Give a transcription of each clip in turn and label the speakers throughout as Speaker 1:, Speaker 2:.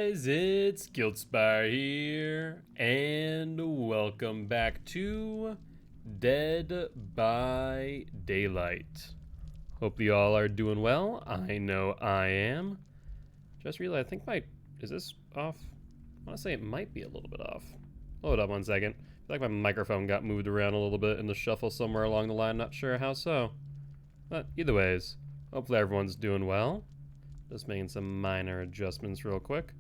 Speaker 1: Guys, it's Gilty here, and welcome back to Dead by Daylight. Hope you all are doing well. I know I am. Just realized, I think is this off? I want to say it might be a little bit off. Hold up one second. I feel like my microphone got moved around a little bit in the shuffle somewhere along the line, not sure how so. But either ways, hopefully everyone's doing well. Just making some minor adjustments real quick.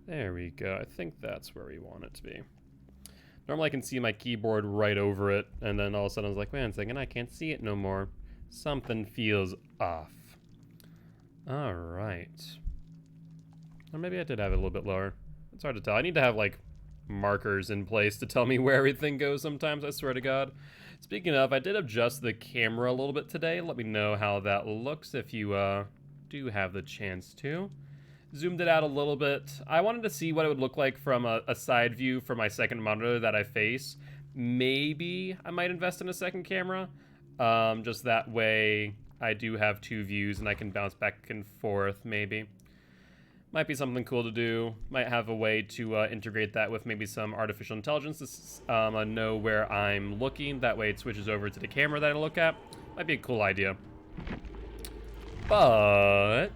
Speaker 1: There we go. I think that's where we want it to be. Normally I can see my keyboard right over it, and then all of a sudden I was like, wait a second, I can't see it no more. Something feels off. Alright. Or maybe I did have it a little bit lower. It's hard to tell. I need to have, like, markers in place to tell me where everything goes sometimes, I swear to God. Speaking of, I did adjust the camera a little bit today. Let me know how that looks if you do have the chance to. Zoomed it out a little bit. I wanted to see what it would look like from a side view for my second monitor that I face. Maybe I might invest in a second camera. Just that way I do have two views and I can bounce back and forth, maybe. Might be something cool to do. Might have a way to integrate that with maybe some artificial intelligence to know where I'm looking. That way it switches over to the camera that I look at. Might be a cool idea. But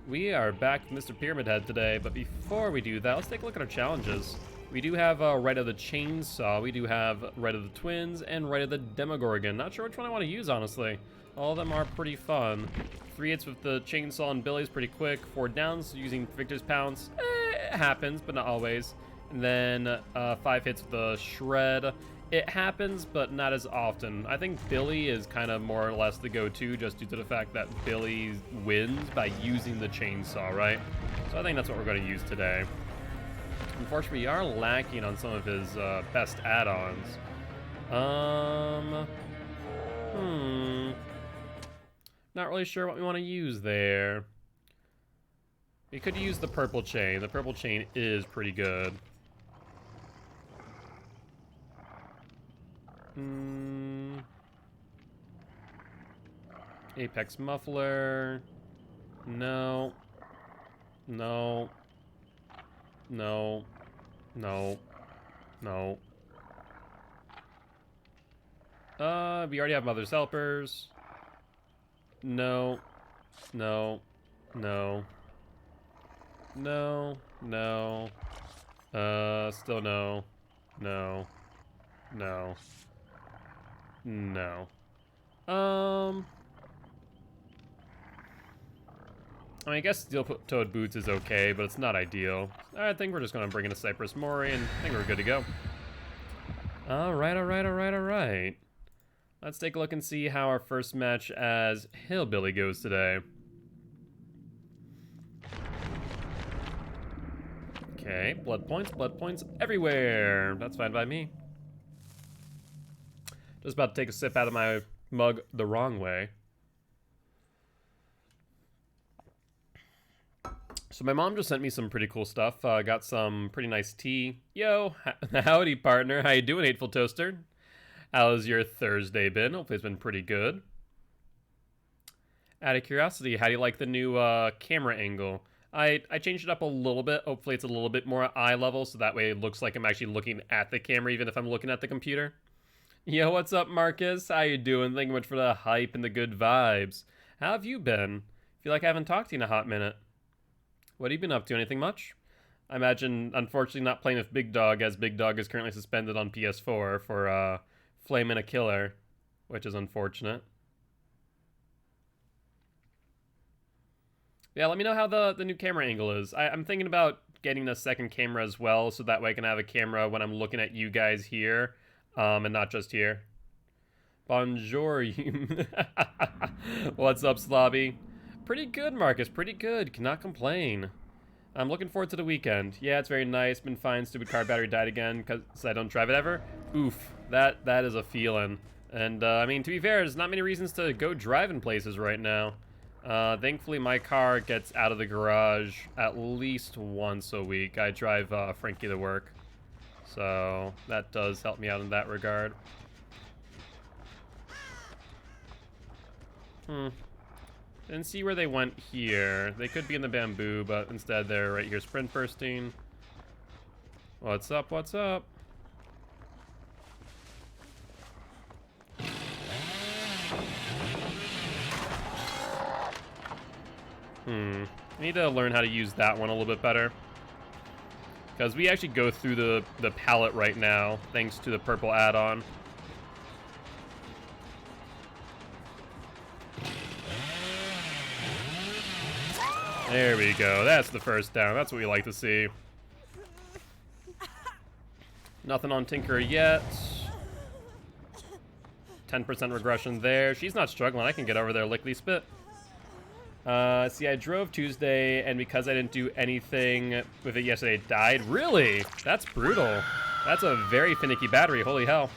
Speaker 1: we are back with Mr. Pyramid Head today, but before we do that, let's take a look at our challenges. We do have Right of the Chainsaw, we do have Right of the Twins, and Right of the Demogorgon. Not sure which one I want to use, honestly. All of them are pretty fun. 3 hits with the Chainsaw and Billy's pretty quick. 4 downs using Victor's Pounce. It happens, but not always. And then 5 hits with the Shred. It happens, but not as often. I think Billy is kind of more or less the go-to just due to the fact that Billy wins by using the chainsaw, right? So I think that's what we're going to use today. Unfortunately, we are lacking on some of his best add-ons. Not really sure what we want to use there. We could use the purple chain. The purple chain is pretty good. Apex Muffler. No. No. No. No. No. We already have Mother's Helpers. No. No. No. No. No. Still no. No. No. No. I mean, I guess steel-toed boots is okay, but it's not ideal. I think we're just gonna bring in a Cypress Mori, and I think we're good to go. Alright. Let's take a look and see how our first match as Hillbilly goes today. Okay, blood points everywhere. That's fine by me. Just about to take a sip out of my mug the wrong way. So my mom just sent me some pretty cool stuff. Got some pretty nice tea. Yo, howdy partner. How you doing, Hateful Toaster? How's your Thursday been? Hopefully it's been pretty good. Out of curiosity, how do you like the new camera angle? I changed it up a little bit. Hopefully it's a little bit more eye level, so that way it looks like I'm actually looking at the camera, even if I'm looking at the computer. Yo, what's up, Marcus? How you doing? Thank you much for the hype and the good vibes. How have you been? Feel like I haven't talked to you in a hot minute. What have you been up to? Anything much? I imagine, unfortunately, not playing with Big Dog, as Big Dog is currently suspended on PS4 for Flamin' a Killer, which is unfortunate. Yeah, let me know how the new camera angle is. I'm thinking about getting a second camera as well, so that way I can have a camera when I'm looking at you guys here, and not just here. Bonjour. What's up, Slobby? Pretty good, Marcus. Pretty good. Cannot complain. I'm looking forward to the weekend. Yeah, it's very nice. Been fine. Stupid car battery died again because I don't drive it ever. Oof. That is a feeling. And, I mean, to be fair, there's not many reasons to go driving places right now. Thankfully, my car gets out of the garage at least once a week. I drive Frankie to work. So that does help me out in that regard. Didn't see where they went here. They could be in the bamboo, but instead they're right here sprint bursting. What's up, what's up? I need to learn how to use that one a little bit better. Because we actually go through the palette right now, thanks to the purple add-on. There we go. That's the first down. That's what we like to see. Nothing on Tinker yet. 10% regression there. She's not struggling. I can get over there lickety spit. See, I drove Tuesday, and because I didn't do anything with it yesterday, it died. Really? That's brutal. That's a very finicky battery. Holy hell.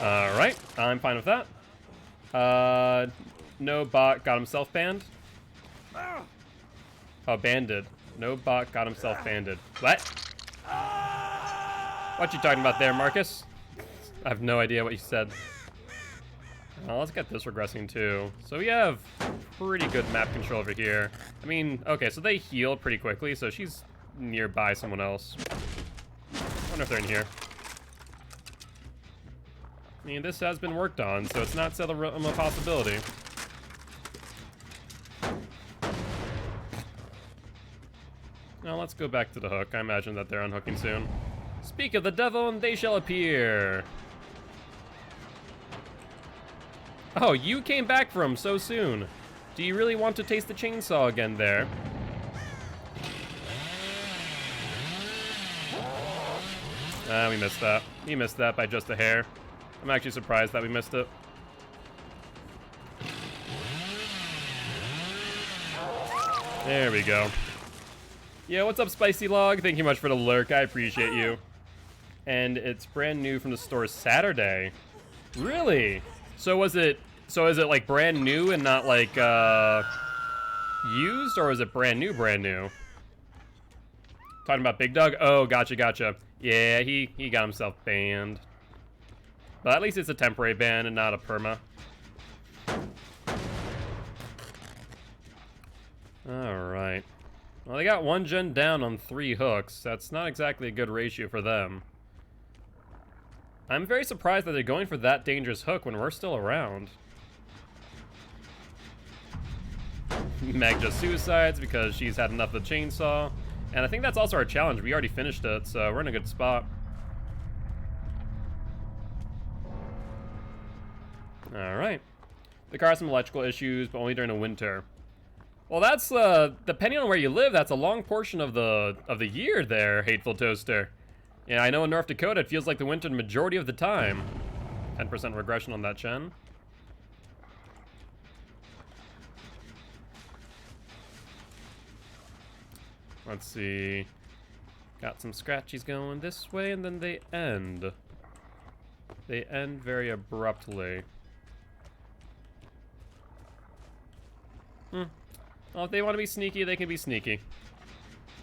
Speaker 1: Alright, I'm fine with that. No bot got himself banned. Oh, banded. No bot got himself banded. What? What you talking about there, Marcus? I have no idea what you said. Let's get this regressing too. So we have pretty good map control over here. I mean, okay, so they heal pretty quickly, so she's nearby someone else. I wonder if they're in here. I mean, this has been worked on, so it's not still a possibility. Now let's go back to the hook. I imagine that they're unhooking soon. Speak of the devil, and they shall appear. Oh, you came back from so soon. Do you really want to taste the chainsaw again there? We missed that. We missed that by just a hair. I'm actually surprised that we missed it. There we go. Yeah, what's up, Spicy Log? Thank you much for the lurk. I appreciate you. And it's brand new from the store Saturday. Really? So is it like brand new and not like used, or is it brand new brand new? Talking about Big Dog? Oh, gotcha. Yeah, he got himself banned. But at least it's a temporary ban and not a perma. Alright. Well, they got 1 gen down on 3 hooks. That's not exactly a good ratio for them. I'm very surprised that they're going for that dangerous hook when we're still around. Meg just suicides because she's had enough of the chainsaw. And I think that's also our challenge. We already finished it, so we're in a good spot. Alright. The car has some electrical issues, but only during the winter. Well, that's, depending on where you live, that's a long portion of the year there, Hateful Toaster. Yeah, I know in North Dakota it feels like the winter the majority of the time. 10% regression on that Chen. Let's see. Got some scratchies going this way, and then they end. They end very abruptly. Well, if they want to be sneaky, they can be sneaky.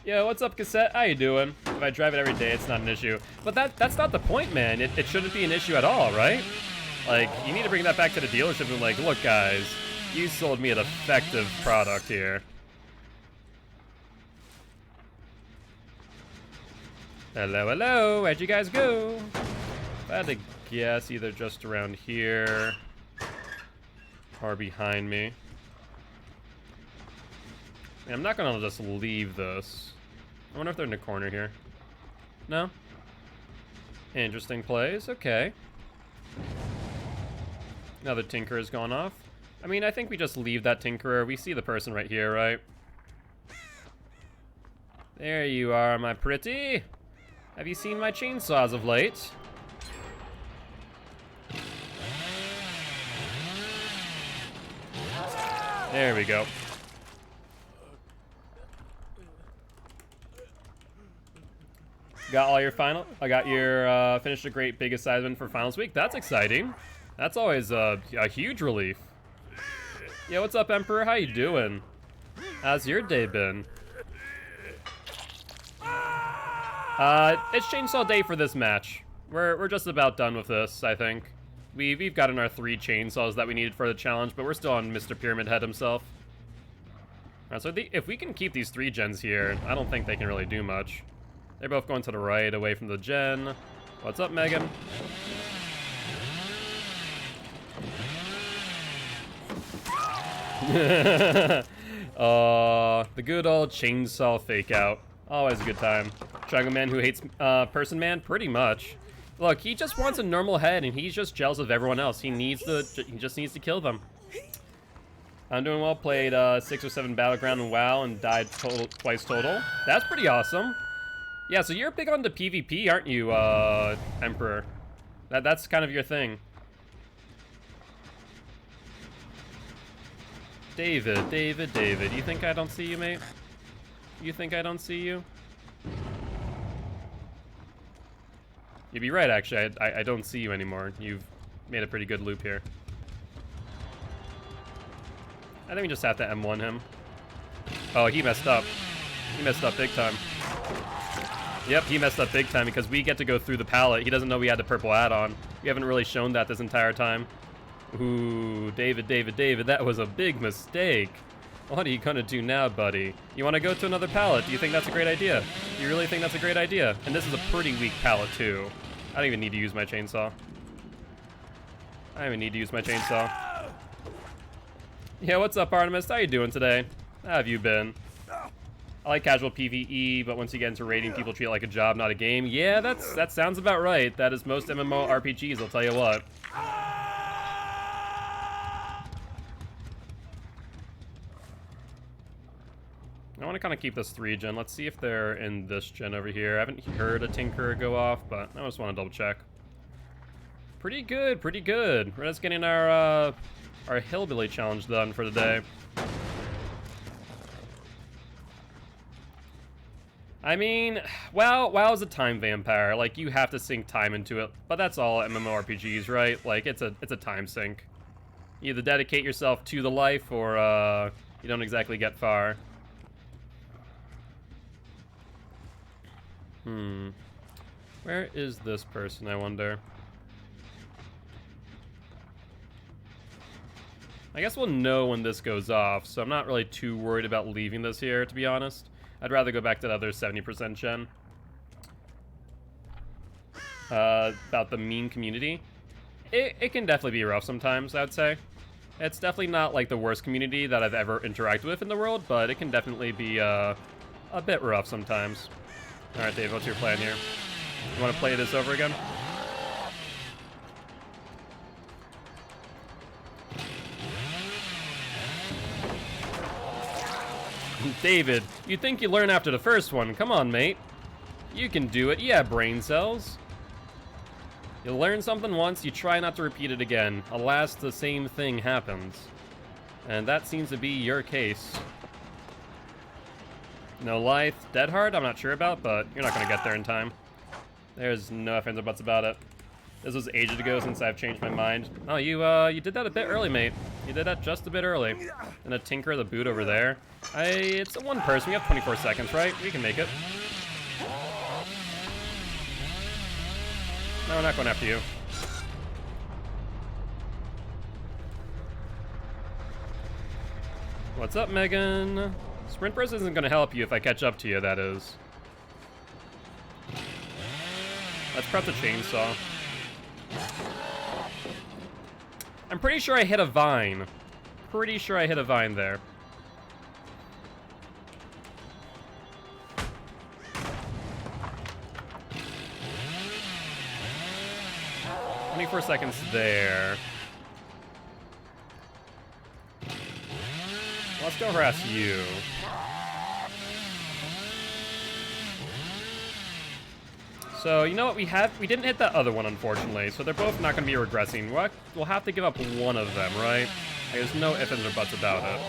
Speaker 1: Yo, what's up, Cassette? How you doing? If I drive it every day, it's not an issue. But that's not the point, man. It shouldn't be an issue at all, right? Like, you need to bring that back to the dealership and like, look, guys, you sold me a defective product here. Hello, where'd you guys go? If I had to guess, either just around here or behind me. I'm not gonna just leave this. I wonder if they're in the corner here. No? Interesting plays, okay. Another Tinker has gone off. I mean, I think we just leave that Tinkerer. We see the person right here, right? There you are, my pretty. Have you seen my chainsaws of late? There we go. Got all your final? I got your, finished a great big assignment for finals week. That's exciting. That's always a huge relief. Yo, what's up, Emperor? How you doing? How's your day been? It's chainsaw day for this match. We're just about done with this, I think. We've gotten our 3 chainsaws that we needed for the challenge, but we're still on Mr. Pyramid Head himself. Alright, so if we can keep these 3 gens here, I don't think they can really do much. They're both going to the right, away from the gen. What's up, Megan? The good old chainsaw fake out. Always a good time. Triangle Man who hates Person Man? Pretty much. Look, he just wants a normal head, and he's just jealous of everyone else. He just needs to kill them. I'm doing well. Played 6 or 7 Battleground and WoW and died twice total. That's pretty awesome. Yeah, so you're big on the PvP, aren't you, Emperor? That's kind of your thing. David. You think I don't see you, mate? You think I don't see you? You'd be right, actually. I don't see you anymore. You've made a pretty good loop here. I think we just have to M1 him. Oh, he messed up. He messed up big time. Yep, he messed up big time because we get to go through the pallet. He doesn't know we had the purple add-on. We haven't really shown that this entire time. Ooh, David, that was a big mistake. What are you gonna do now, buddy? You wanna go to another pallet? Do you think that's a great idea? Do you really think that's a great idea? And this is a pretty weak pallet, too. I don't even need to use my chainsaw. Yeah, what's up, Artemis? How you doing today? How have you been? I like casual PvE, but once you get into raiding, people treat it like a job, not a game. Yeah, that sounds about right. That is most MMORPGs, I'll tell you what. I want to kind of keep this 3 gen. Let's see if they're in this gen over here. I haven't heard a Tinkerer go off, but I just want to double check. Pretty good. We're just getting our hillbilly challenge done for the day. I mean, WoW is a time vampire. Like, you have to sink time into it, but that's all MMORPGs, right? Like, it's a time sink. You either dedicate yourself to the life, or you don't exactly get far. Where is this person, I wonder? I guess we'll know when this goes off, so I'm not really too worried about leaving this here, to be honest. I'd rather go back to the other 70% gen. About the meme community. It can definitely be rough sometimes, I'd say. It's definitely not like the worst community that I've ever interacted with in the world, but it can definitely be a bit rough sometimes. Alright, Dave, what's your plan here? You want to play this over again? David, you'd think you learn after the first one. Come on, mate. You can do it. You have brain cells. You learn something once, you try not to repeat it again. Alas, the same thing happens. And that seems to be your case. No life. Dead hard? I'm not sure about, but you're not going to get there in time. There's no ifs, ands, or buts about it. This was ages ago since I've changed my mind. Oh, you did that a bit early, mate. You did that just a bit early. And a Tinker the boot over there. It's a one person. We have 24 seconds, right? We can make it. No, we're not going after you. What's up, Megan? Sprint burst isn't going to help you if I catch up to you, that is. Let's prep the chainsaw. I'm pretty sure I hit a vine. Pretty sure I hit a vine there. .24 seconds there. Let's go harass you. So, you know what, we didn't hit that other one, unfortunately, so they're both not going to be regressing. We'll have to give up one of them, right? There's no ifs, ands, or buts about it.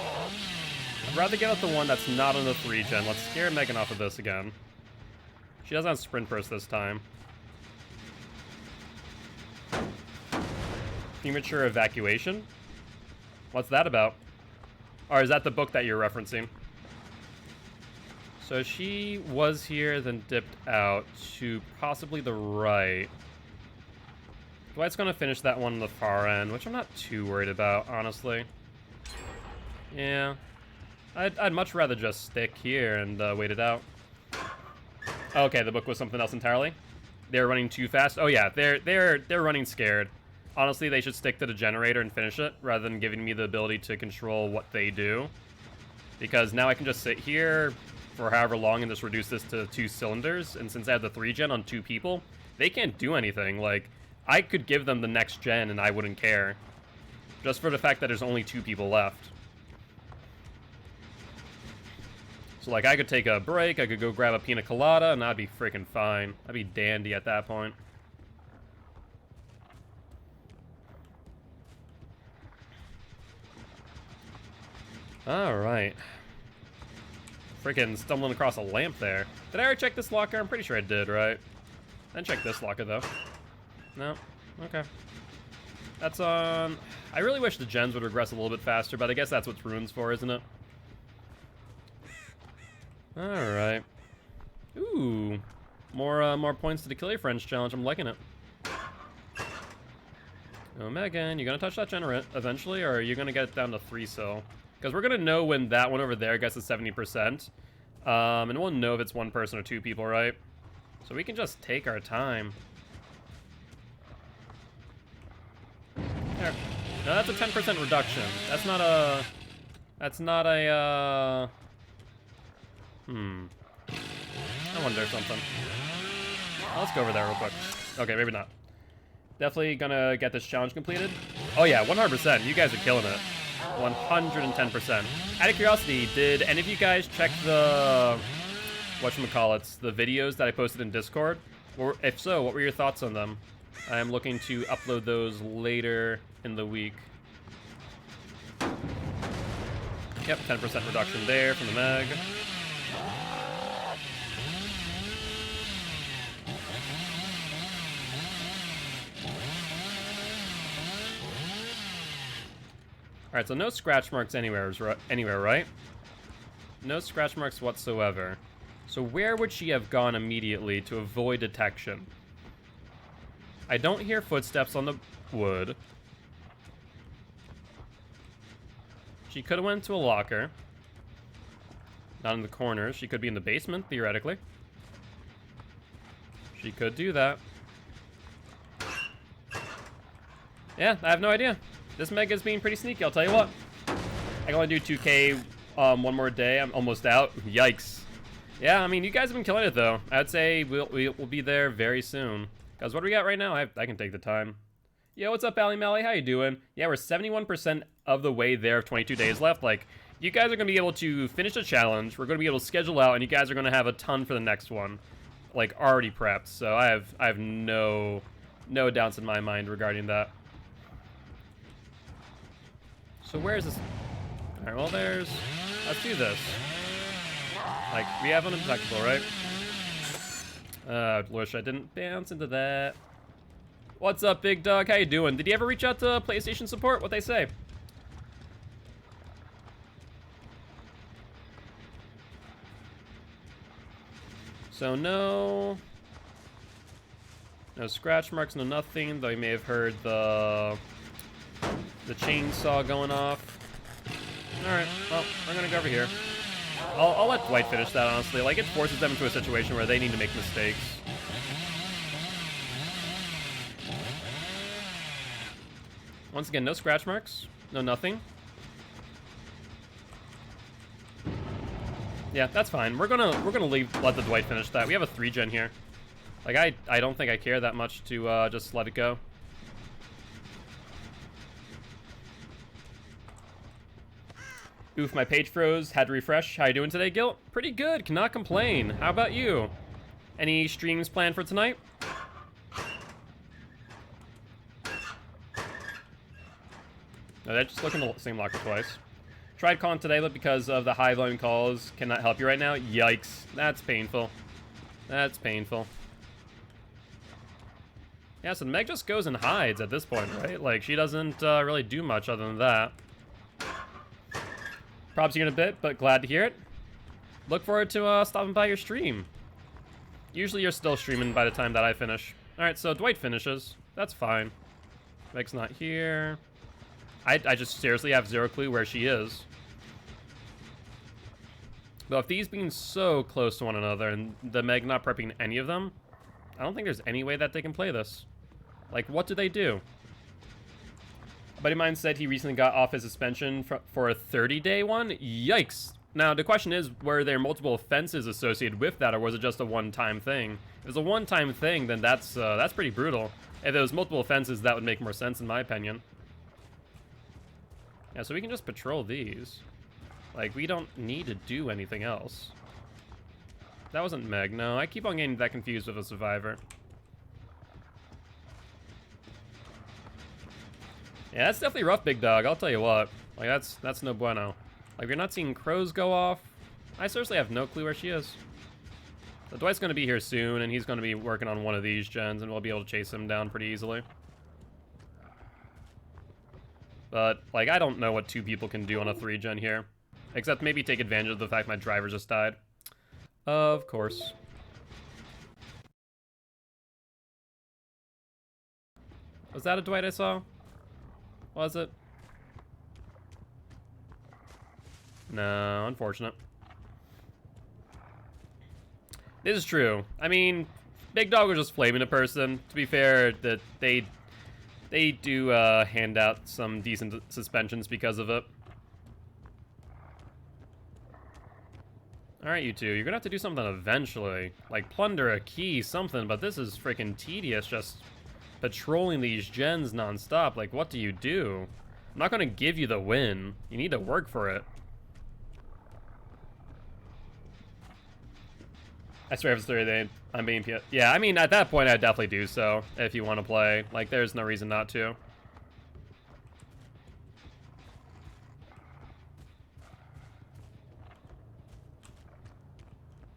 Speaker 1: I'd rather give up the one that's not on the 3 gen. Let's scare Megan off of this again. She doesn't have sprint burst this time. Premature evacuation? What's that about? Or is that the book that you're referencing? So she was here, then dipped out to possibly the right. Dwight's gonna finish that one on the far end, which I'm not too worried about, honestly. Yeah. I'd much rather just stick here and wait it out. Okay, the book was something else entirely. They're running too fast. Oh yeah, they're running scared. Honestly, they should stick to the generator and finish it, rather than giving me the ability to control what they do. Because now I can just sit here for however long and just reduce this to 2 cylinders, and since I have the 3-gen on 2 people, they can't do anything. Like, I could give them the next gen and I wouldn't care. Just for the fact that there's only 2 people left. So, like, I could take a break, I could go grab a pina colada, and I'd be freaking fine. I'd be dandy at that point. Alright. Freaking stumbling across a lamp there. Did I already check this locker? I'm pretty sure I did, right? I didn't check this locker, though. No? Okay. That's on... I really wish the gens would regress a little bit faster, but I guess that's what Rune's for, isn't it? Alright. Ooh. More points to the Kill Your Friends challenge. I'm liking it. Oh, Megan, you gonna touch that generate eventually, or are you gonna get it down to 3 cell? Because we're gonna know when that one over there gets to 70%. And we'll know if it's 1 person or 2 people, right? So we can just take our time. There. No, that's a 10% reduction. That's not a... I wonder something. Let's go over there real quick. Okay, maybe not. Definitely gonna get this challenge completed. Oh yeah, 100%. You guys are killing it. 110%. Out of curiosity, did any of you guys check the... whatchamacallits, the videos that I posted in Discord? Or if so, what were your thoughts on them? I am looking to upload those later in the week. Yep, 10% reduction there from the Meg. Alright, so no scratch marks anywhere, right? No scratch marks whatsoever. So where would she have gone immediately to avoid detection? I don't hear footsteps on the wood. She could have went to a locker. Not in the corners. She could be in the basement, theoretically. She could do that. Yeah, I have no idea. This Meg is being pretty sneaky, I'll tell you what. I can only do 2K one more day. I'm almost out. Yikes. Yeah, I mean, you guys have been killing it, though. I'd say we'll be there very soon. Because what do we got right now? I can take the time. Yo, what's up, Ally Mally? How you doing? Yeah, we're 71% of the way there of 22 days left. Like, you guys are going to be able to finish the challenge. We're going to be able to schedule out, and you guys are going to have a ton for the next one. Like, already prepped. So I have no doubts in my mind regarding that. So where is this? Alright, well, let's do this. Like, we have undetectable, right? Wish I didn't bounce into that. What's up, big dog? How you doing? Did you ever reach out to PlayStation support? What'd they say? So no scratch marks, no nothing, though you may have heard the chainsaw going off. Alright, well, I'm gonna go over here. I'll let Dwight finish that, honestly. Like, it forces them into a situation where they need to make mistakes. Once again, no scratch marks. No nothing. Yeah, that's fine. We're gonna let the Dwight finish that. We have a 3-gen here. Like, I don't think I care that much to just let it go. Oof, my page froze. Had to refresh. How you doing today, Gilt? Pretty good. Cannot complain. How about you? Any streams planned for tonight? No, they're just looking at the same locker twice. Tried calling today, but because of the high volume calls, cannot help you right now. Yikes. That's painful. That's painful. Yeah, so Meg just goes and hides at this point, right? Like, she doesn't really do much other than that. Props you in a bit, but glad to hear it. Look forward to stopping by your stream. Usually you're still streaming by the time that I finish. Alright, so Dwight finishes. That's fine. Meg's not here. I just seriously have zero clue where she is. But if these being so close to one another and the Meg not prepping any of them, I don't think there's any way that they can play this. Like, what do they do? A buddy of mine said he recently got off his suspension for a 30-day one. Yikes. Now, the question is, were there multiple offenses associated with that, or was it just a one-time thing? If it's a one-time thing, then that's pretty brutal. If there was multiple offenses, that would make more sense, in my opinion. Yeah, so we can just patrol these. Like, we don't need to do anything else. That wasn't Meg, no. I keep on getting that confused with a survivor. Yeah, that's definitely rough, big dog. I'll tell you what. Like, that's no bueno. Like, you're not seeing crows go off. I seriously have no clue where she is. So Dwight's going to be here soon, and he's going to be working on one of these gens, and we'll be able to chase him down pretty easily. But, like, I don't know what two people can do on a 3-gen here. Except maybe take advantage of the fact my driver just died. Of course. Was that a Dwight I saw? Was it? No, unfortunate. This is true. I mean, Big Dog was just flaming a person. To be fair, that they do hand out some decent suspensions because of it. Alright, you two, you're gonna have to do something eventually. Like, plunder a key, something, but this is freaking tedious, just patrolling these gens non-stop. Like, what do you do? I'm not gonna give you the win. You need to work for it. I swear if it's 30 I'm being... Yeah, I mean, at that point, I'd definitely do so, if you want to play. Like, there's no reason not to.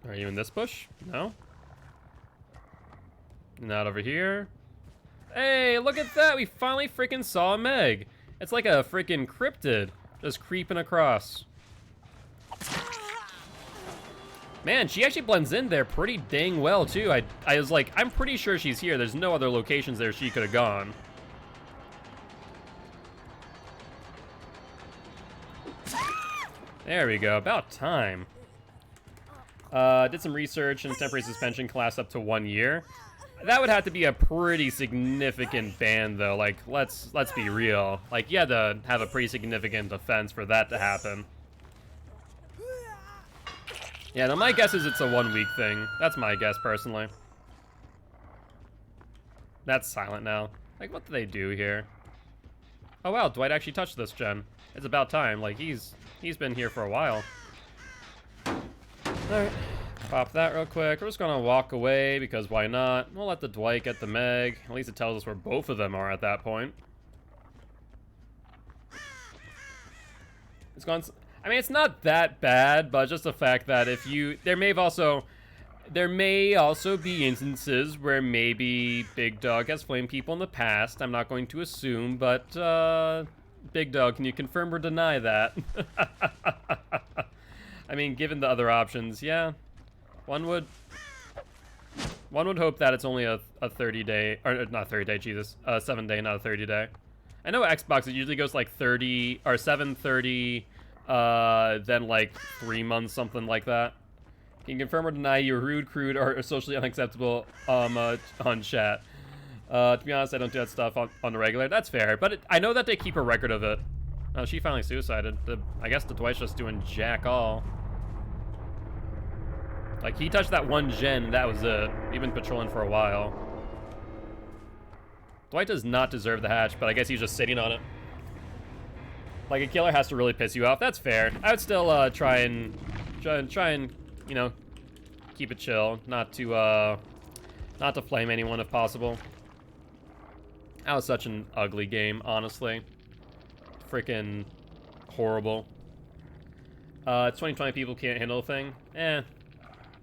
Speaker 1: Are you in this bush? No? Not over here? Hey, look at that! We finally freaking saw a Meg! It's like a freaking cryptid, just creeping across. Man, she actually blends in there pretty dang well, too. I was like, I'm pretty sure she's here. There's no other locations there she could have gone. There we go, about time. Did some research, and temporary suspension can last up to 1 year. That would have to be a pretty significant ban, though. Like, let's be real. Like, you had to have a pretty significant offense for that to happen. Yeah, now my guess is it's a 1 week thing. That's my guess, personally. That's silent now. Like, what do they do here? Oh wow, Dwight actually touched this gen. It's about time. Like, he's been here for a while. Alright, pop that real quick. We're just gonna walk away, because why not? We'll let the Dwight get the Meg. At least it tells us where both of them are at that point. It's gone... I mean, it's not that bad, but just the fact that if you... There may also be instances where maybe Big Dog has flamed people in the past. I'm not going to assume, but, Big Dog, can you confirm or deny that? I mean, given the other options, yeah. One would hope that it's only a 30-day, or not 30-day, Jesus, a 7-day, not a 30-day. I know Xbox, it usually goes like 30, or 7:30, then like 3 months, something like that. Can you confirm or deny you're rude, crude, or socially unacceptable on chat? To be honest, I don't do that stuff on the regular. That's fair, but I know that they keep a record of it. Oh, she finally suicided. I guess the Dwight's just doing jack all. Like, he touched that one gen, and that was it. We've been patrolling for a while. Dwight does not deserve the hatch, but I guess he's just sitting on it. Like, a killer has to really piss you off. That's fair. I would still try and, you know, keep it chill. Not to flame anyone if possible. That was such an ugly game, honestly. Freaking horrible. 2020 people can't handle a thing.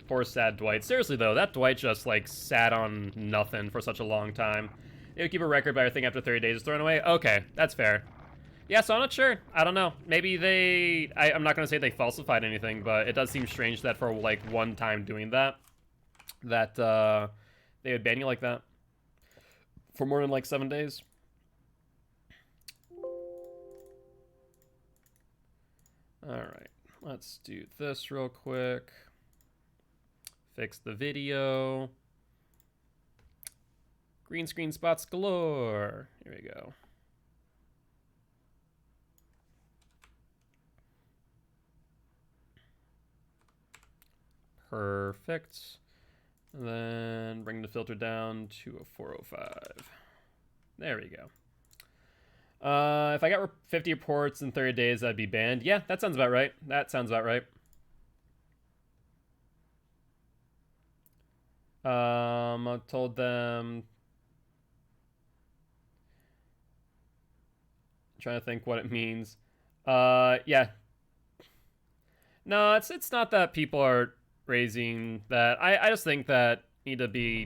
Speaker 1: Poor sad Dwight. Seriously though, that Dwight just like sat on nothing for such a long time. They would keep a record, but everything after 30 days is thrown away. Okay, that's fair. Yeah, so I'm not sure. I don't know. Maybe I'm not gonna say they falsified anything, but it does seem strange that for like one time doing that, they would ban you like that for more than like 7 days. Alright, let's do this real quick. Fix the video. Green screen spots galore. Here we go. Perfect. And then bring the filter down to a 405. There we go. If I got 50 reports in 30 days, I'd be banned. Yeah, that sounds about right. That sounds about right. I told them... I'm trying to think what it means. Yeah. No, it's not that people are raising that. I just think that you need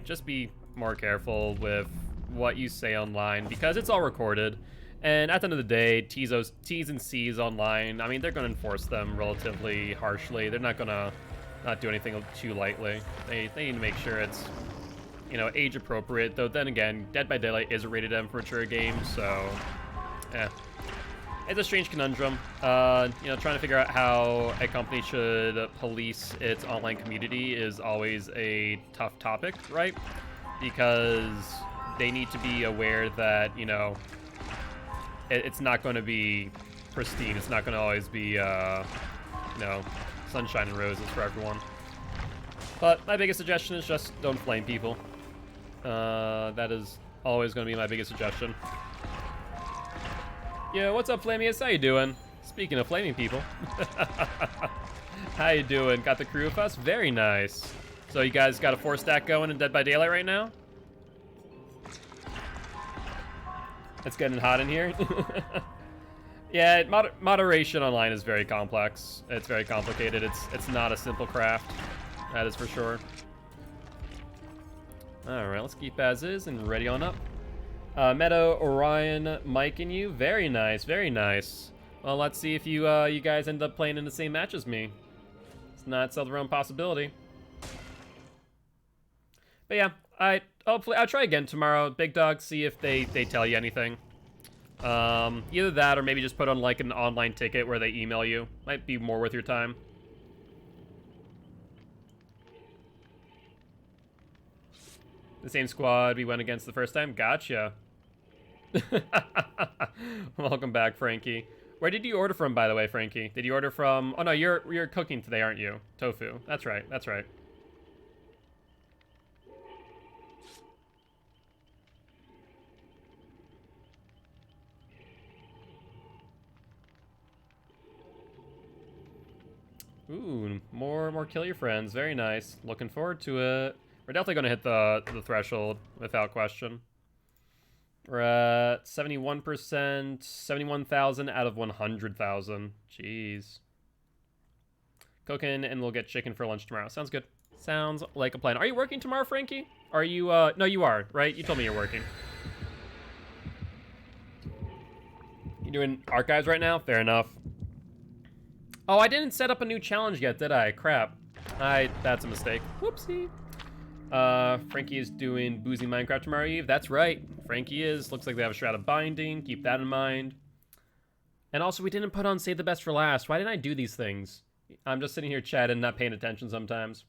Speaker 1: to be more careful with what you say online, because it's all recorded. And at the end of the day, T's and C's online, I mean, they're going to enforce them relatively harshly. They're not going to not do anything too lightly. They need to make sure it's, you know, age appropriate. Though then again, Dead by Daylight is a rated M for mature game, so yeah. It's a strange conundrum. You know, trying to figure out how a company should police its online community is always a tough topic, right? Because they need to be aware that, you know, it's not going to be pristine. It's not going to always be, you know, sunshine and roses for everyone. But my biggest suggestion is just don't flame people. That is always going to be my biggest suggestion. Yeah, what's up, Flamius? How you doing? Speaking of flaming people. How you doing? Got the crew with us? Very nice. So you guys got a 4-stack going in Dead by Daylight right now? It's getting hot in here. Yeah, moderation online is very complex. It's very complicated. It's not a simple craft. That is for sure. All right, let's keep as is and ready on up. Meadow, Orion, Mike, and you. Very nice, very nice. Well, let's see if you you guys end up playing in the same match as me. It's not seldom a possibility. But yeah, hopefully I'll try again tomorrow. Big Dog, see if they tell you anything. Either that or maybe just put on like an online ticket where they email you. Might be more worth your time. The same squad we went against the first time? Gotcha. Welcome back, Frankie. Where did you order from, by the way, Frankie? Did you order from... Oh, no, you're cooking today, aren't you? Tofu. That's right, that's right. Ooh, more kill your friends. Very nice. Looking forward to it. We're definitely going to hit the threshold without question. We're at 71%, 71,000 out of 100,000. Jeez. Cooking, and we'll get chicken for lunch tomorrow. Sounds good. Sounds like a plan. Are you working tomorrow, Frankie? Are you, no, you are, right? You told me you're working. You doing archives right now? Fair enough. Oh, I didn't set up a new challenge yet, did I? Crap. That's a mistake. Whoopsie. Frankie is doing Boozy Minecraft tomorrow Eve. That's right. Frankie is. Looks like they have a Shroud of Binding. Keep that in mind. And also, we didn't put on Save the Best for last. Why didn't I do these things? I'm just sitting here chatting, not paying attention sometimes.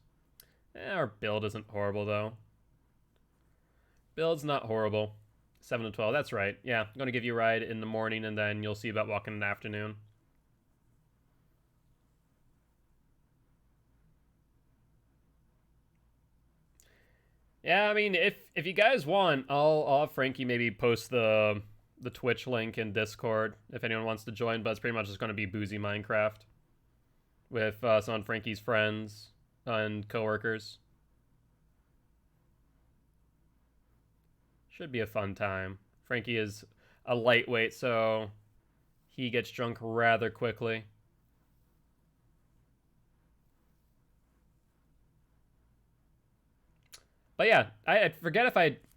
Speaker 1: Our build isn't horrible, though. Build's not horrible. 7 to 12. That's right. Yeah, I'm going to give you a ride in the morning, and then you'll see about walking in the afternoon. Yeah, I mean, if you guys want, I'll have Frankie maybe post the Twitch link in Discord if anyone wants to join, but it's pretty much just going to be Boozy Minecraft with some of Frankie's friends and coworkers. Should be a fun time. Frankie is a lightweight, so he gets drunk rather quickly. But yeah, I forget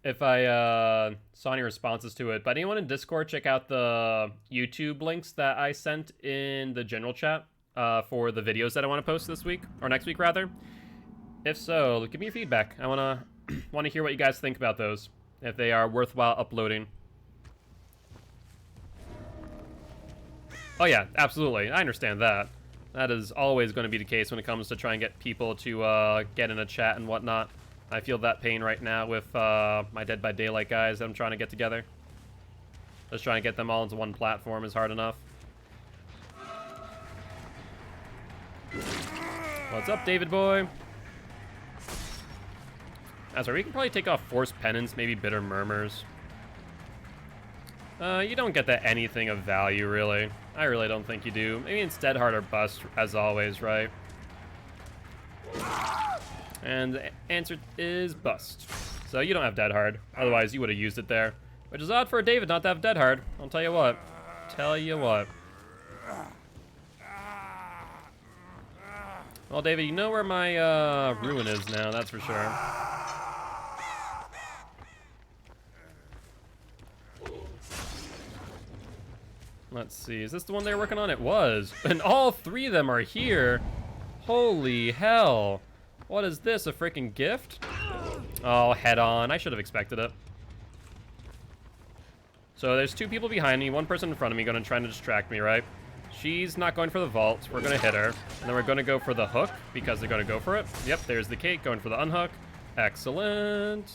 Speaker 1: if I saw any responses to it. But anyone in Discord, check out the YouTube links that I sent in the general chat for the videos that I want to post this week, or next week rather. If so, give me your feedback. I wanna hear what you guys think about those, if they are worthwhile uploading. Oh yeah, absolutely. I understand that. That is always going to be the case when it comes to trying to get people to get in a chat and whatnot. I feel that pain right now with my Dead by Daylight guys that I'm trying to get together. Just trying to get them all into one platform is hard enough. What's up, David boy? That's right, we can probably take off Forced Penance, maybe Bitter Murmurs. You don't get that anything of value, really. I really don't think you do. Maybe instead hard or bust, as always, right? And the answer is bust. So you don't have dead hard. Otherwise, you would have used it there. Which is odd for a David not to have dead hard. I'll tell you what. Tell you what. Well, David, you know where my ruin is now, that's for sure. Let's see, is this the one they were working on? It was. And all three of them are here. Holy hell. What is this, a freaking gift? Oh, head on. I should have expected it. So there's two people behind me, one person in front of me going to try to distract me, right? She's not going for the vault. We're going to hit her. And then we're going to go for the hook because they're going to go for it. Yep, there's the Kate going for the unhook. Excellent.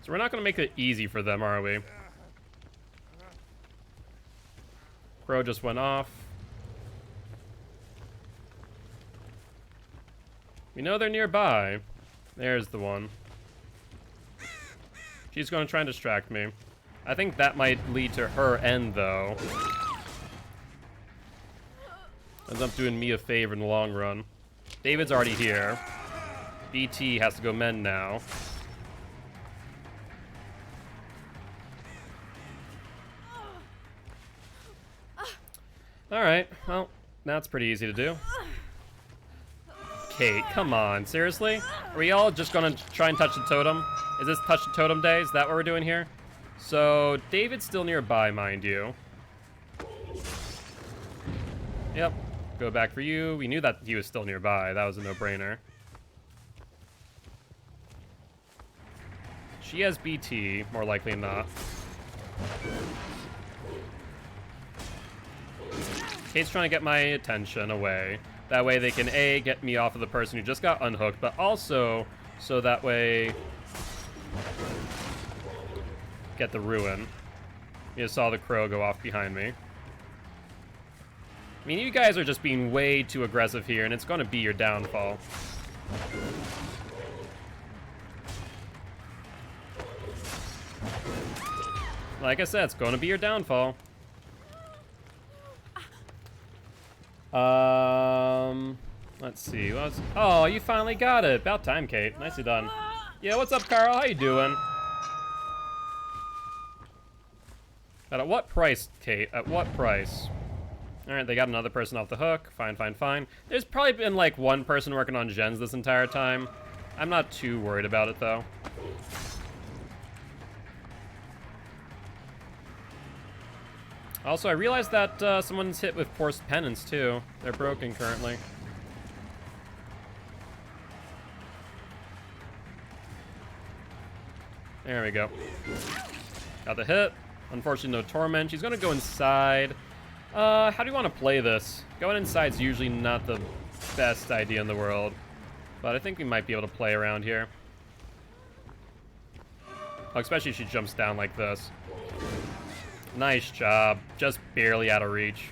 Speaker 1: So we're not going to make it easy for them, are we? Crow just went off. We know they're nearby. There's the one. She's going to try and distract me. I think that might lead to her end, though. Ends up doing me a favor in the long run. David's already here. BT has to go mend now. Alright, well, that's pretty easy to do. Kate, come on, seriously? Are we all just gonna try and touch the totem? Is this touch the totem day? Is that what we're doing here? So, David's still nearby, mind you. Yep, go back for you. We knew that he was still nearby. That was a no-brainer. She has BT, more likely than not. Kate's trying to get my attention away. That way they can A, get me off of the person who just got unhooked, but also so that way get the ruin. You just saw the crow go off behind me. I mean, you guys are just being way too aggressive here, and it's going to be your downfall. Like I said, it's going to be your downfall. Let's see. Oh, you finally got it. About time, Kate. Nicely done. Yeah, what's up, Carl? How you doing? But at what price, Kate? At what price? Alright, they got another person off the hook. Fine, fine, fine. There's probably been, like, one person working on gens this entire time. I'm not too worried about it, though. Also, I realized that someone's hit with Forced Penance, too. They're broken currently. There we go. Got the hit. Unfortunately, no Torment. She's going to go inside. How do you want to play this? Going inside's usually not the best idea in the world. But I think we might be able to play around here. Oh, especially if she jumps down like this. Nice job. Just barely out of reach.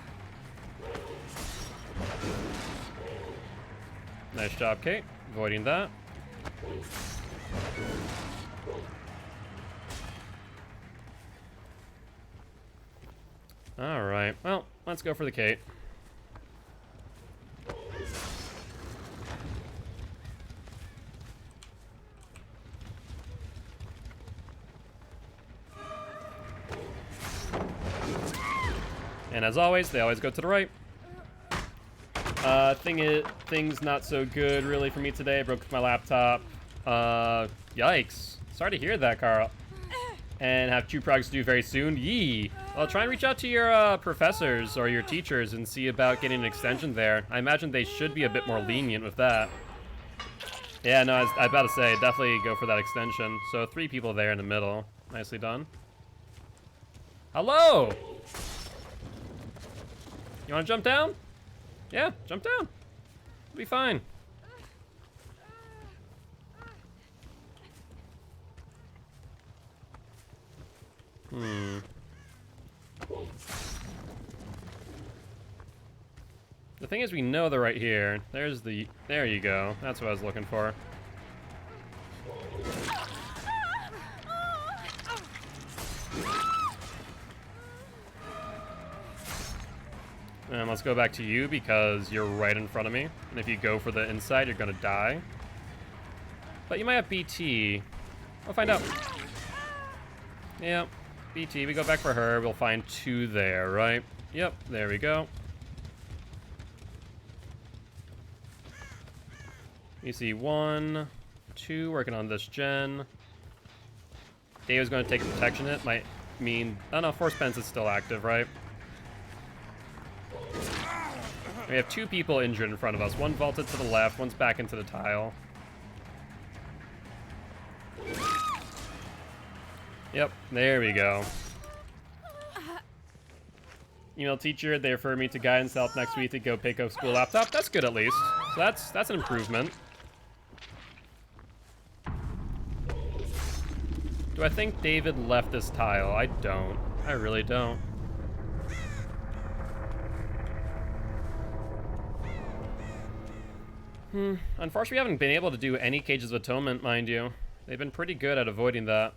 Speaker 1: Nice job, Kate. Avoiding that. Alright, well, let's go for the Kate. And as always, they always go to the right. Things not so good really for me today. I broke my laptop. Yikes. Sorry to hear that, Carl. And have 2 projects to do very soon. Yee. Well, try and reach out to your professors or your teachers and see about getting an extension there. I imagine they should be a bit more lenient with that. Yeah, no, I was about to say, definitely go for that extension. So 3 people there in the middle. Nicely done. Hello! You wanna jump down? Yeah, jump down. It'll be fine. The thing is, we know they're right here. There you go. That's what I was looking for. And let's go back to you because you're right in front of me. And if you go for the inside, you're gonna die. But you might have BT. We'll find out. Yeah, BT, we go back for her. We'll find 2 there, right? Yep, there we go. You see 1, 2, working on this gen. Dave's going to take a protection hit. Might mean... Oh no, Force Pence is still active, right? We have 2 people injured in front of us. 1 vaulted to the left, 1's back into the tile. Yep, there we go. Email teacher, they refer me to guidance help next week to go pick up school laptop. That's good at least. So that's an improvement. Do I think David left this tile? I don't. I really don't. Unfortunately, we haven't been able to do any Cages of Atonement, mind you. They've been pretty good at avoiding that.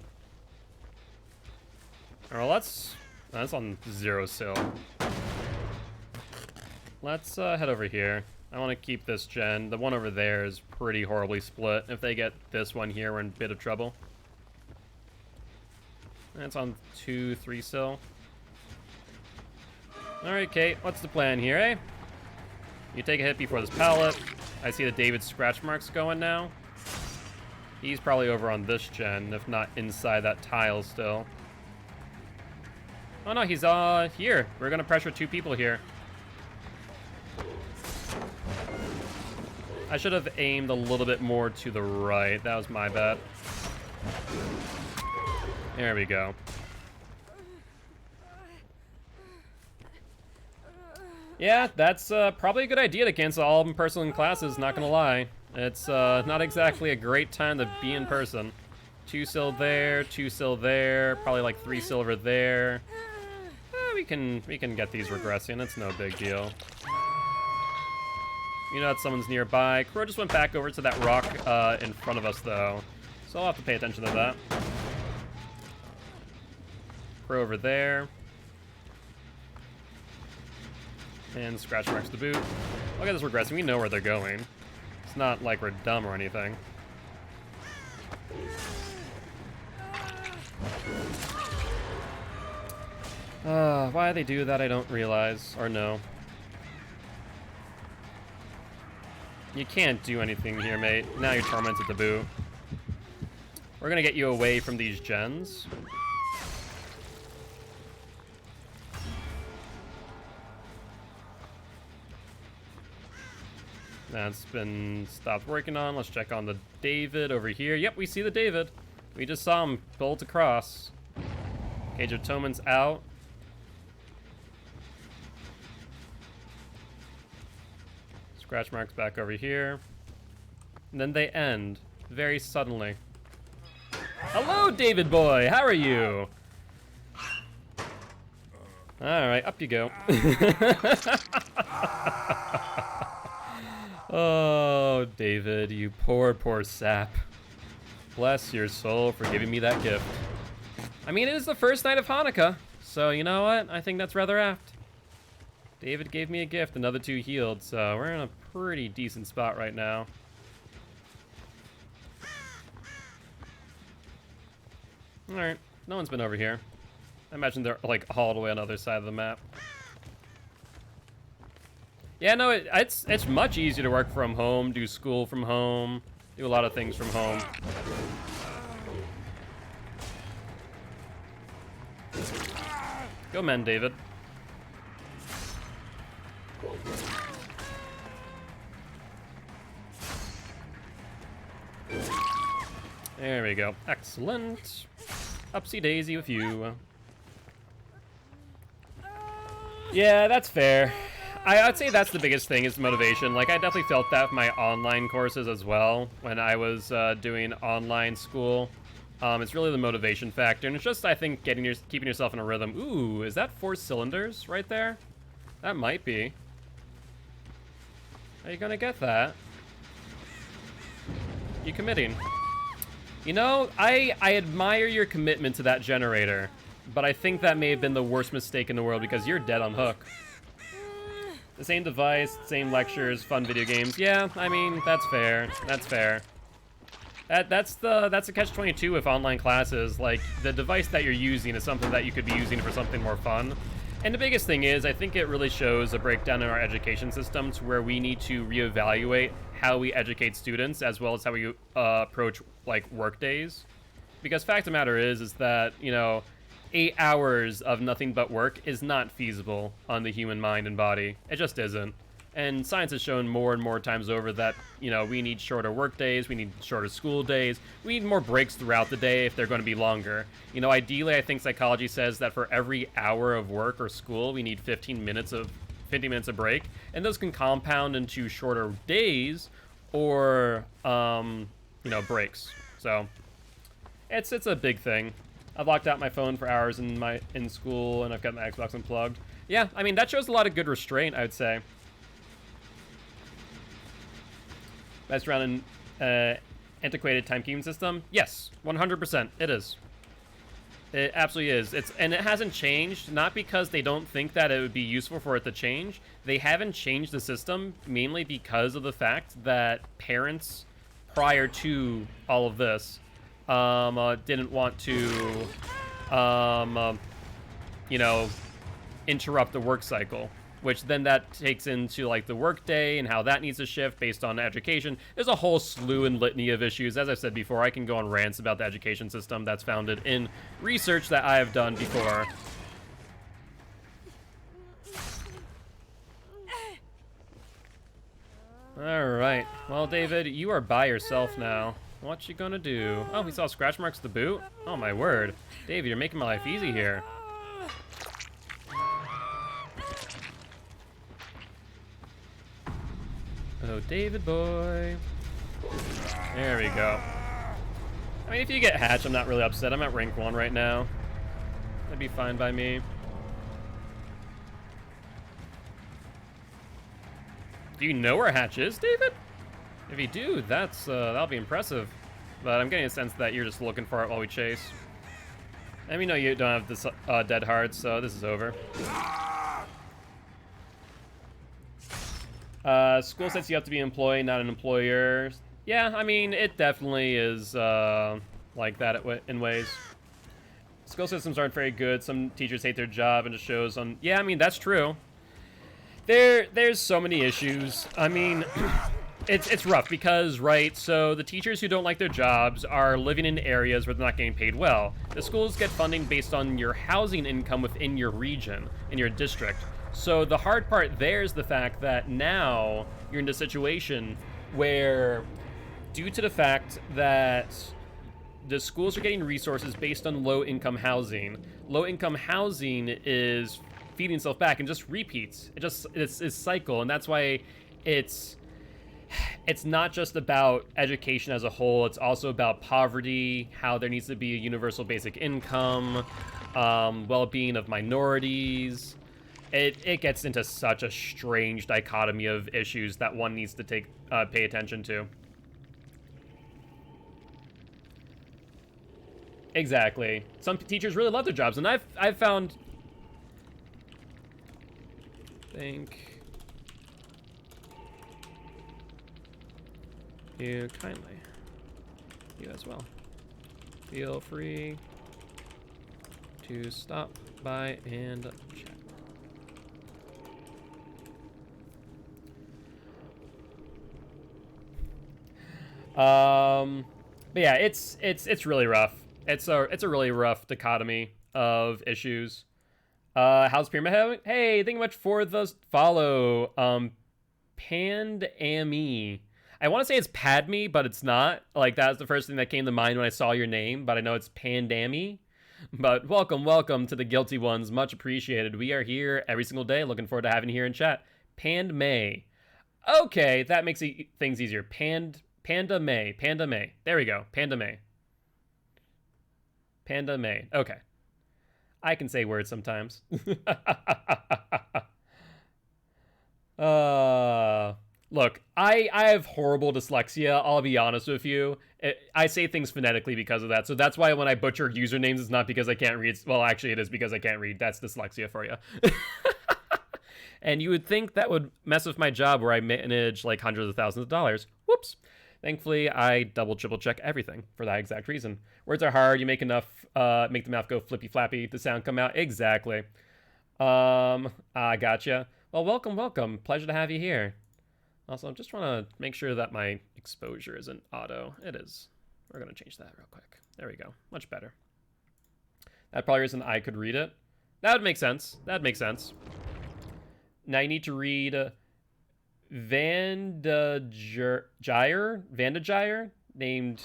Speaker 1: Alright, that's on 0 sil. Let's head over here. I want to keep this gen. The one over there is pretty horribly split. If they get this one here, we're in a bit of trouble. That's on 2, 3 sil. Alright, Kate, what's the plan here, eh? You take a hit before this pallet. I see the David scratch marks going now. He's probably over on this gen, if not inside that tile still. Oh no, he's here. We're gonna pressure 2 people here. I should have aimed a little bit more to the right. That was my bad. There we go. Yeah, that's probably a good idea to cancel all in person classes, not gonna lie. It's not exactly a great time to be in person. 2 sil there, 2 sil there, probably like 3 silver there. We can get these regressing, it's no big deal. You know that someone's nearby. Crow just went back over to that rock in front of us though. So I'll have to pay attention to that. Crow over there. And scratch marks the boot. Look at this regressing, we know where they're going. It's not like we're dumb or anything. Why they do that, I don't realize, or know. You can't do anything here, mate. Now you're tormented to boot. We're gonna get you away from these gens. That's been stopped working on. Let's check on the David over here. Yep, we see the David. We just saw him bolt across. Cage of Atonement's out. Scratch marks back over here. And then they end very suddenly. Hello, David boy. How are you? All right, up you go. Oh, David, you poor, poor sap. Bless your soul for giving me that gift. I mean, it is the first night of Hanukkah, so you know what? I think that's rather apt. David gave me a gift, another 2 healed, so we're in a pretty decent spot right now. Alright, no one's been over here. I imagine they're like all the way on the other side of the map. Yeah, no, it's much easier to work from home, do school from home, do a lot of things from home. Go men, David. There we go. Excellent. Upsy daisy with you. Yeah, that's fair. I'd say that's the biggest thing is motivation. Like, I definitely felt that with my online courses as well when I was doing online school. It's really the motivation factor, and it's just, I think, keeping yourself in a rhythm. Ooh, is that 4 cylinders right there? That might be. How you gonna get that? You committing? You know, I admire your commitment to that generator, but I think that may have been the worst mistake in the world because you're dead on hook. The same device, same lectures, fun video games. Yeah, I mean, that's fair. That's fair. That's a catch-22 with online classes. Like, the device that you're using is something that you could be using for something more fun. And the biggest thing is, I think it really shows a breakdown in our education system to where we need to reevaluate how we educate students as well as how we approach, like, work days. Because fact of the matter is that, you know, 8 hours of nothing but work is not feasible on the human mind and body. It just isn't. And science has shown more and more times over that, you know, we need shorter work days, we need shorter school days, we need more breaks throughout the day if they're going to be longer. You know, ideally, I think psychology says that for every hour of work or school, we need 15 minutes of break, and those can compound into shorter days or, you know, breaks. So, it's a big thing. I've locked out my phone for hours in school, and I've got my Xbox unplugged. Yeah, I mean, that shows a lot of good restraint, I would say. Best around an antiquated timekeeping system? Yes, 100%. It is. It absolutely is. And it hasn't changed, not because they don't think that it would be useful for it to change. They haven't changed the system mainly because of the fact that parents, prior to all of this, didn't want to, you know, interrupt the work cycle. Which then that takes into, like, the workday and how that needs to shift based on education. There's a whole slew and litany of issues. As I said before, I can go on rants about the education system that's founded in research that I have done before. Alright. Well, David, you are by yourself now. What you gonna do? Oh, we saw scratch marks at the boot? Oh, my word. David, you're making my life easy here. Oh, David boy. There we go. I mean, if you get hatched, I'm not really upset. I'm at rank 1 right now. That'd be fine by me. Do you know where hatch is, David? If you do, that'll be impressive. But I'm getting a sense that you're just looking for it while we chase. And we know you don't have this dead hard, so this is over. School says you have to be an employee, not an employer. Yeah, I mean, it definitely is like that in ways. School systems aren't very good. Some teachers hate their job, and it shows on... Yeah, I mean, that's true. There's so many issues. I mean, it's rough because, right, so the teachers who don't like their jobs are living in areas where they're not getting paid well. The schools get funding based on your housing income within your region, in your district. So the hard part there is the fact that now you're in a situation where, due to the fact that the schools are getting resources based on low-income housing is feeding itself back and just repeats. It's cycle, and that's why it's not just about education as a whole. It's also about poverty, how there needs to be a universal basic income, well-being of minorities. It gets into such a strange dichotomy of issues that one needs to pay attention to. Exactly. Some teachers really love their jobs, and I've found... Thank you kindly. You as well. Feel free to stop by and chat. But yeah, it's really rough. It's a really rough dichotomy of issues. How's Pyramid having? Hey, thank you much for the follow. Pandami. I want to say it's Padme, but it's not. Like, that was the first thing that came to mind when I saw your name, but I know it's Pandami. But welcome to the Guilty Ones. Much appreciated. We are here every single day. Looking forward to having you here in chat. Pand May. Okay, that makes things easier. Panda May. There we go. Panda May. Okay. I can say words sometimes. Look, I have horrible dyslexia, I'll be honest with you. I say things phonetically because of that. So that's why when I butcher usernames, it's not because I can't read. Well, actually, it is because I can't read. That's dyslexia for you. And you would think that would mess with my job where I manage like hundreds of thousands of dollars. Whoops. Thankfully, I double, triple check everything for that exact reason. Words are hard. You make enough, make the mouth go flippy flappy, the sound come out. Exactly. I gotcha. Well, welcome. Pleasure to have you here. Also, I'm just trying to make sure that my exposure isn't auto. It is. We're going to change that real quick. There we go. Much better. That probably isn't I could read it. That would make sense. Now you need to read Vandagire named...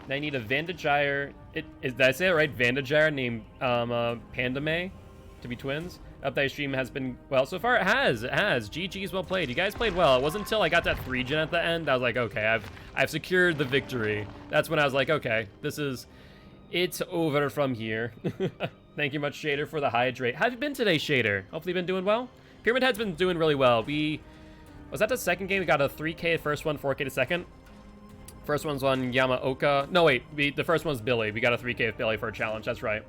Speaker 1: Now you need a Vandagire... Did I say it right? Vandagire named Pandame to be twins. Update stream has been, well, so far it has. GG's well played. You guys played well. It wasn't until I got that 3-gen at the end, I was like, okay, I've secured the victory. That's when I was like, okay, it's over from here. Thank you much, Shader, for the hydrate. How have you been today, Shader? Hopefully you've been doing well. Pyramid Head's been doing really well. Was that the second game? We got a 3K the first one, 4K the second. First one's on Yamaoka. No, wait, the first one's Billy. We got a 3K with Billy for a challenge, that's right.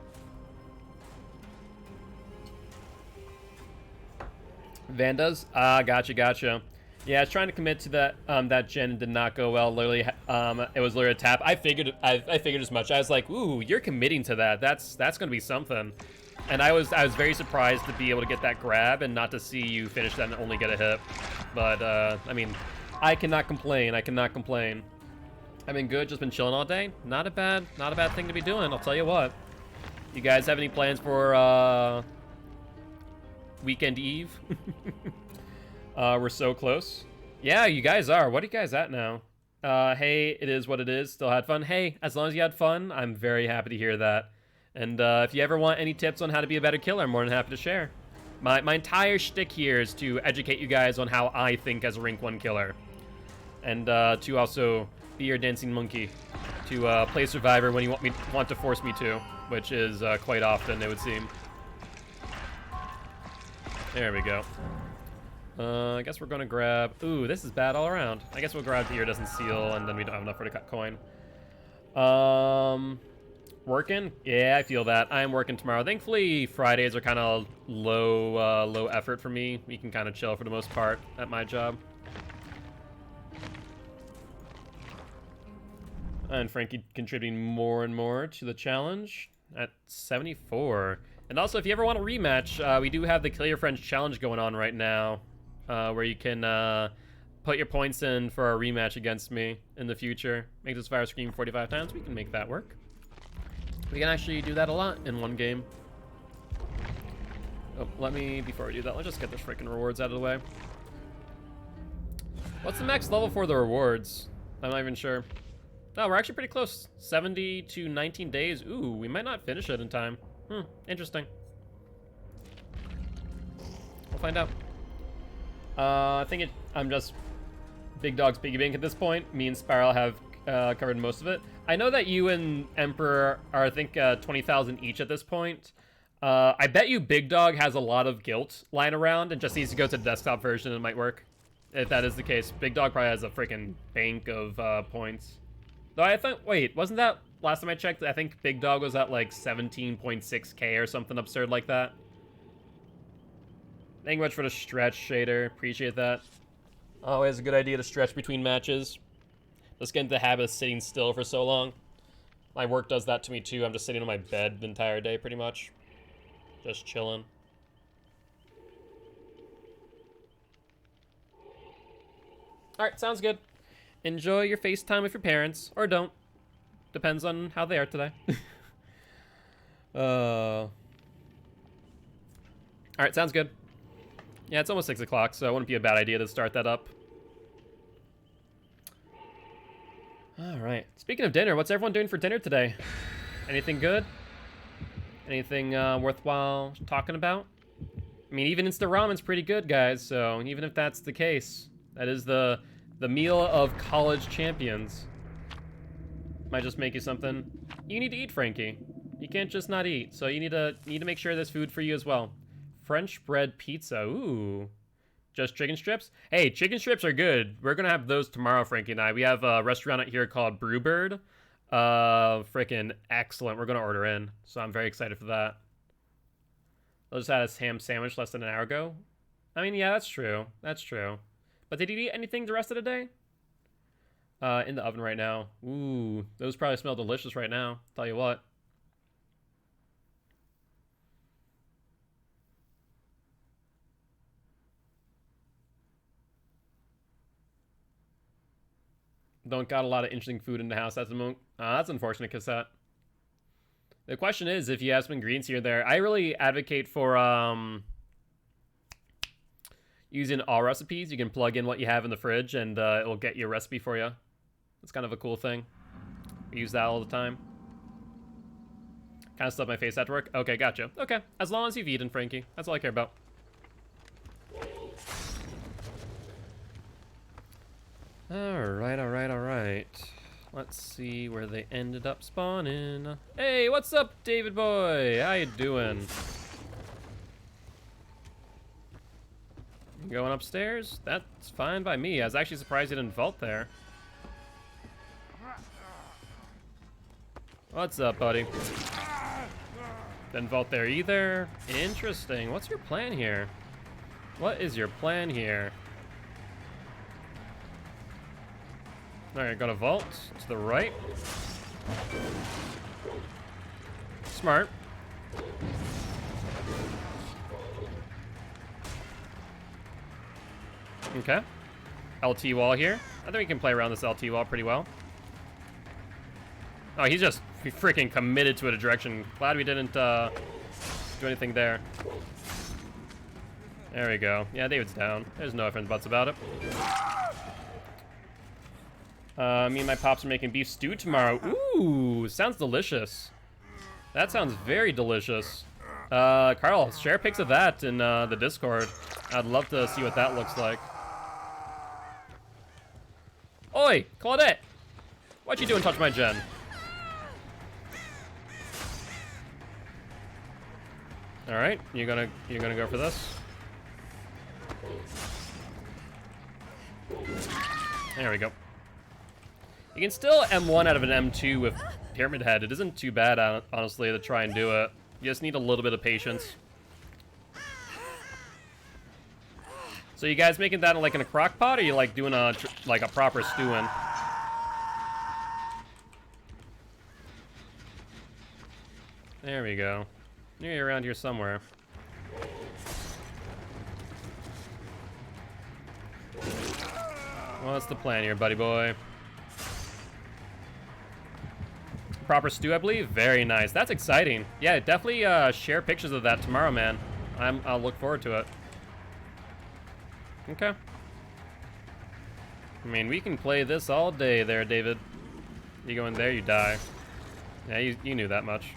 Speaker 1: Vandas? Gotcha. Yeah, I was trying to commit to that that gen and did not go well. Literally, it was literally a tap. I figured as much. I was like, ooh, you're committing to that. That's gonna be something. And I was very surprised to be able to get that grab and not to see you finish that and only get a hit. But I mean, I cannot complain. I've been good, just been chilling all day. Not a bad thing to be doing, I'll tell you what. You guys have any plans for Weekend Eve? We're so close. Yeah, you guys are. What are you guys at now? Hey, it is what it is. Still had fun. Hey, as long as you had fun, I'm very happy to hear that. And if you ever want any tips on how to be a better killer, I'm more than happy to share. My entire shtick here is to educate you guys on how I think as a rank 1 killer. And to also be your dancing monkey. To play Survivor when you want to force me to, which is quite often, it would seem. There we go. I guess we're gonna grab... Ooh, this is bad all around. I guess we'll grab the iridescent seal, and then we don't have enough for the cut coin. Working? Yeah, I feel that. I am working tomorrow. Thankfully, Fridays are kind of low effort for me. We can kind of chill for the most part at my job. And Frankie contributing more and more to the challenge at 74. And also, if you ever want a rematch, we do have the Kill Your Friends challenge going on right now, where you can put your points in for a rematch against me in the future. Make this fire scream 45 times. We can make that work. We can actually do that a lot in one game. Oh, before we do that, let's just get the freaking rewards out of the way. What's the max level for the rewards? I'm not even sure. No, we're actually pretty close. 70 to 19 days. Ooh, we might not finish it in time. Interesting. We'll find out. I think I'm just Big Dog's piggy bank at this point. Me and Spiral have covered most of it. I know that you and Emperor are, I think, 20,000 each at this point. I bet you Big Dog has a lot of guilt lying around and just needs to go to the desktop version and it might work. If that is the case. Big Dog probably has a freaking bank of points. Though I thought, wait, wasn't that, last time I checked, I think Big Dog was at like 17.6k or something absurd like that. Thank you much for the stretch, Shader. Appreciate that. Always a good idea to stretch between matches. Just get into the habit of sitting still for so long. My work does that to me too. I'm just sitting on my bed the entire day pretty much. Just chilling. Alright, sounds good. Enjoy your FaceTime with your parents, or don't. Depends on how they are today. Alright, sounds good. Yeah, it's almost 6 o'clock, so it wouldn't be a bad idea to start that up. All right. Speaking of dinner, what's everyone doing for dinner today? Anything good? Anything worthwhile talking about? I mean, even instant ramen's pretty good, guys. So even if that's the case, that is the meal of college champions. Might just make you something. You need to eat, Frankie. You can't just not eat. So you need to make sure there's food for you as well. French bread pizza. Ooh. Just chicken strips? Hey, chicken strips are good. We're gonna have those tomorrow, Frankie and I. We have a restaurant out here called Brewbird. Freaking excellent. We're gonna order in, so I'm very excited for that. I just had a ham sandwich less than an hour ago. I mean, yeah, that's true. That's true. But did you eat anything the rest of the day? In the oven right now. Ooh, those probably smell delicious right now. Tell you what. Don't got a lot of interesting food in the house at the moment. That's unfortunate, Cassette. The question is, if you have some ingredients here or there, I really advocate for using all recipes. You can plug in what you have in the fridge, and it'll get you a recipe for you. It's kind of a cool thing. I use that all the time. Kind of stuff my face after work. Okay, gotcha. Okay, as long as you've eaten, Frankie. That's all I care about. Alright. Let's see where they ended up spawning. Hey, what's up, David boy? How you doing? You going upstairs? That's fine by me. I was actually surprised you didn't vault there. What's up, buddy? Didn't vault there either. Interesting. What's your plan here? What is your plan here? Alright, got a vault to the right. Smart. Okay. LT wall here. I think we can play around this LT wall pretty well. Oh, he's just freaking committed to a direction. Glad we didn't do anything there. There we go. Yeah, David's down. There's no ifs and buts about it. Me and my pops are making beef stew tomorrow. Ooh, sounds delicious. That sounds very delicious. Carl, share pics of that in the Discord. I'd love to see what that looks like. Oi, Claudette! What you doing touch my gen? Alright, you're gonna go for this. There we go. You can still M1 out of an M2 with Pyramid Head. It isn't too bad, honestly, to try and do it. You just need a little bit of patience. So you guys making that like in a crock pot, or you like doing a proper stewing? There we go. You're around here somewhere. What's the plan here, buddy boy? Proper stew, I believe. Very nice. That's exciting. Yeah, definitely share pictures of that tomorrow, man. I'll look forward to it. Okay. I mean, we can play this all day there, David. You go in there, you die. Yeah, you knew that much.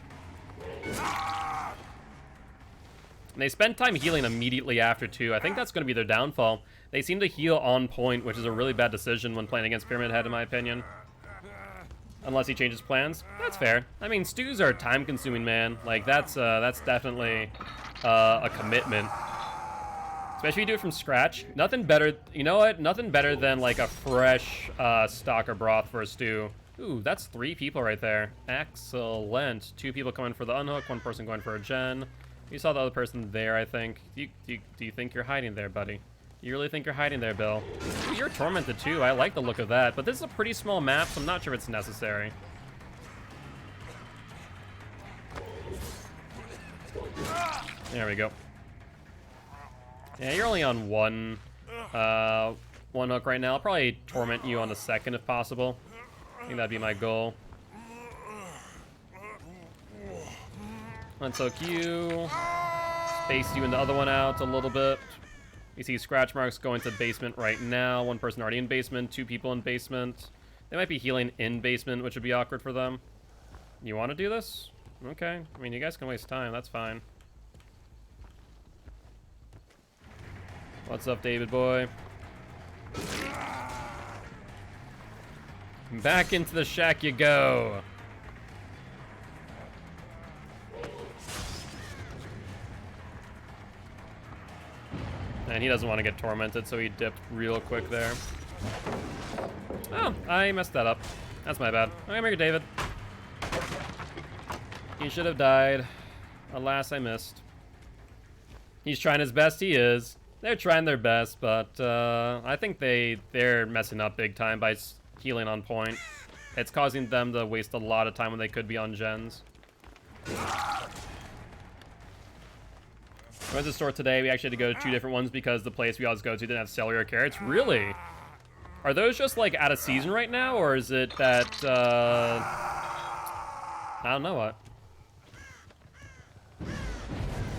Speaker 1: And they spend time healing immediately after, too. I think that's going to be their downfall. They seem to heal on point, which is a really bad decision when playing against Pyramid Head, in my opinion. Unless he changes plans. That's fair. I mean, stews are time-consuming, man. Like, that's definitely a commitment. Especially if you do it from scratch. Nothing better, you know what? Nothing better than, like, a fresh stock or broth for a stew. Ooh, that's 3 people right there. Excellent. 2 people coming for the unhook, 1 person going for a gen. You saw the other person there, I think. Do you think you're hiding there, buddy? You really think you're hiding there, Bill? Ooh, you're tormented too. I like the look of that, but this is a pretty small map, so I'm not sure if it's necessary. There we go. Yeah, you're only on one hook right now. I'll probably torment you on the second if possible. I think that'd be my goal. Let's hook you. Space you and the other one out a little bit. You see scratch marks going to basement right now. 1 person already in basement, 2 people in basement. They might be healing in basement, which would be awkward for them. You want to do this? Okay. I mean, you guys can waste time. That's fine. What's up, David boy? Back into the shack you go. And he doesn't want to get tormented, so he dipped real quick there. Oh, I messed that up. That's my bad. Okay, make it David. He should have died. Alas, I missed. He's trying his best, he is. They're trying their best, but I think they're messing up big time by healing on point. It's causing them to waste a lot of time when they could be on gens. We went to the store today. We actually had to go to 2 different ones because the place we always go to didn't have celery or carrots. Really? Are those just like out of season right now, or is it that I don't know what?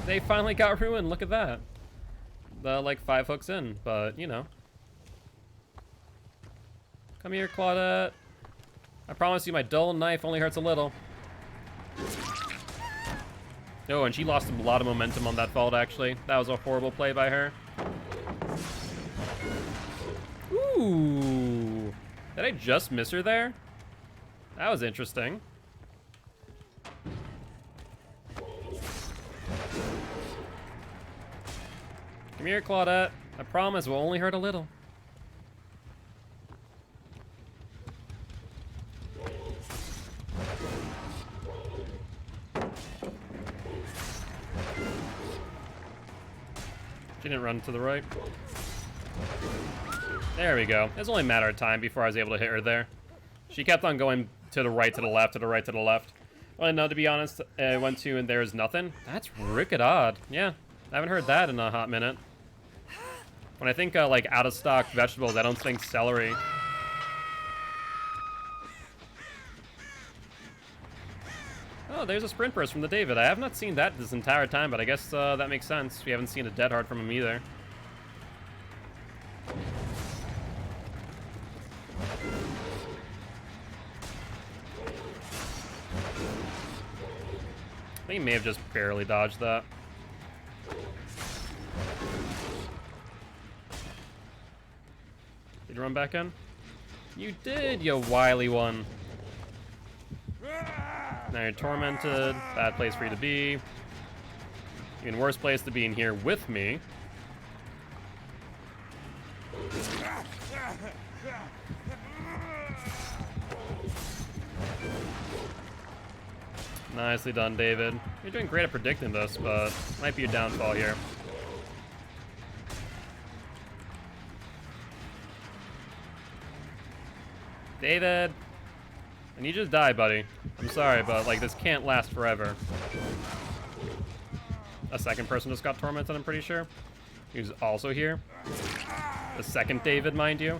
Speaker 1: They finally got ruined. Look at that. Like 5 hooks in, but you know. Come here, Claudette. I promise you my dull knife only hurts a little. Oh, and she lost a lot of momentum on that vault, actually. That was a horrible play by her. Ooh. Did I just miss her there? That was interesting. Come here, Claudette. I promise we'll only hurt a little. She didn't run to the right. There we go. It was only a matter of time before I was able to hit her there. She kept on going to the right, to the left, to the right, to the left. Well, no, to be honest, I went to and there's nothing. That's wicked odd. Yeah, I haven't heard that in a hot minute. When I think like out of stock vegetables, I don't think celery. Oh, there's a sprint burst from the David. I have not seen that this entire time, but I guess that makes sense. We haven't seen a dead hard from him either. I think he may have just barely dodged that. Did you run back in? You did, you wily one. Now you're tormented. Bad place for you to be. Even worse place to be in here with me. Nicely done, David. You're doing great at predicting this, but might be your downfall here. David! I need you to die, buddy. I'm sorry, but like this can't last forever. A second person just got tormented, I'm pretty sure. He was also here. The second David, mind you.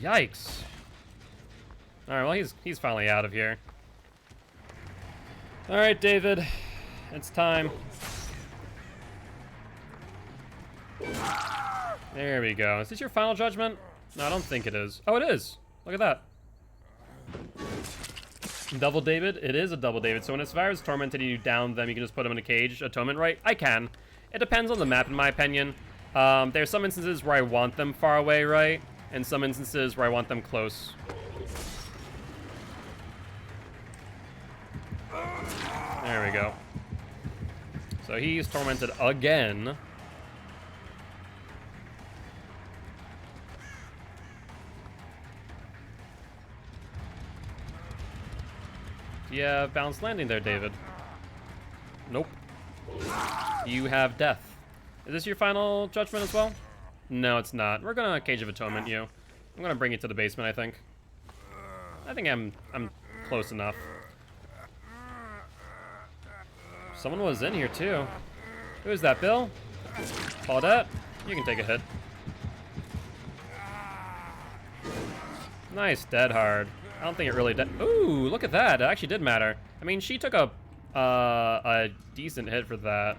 Speaker 1: Yikes. Alright, well he's finally out of here. Alright, David. It's time. There we go. Is this your final judgment? No, I don't think it is. Oh, it is. Look at that. Double David? It is a double David. So when a survivor's tormented and you down them, you can just put them in a cage. Atonement, right? I can. It depends on the map, in my opinion. There's some instances where I want them far away, right? And some instances where I want them close. There we go. So he's tormented again. Yeah, balanced landing there, David. Nope. You have death. Is this your final judgment as well? No, it's not. We're gonna Cage of Atonement you. I'm gonna bring you to the basement, I think. I think I'm close enough. Someone was in here too. Who is that, Bill? Claudette? You can take a hit. Nice, dead hard. I don't think it really did. Ooh, look at that. It actually did matter. I mean, she took a decent hit for that.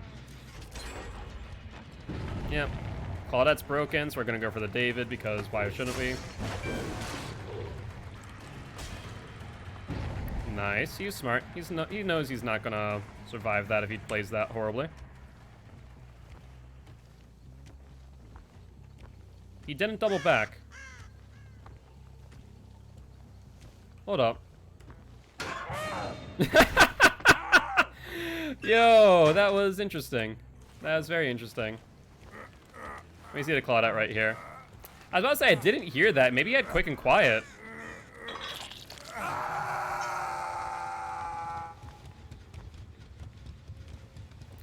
Speaker 1: Yep. Claudette's broken, so we're gonna go for the David because why shouldn't we? Nice. He's smart. He knows he's not gonna survive that if he plays that horribly. He didn't double back. Hold up. Yo, that was interesting. That was very interesting. Let me see the Claudette right here. I was about to say, I didn't hear that. Maybe he had quick and quiet.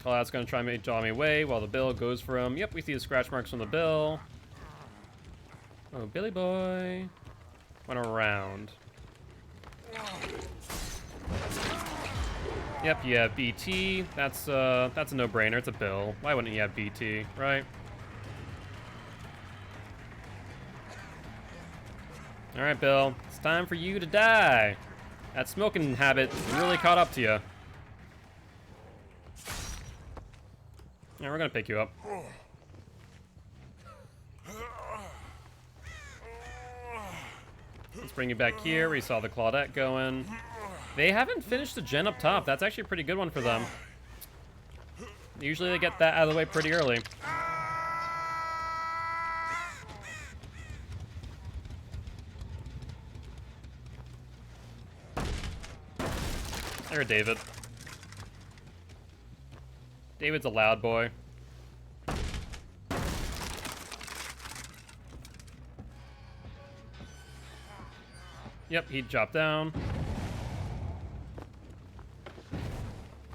Speaker 1: Claudette's gonna try and make Johnny away while the Bill goes for him. Yep, we see the scratch marks from the Bill. Oh, Billy boy. Went around. Yep, you have BT. That's a no-brainer. It's a Bill. Why wouldn't you have BT, right? All right, Bill. It's time for you to die. That smoking habit really caught up to you. Yeah, we're gonna pick you up. Let's bring you back here. We saw the Claudette going. They haven't finished the gen up top. That's actually a pretty good one for them. Usually they get that out of the way pretty early. There, David. David's a loud boy. Yep, he dropped down.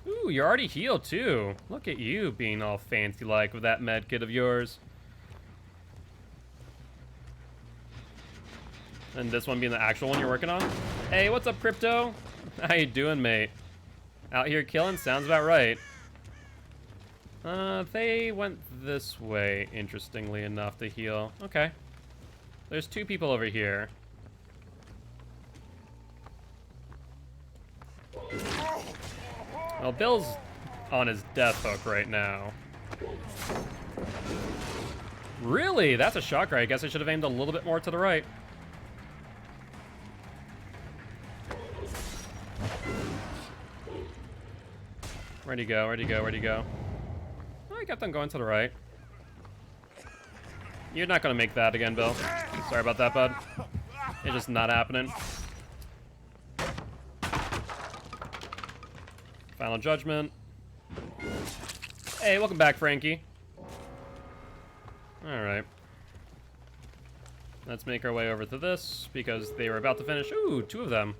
Speaker 1: Ooh, you're already healed too. Look at you being all fancy-like with that med kit of yours. And this one being the actual one you're working on? Hey, what's up, Crypto? How you doing, mate? Out here killing? Sounds about right. They went this way, interestingly enough, to heal. Okay. There's two people over here. Well, Bill's on his death hook right now. Really? That's a shocker. I guess I should have aimed a little bit more to the right. Where'd he go? Where'd he go? Where'd he go? Oh, I kept on going to the right. You're not gonna make that again, Bill. Sorry about that, bud. It's just not happening. Final Judgment. Hey, welcome back, Frankie. Alright. Let's make our way over to this, because they were about to finish. Ooh, two of them.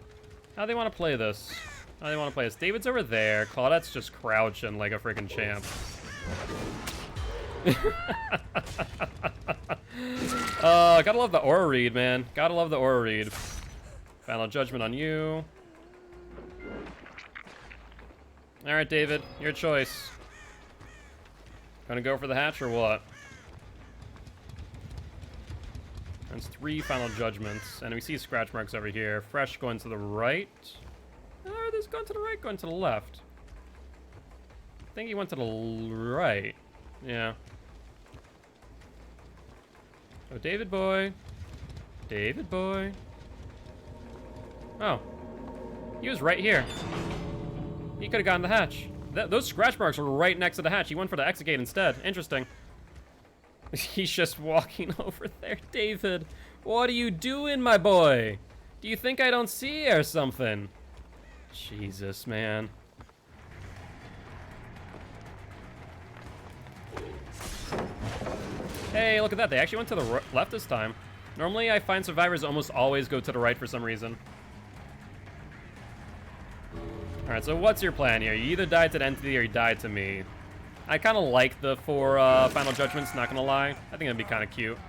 Speaker 1: How do they want to play this? How do they want to play this? David's over there. Claudette's just crouching like a freaking champ. Gotta love the aura read, man. Gotta love the aura read. Final Judgment on you. Alright, David, your choice. Gonna go for the hatch or what? That's 3 Final Judgments. And we see scratch marks over here. Fresh going to the right. Oh, this going to the right, going to the left. I think he went to the right. Yeah. Oh, David boy. David boy. Oh. He was right here. He could have gotten the hatch. Those scratch marks were right next to the hatch. He went for the exit gate instead. Interesting. He's just walking over there. David, what are you doing, my boy? Do you think I don't see or something? Jesus, man. Hey, look at that. They actually went to the left this time. Normally, I find survivors almost always go to the right for some reason. Alright, so what's your plan here? You either died to the entity or you died to me. I kind of like the 4 Final Judgments, not gonna lie. I think that'd be kind of cute.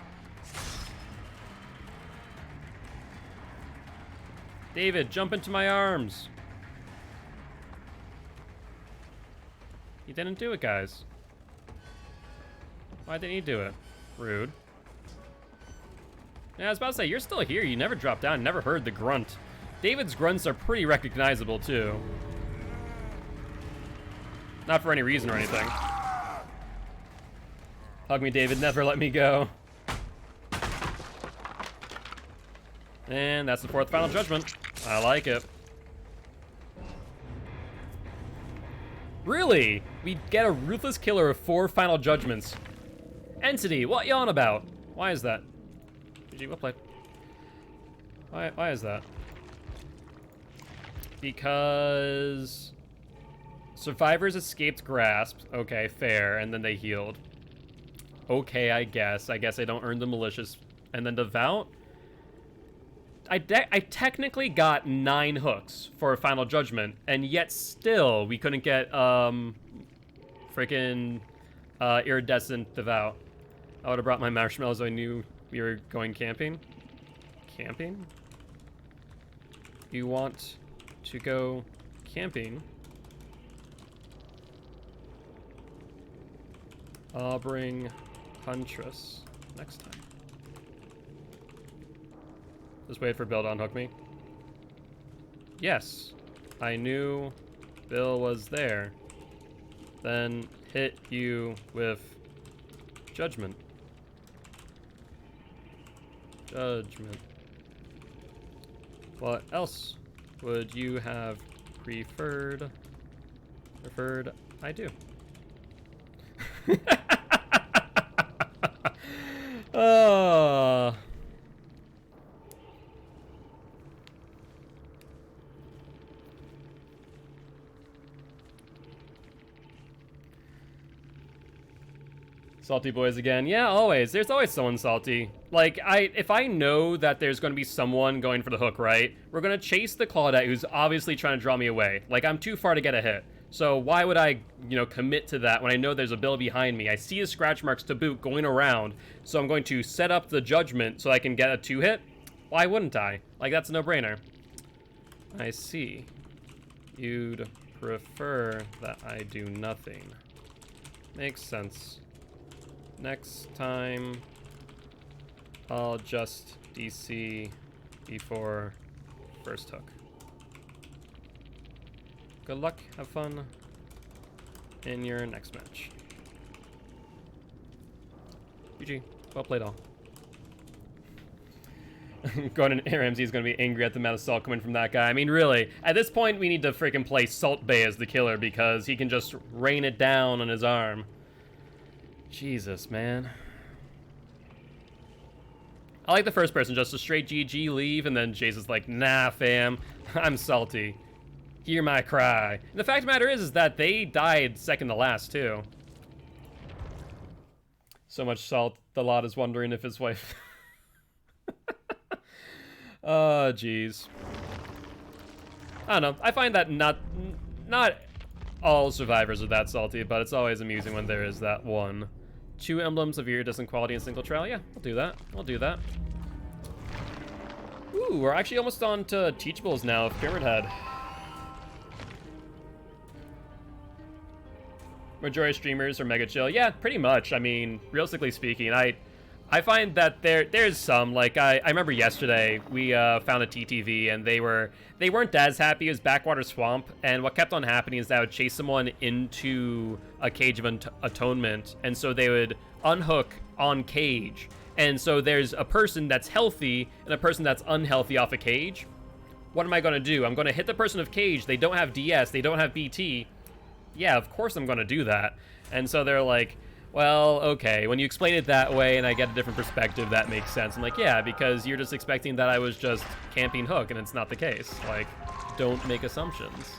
Speaker 1: David, jump into my arms. He didn't do it, guys. Why didn't he do it? Rude. Yeah, I was about to say, you're still here. You never dropped down, never heard the grunt. David's grunts are pretty recognizable, too. Not for any reason or anything. Hug me, David. Never let me go. And that's the 4th final judgment. I like it. Really? We get a ruthless killer of 4 final judgments. Entity, what you on about? Why is that? GG, well played. Why is that? Because survivors escaped grasp. Okay, fair, and then they healed. Okay, I guess. I don't earn the malicious. And then devout? I technically got 9 hooks for a final judgment, and yet still we couldn't get freaking iridescent devout. I would have brought my marshmallows so I knew we were going camping. Camping? You want to go camping? I'll bring Huntress next time. Just wait for Bill to unhook me. Yes, I knew Bill was there. Then hit you with judgment. Judgment. What else would you have preferred? I do. Oh. Salty boys again. Yeah, always. There's always someone salty. Like, if I know that there's going to be someone going for the hook, right? We're going to chase the Claudette who's obviously trying to draw me away. Like, I'm too far to get a hit. So why would I, commit to that when I know there's a Bill behind me? I see his scratch marks to boot going around. So I'm going to set up the judgment so I can get a 2-hit. Why wouldn't I? Like, that's a no-brainer. I see. You'd prefer that I do nothing. Makes sense. Next time, I'll just DC before first hook. Good luck, have fun in your next match. GG, well played all. Gordon Ramsay's gonna be angry at the amount of salt coming from that guy. I mean, really, at this point, we need to freaking play Salt Bay as the killer because he can just rain it down on his arm. Jesus, man. I like the first person, just a straight GG leave, and then Jason's like, nah, fam, I'm salty. Hear my cry. And the fact of the matter is that they died second to last, too. So much salt, the lot is wondering if his wife... Oh, jeez. I don't know. I find that not all survivors are that salty, but it's always amusing when there is that one. 2 emblems of iridescent quality in single trial. Yeah, I'll do that. I'll do that. Ooh, we're actually almost on to teachables now of Pyramid Head. Majority of streamers are mega chill. Yeah, pretty much. I mean, realistically speaking, I find that there's some, like, I remember yesterday we found a TTV and they weren't as happy as Backwater Swamp, and what kept on happening is that I would chase someone into a Cage of Atonement, and so they would unhook on Cage, and so there's a person that's healthy and a person that's unhealthy off a Cage. What am I going to do? I'm going to hit the person of Cage. They don't have DS, they don't have BT. Yeah, of course I'm going to do that. And so they're like, well, okay, when you explain it that way and I get a different perspective, that makes sense. I'm like, yeah, because you're just expecting that I was just camping hook, and it's not the case. Like, don't make assumptions.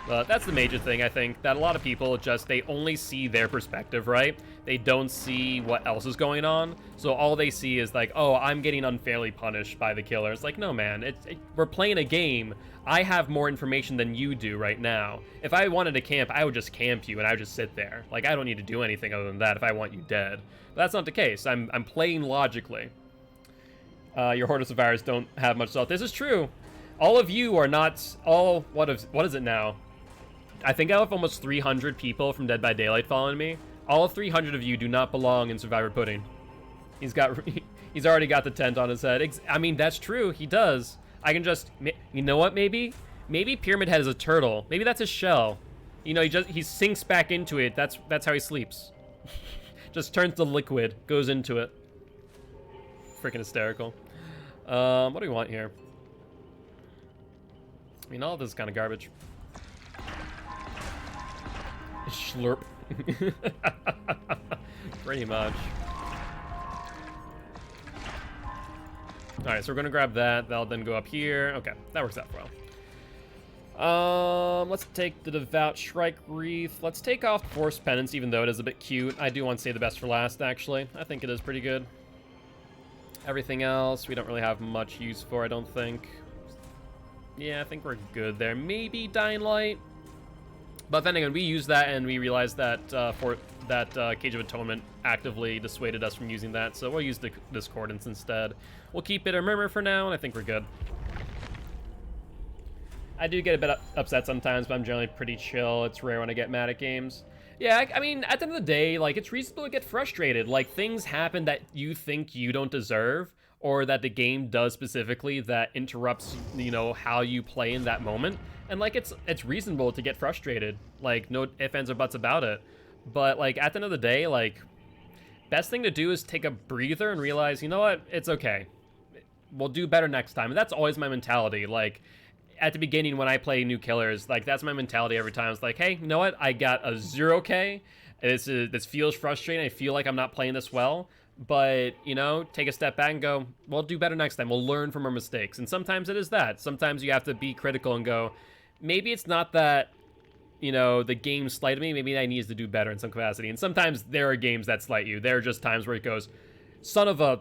Speaker 1: But that's the major thing, I think, that a lot of people just, they only see their perspective, right? They don't see what else is going on. So all they see is like, oh, I'm getting unfairly punished by the killer. It's like, no, man, we're playing a game. I have more information than you do right now. If I wanted to camp, I would just camp you and I would just sit there. Like, I don't need to do anything other than that if I want you dead. But that's not the case. I'm playing logically. Your Horde of Survivors don't have much salt. This is true. All of you are not all, what is it now? I think I have almost 300 people from Dead by Daylight following me. All 300 of you do not belong in Survivor Pudding. He's already got the tent on his head. I mean, that's true. He does. I can just, you know what, maybe Pyramid Head is a turtle. Maybe that's his shell. You know, he sinks back into it. That's how he sleeps. Just turns to liquid, goes into it. Freaking hysterical. What do we want here? I mean, all of this is kind of garbage. Slurp. Pretty much. Alright, so we're gonna grab that. That'll then go up here. Okay, that works out well. Let's take the Devout Shrike Wreath. Let's take off Force Penance, even though it is a bit cute. I do want to say the best for last, actually. I think it is pretty good. Everything else, we don't really have much use for, I don't think. Yeah, I think we're good there. Maybe Dying Light. But then again, we used that and we realized that Cage of Atonement actively dissuaded us from using that, so we'll use the Discordance instead. We'll keep it a Murmur for now, and I think we're good. I do get a bit upset sometimes, but I'm generally pretty chill. It's rare when I get mad at games. Yeah, I mean, at the end of the day, like, it's reasonable to get frustrated. Like, things happen that you think you don't deserve, or that the game does specifically that interrupts, you know, how you play in that moment. And, like, it's reasonable to get frustrated. Like, no ifs, ands, or buts about it. But, like, at the end of the day, like, best thing to do is take a breather and realize, you know what, it's okay. We'll do better next time. And that's always my mentality. Like, at the beginning when I play new killers, like, that's my mentality every time. It's like, hey, you know what, I got a 0K. This feels frustrating. I feel like I'm not playing this well. But, you know, take a step back and go, we'll do better next time. We'll learn from our mistakes. And sometimes it is that. Sometimes you have to be critical and go, maybe it's not that, you know, the game slighted me. Maybe I need to do better in some capacity. And sometimes there are games that slight you. There are just times where it goes, son of a...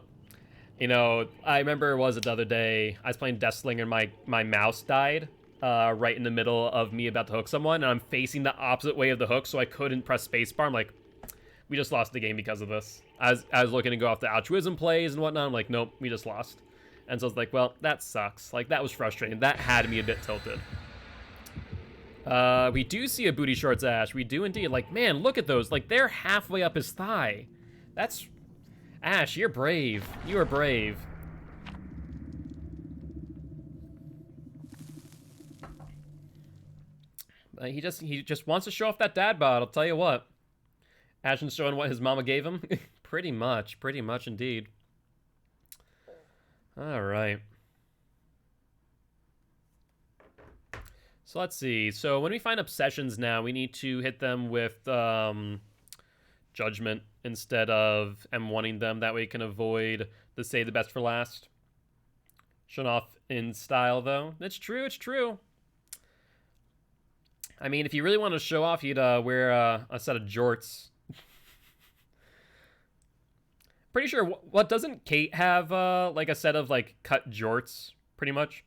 Speaker 1: You know, I remember it was the other day, I was playing Deathslinger and my mouse died right in the middle of me about to hook someone, and I'm facing the opposite way of the hook, so I couldn't press spacebar. I'm like, we just lost the game because of this. I was looking to go off the altruism plays and whatnot. I'm like, nope, we just lost. And so I was like, well, that sucks. Like, that was frustrating. That had me a bit tilted. We do see a booty shorts Ash. We do indeed. Like, man, look at those. Like, they're halfway up his thigh. That's... Ash, you're brave. You are brave. He just wants to show off that dad bod, I'll tell you what. Ash is showing what his mama gave him. Pretty much indeed. All right. So let's see. So when we find obsessions now, we need to hit them with Judgment instead of M1ing them. That way we can avoid the save the best for last. Showing off in style, though. It's true, it's true. I mean, if you really want to show off, you'd wear a set of jorts. Pretty sure, what doesn't Kate have, like a set of, like, cut jorts, pretty much?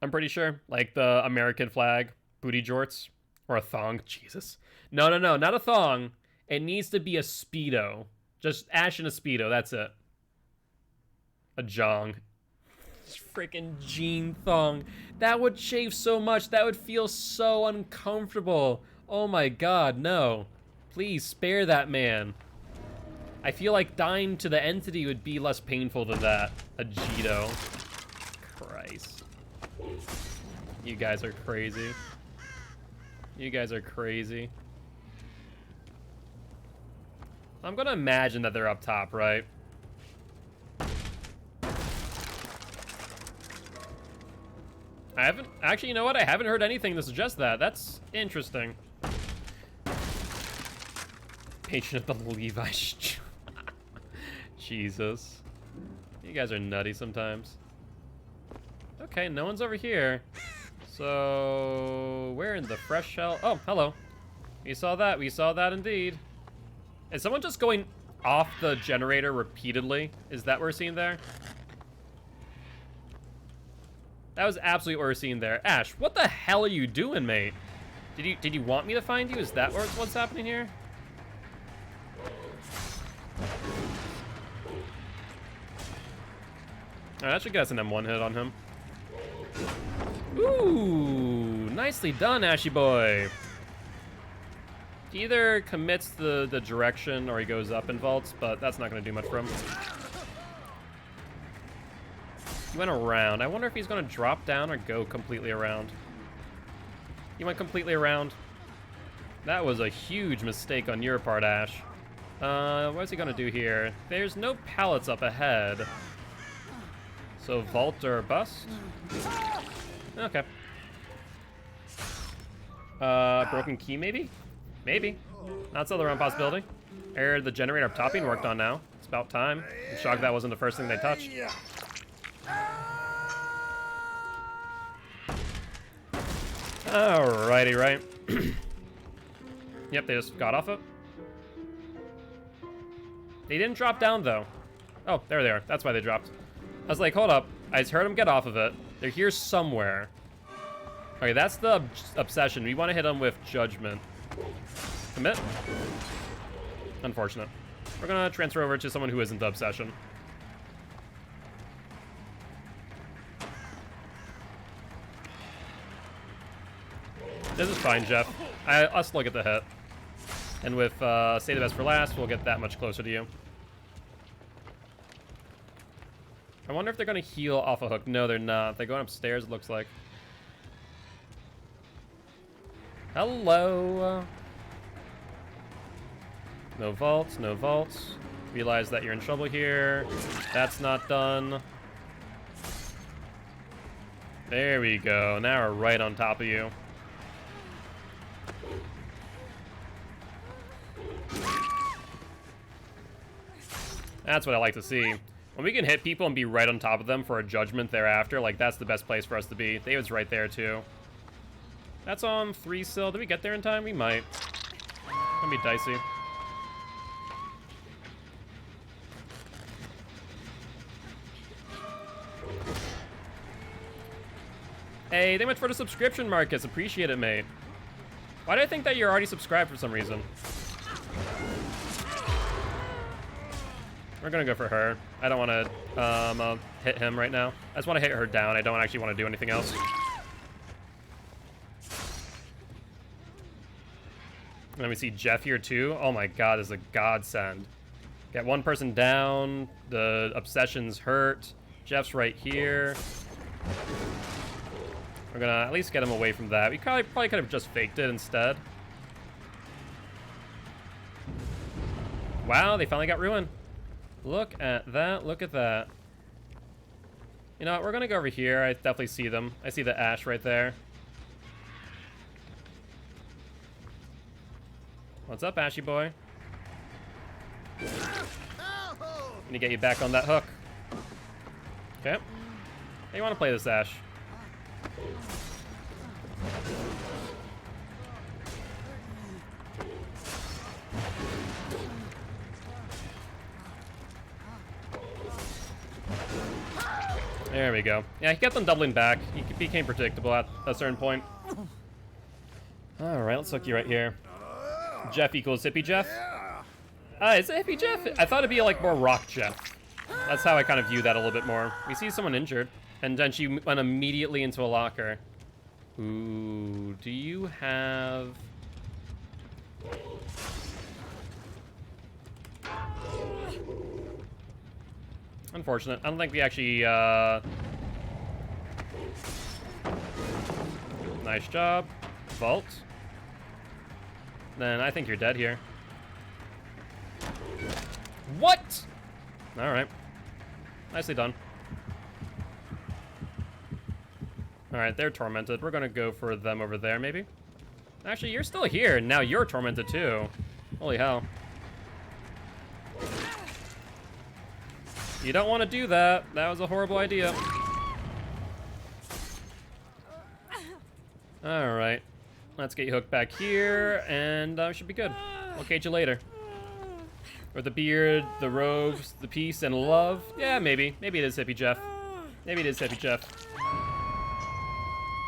Speaker 1: I'm pretty sure. Like the American flag, booty jorts, or a thong. Jesus. No, not a thong. It needs to be a Speedo. Just Ash in a Speedo, that's it. A jong. Freaking jean thong. That would shave so much. That would feel so uncomfortable. Oh my god, no. Please, spare that man. I feel like dying to the entity would be less painful than that. A Jito. Christ. You guys are crazy. You guys are crazy. I'm gonna imagine that they're up top, right? I haven't... Actually, you know what? I haven't heard anything to suggest that. That's interesting. Patient of the Levi... Jesus. You guys are nutty sometimes. Okay, no one's over here. So... Where in the fresh hell... Oh, hello. We saw that. We saw that indeed. Is someone just going off the generator repeatedly? Is that what we're seeing there? That was absolutely what we're seeing there. Ash, what the hell are you doing, mate? Did you want me to find you? Is that what's happening here? Alright, that should get us an M1 hit on him. Ooh, nicely done, Ashy boy. He either commits the direction or he goes up and vaults, but that's not going to do much for him. He went around. I wonder if he's going to drop down or go completely around. He went completely around. That was a huge mistake on your part, Ash. What's he gonna do here? There's no pallets up ahead. So vault or bust? Okay. Broken key maybe? Maybe. That's the wrong possibility. The generator up top being worked on now. It's about time. I'm shocked that wasn't the first thing they touched. Alrighty, right. Yep, they just got off it. They didn't drop down, though. Oh, there they are. That's why they dropped. I was like, hold up. I just heard them get off of it. They're here somewhere. Okay, that's the obsession. We want to hit them with judgment. Commit. Unfortunate. We're going to transfer over to someone who isn't the obsession. This is fine, Jeff. Let's look at the hit. And with Save the Best for Last, we'll get that much closer to you. I wonder if they're going to heal off a hook. No, they're not. They're going upstairs, it looks like. Hello. No vaults, no vaults. Realize that you're in trouble here. That's not done. There we go. Now we're right on top of you. That's what I like to see. When we can hit people and be right on top of them for a judgment thereafter, like, that's the best place for us to be. David's right there, too. That's on 3 still. Did we get there in time? We might. Gonna be dicey. Hey, they went for the subscription, Marcus. Appreciate it, mate. Why do I think that you're already subscribed for some reason? We're gonna go for her. I don't want to hit him right now. I just want to hit her down. I don't actually want to do anything else. And then we see Jeff here too. Oh my god, this is a godsend. Get one person down. The obsession's hurt. Jeff's right here. We're gonna at least get him away from that. We probably could have just faked it instead. Wow, they finally got ruined. Look at that, look at that. You know what, we're gonna go over here. I definitely see them. I see the Ash right there. What's up, Ashy boy? Gonna get you back on that hook. Okay. How you wanna play this, Ash? There we go. Yeah, he kept them doubling back. He became predictable at a certain point. Alright, let's hook you right here. Jeff equals Hippie Jeff. Is it Hippie Jeff? I thought it'd be like more Rock Jeff. That's how I kind of view that a little bit more. We see someone injured, and then she went immediately into a locker. Ooh, do you have... Unfortunate. I don't think we actually, Nice job. Vault. Then I think you're dead here. What? Alright. Nicely done. Alright, they're tormented. We're gonna go for them over there, maybe? Actually, you're still here. Now you're tormented, too. Holy hell. You don't want to do that. That was a horrible idea. Alright. Let's get you hooked back here, and we should be good. We'll cage you later. Or the beard, the robes, the peace, and love. Yeah, maybe. Maybe it is Hippie Jeff. Maybe it is Hippie Jeff.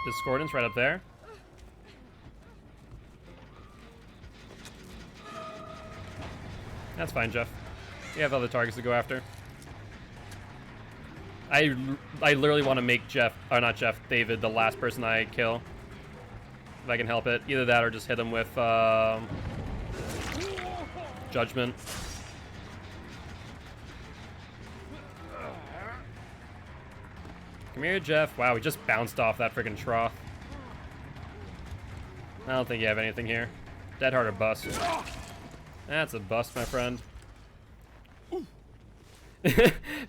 Speaker 1: Discordance right up there. That's fine, Jeff. We have other targets to go after. I literally want to make Jeff, or not Jeff, David, the last person I kill. If I can help it. Either that or just hit him with judgment. Come here, Jeff. Wow, we just bounced off that freaking trough. I don't think you have anything here. Dead hard or bust. That's a bust, my friend.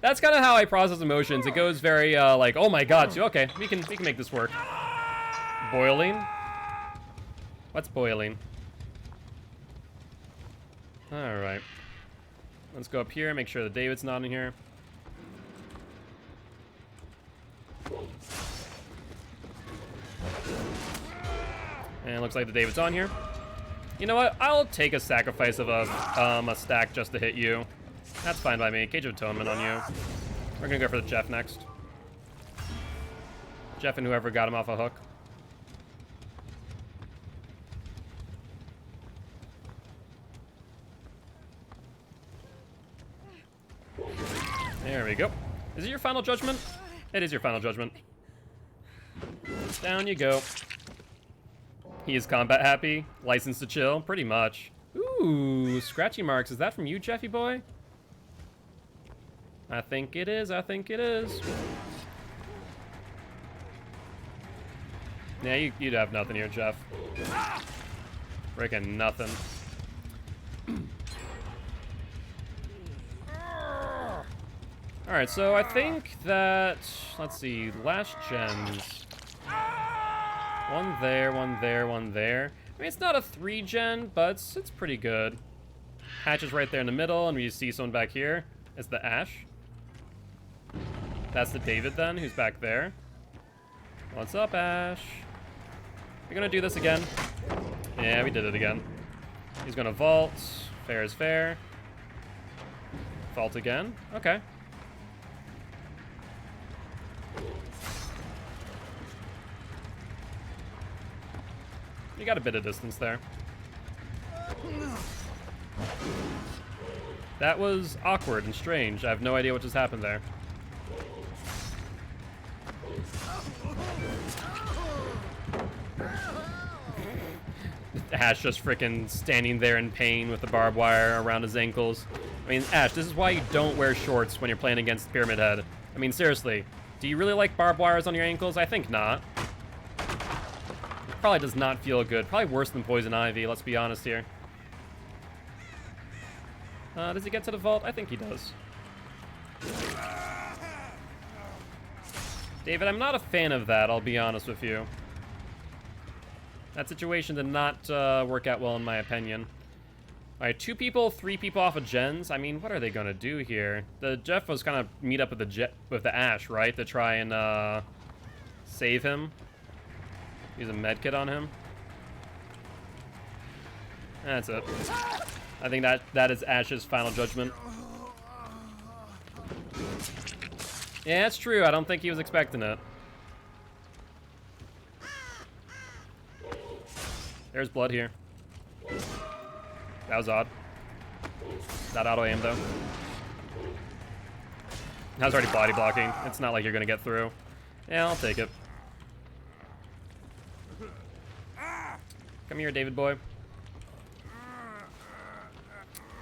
Speaker 1: That's kind of how I process emotions. It goes very, like, oh my god, so, okay, we can make this work. Boiling? What's boiling? Alright. Let's go up here, make sure that David's not in here. And it looks like the David's on here. You know what? I'll take a sacrifice of a stack just to hit you. That's fine by me. Cage of Atonement on you. We're gonna go for the Jeff next. Jeff and whoever got him off a hook. There we go. Is it your final judgment? It is your final judgment. Down you go. He is combat happy. License to chill. Pretty much. Ooh, scratchy marks. Is that from you, Jeffy boy? I think it is. I think it is. Yeah, you'd have nothing here, Jeff. Freaking nothing. Alright, so I think that... Let's see. Last gens. One there, one there, one there. I mean, it's not a 3-gen, but it's pretty good. Hatch is right there in the middle, and we see someone back here. It's the Ash. That's the David, then, who's back there. What's up, Ash? We're gonna do this again. Yeah, we did it again. He's gonna vault. Fair is fair. Vault again. Okay. You got a bit of distance there. That was awkward and strange. I have no idea what just happened there. Ash just frickin' standing there in pain with the barbed wire around his ankles. I mean, Ash, this is why you don't wear shorts when you're playing against Pyramid Head. I mean, seriously, do you really like barbed wires on your ankles? I think not. Probably does not feel good. Probably worse than Poison Ivy, let's be honest here. Does he get to the vault? I think he does. David, I'm not a fan of that, I'll be honest with you. That situation did not work out well in my opinion. Alright, 2 people, 3 people off of gens. I mean, what are they gonna do here? The Jeff was kind of meet up with the Ash, right? To try and save him. Use a medkit on him. That's it. I think that is Ash's final judgment. Yeah, that's true. I don't think he was expecting it. There's blood here. That was odd. Not auto aim though. That was already body blocking. It's not like you're gonna get through. Yeah, I'll take it. Come here, David boy.